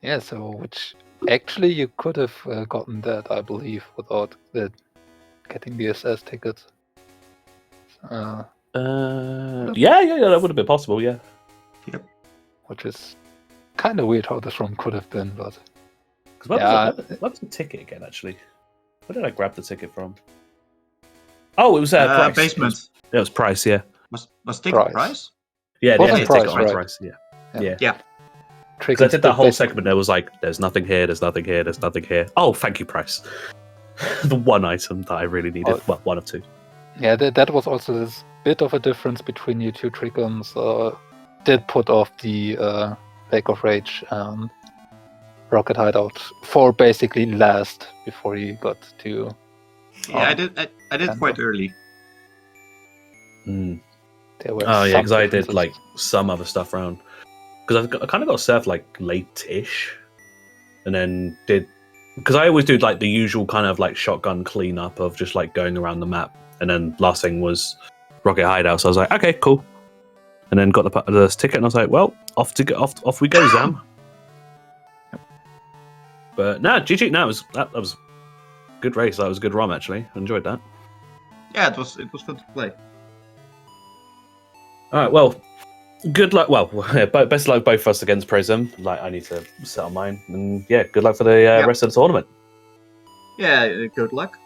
Yeah, so which actually you could have gotten that, I believe, without getting the SS ticket. Yeah, that would have been possible, yeah. Yep. Which is kind of weird how this ROM could have been, but... What was the ticket again, actually? Where did I grab the ticket from? Oh, it was Price. Basement. It was Price, yeah. Was ticket Price? Yeah, Wasn't the Price, ticket right? Price, yeah. Yeah. Because I did that whole segment, there was like, there's nothing here, there's nothing here, there's nothing here. Oh, thank you, Price. The one item that I really needed. Well, one of 2. Yeah, that was also this bit of a difference between you two. Trikkums did put off the Lake of Rage and Rocket Hideout for basically last before he got to... Yeah, I did quite early. There were because I did like some other stuff around. Because I kind of got surfed like late-ish, and then because I always do like the usual kind of like shotgun cleanup of just like going around the map, and then last thing was Rocket Hideout. So I was like, okay, cool, and then got the ticket, and I was like, well, off we go, Zam. But GG, that was a good race. That was a good ROM actually. I enjoyed that. Yeah, it was fun to play. All right, well. Good luck. Well, best of luck both of us against Prism. Like, I need to set on mine, and yeah, good luck for the rest of the tournament. Yeah, good luck.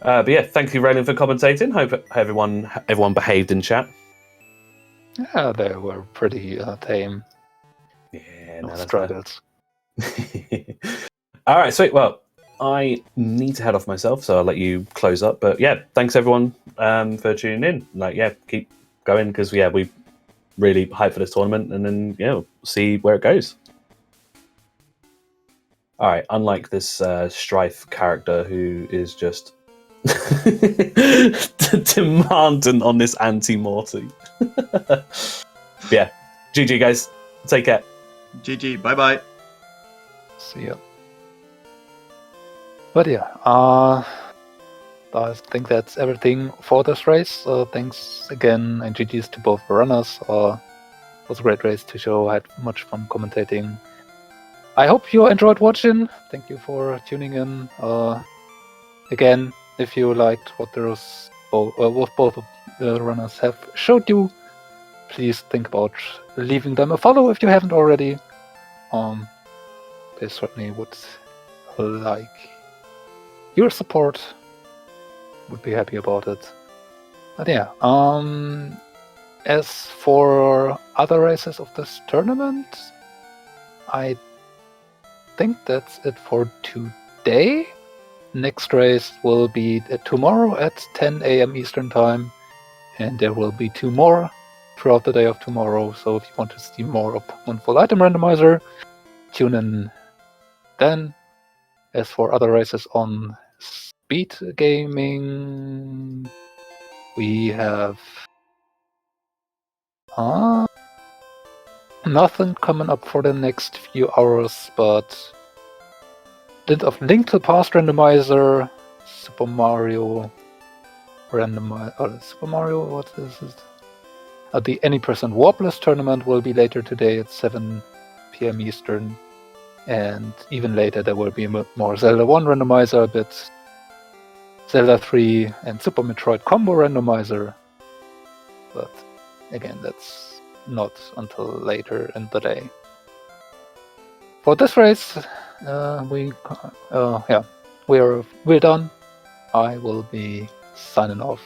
But yeah, thank you, Raylan, for commentating. Hope everyone behaved in chat. Yeah, they were pretty tame. Yeah, no struggles. All right, sweet. Well, I need to head off myself, so I'll let you close up. But yeah, thanks everyone for tuning in. Like, yeah, keep going because we really hyped for this tournament, and then see where it goes. All right, unlike this Strife character who is just demanding on this anti-Morty. Yeah, GG guys, take care. GG, bye. See ya. But yeah, I think that's everything for this race. Thanks again, and GG's to both the runners. It was a great race to show. I had much fun commentating. I hope you enjoyed watching. Thank you for tuning in. Again, if you liked what both of the runners have showed you, please think about leaving them a follow if you haven't already. They certainly would like your support. Would be happy about it. But yeah, as for other races of this tournament, I think that's it for today. Next race will be tomorrow at 10 a.m. Eastern Time, and there will be 2 more throughout the day of tomorrow. So if you want to see more of Pokemon Full Item Randomizer, tune in then. As for other races on SpeedGaming, we have nothing coming up for the next few hours, but Link to the Past Randomizer, Super Mario Randomizer, Super Mario, what is it? The Any Percent Warbless tournament will be later today at 7 p.m. Eastern, and even later there will be more Zelda 1 Randomizer, a bit Zelda 3 and Super Metroid Combo Randomizer, but again, that's not until later in the day. For this race, we're done. I will be signing off,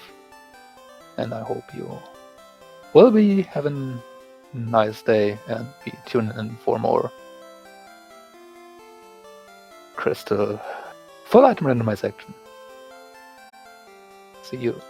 and I hope you will be having a nice day and be tuning in for more Crystal Full Item Randomizer action. See you.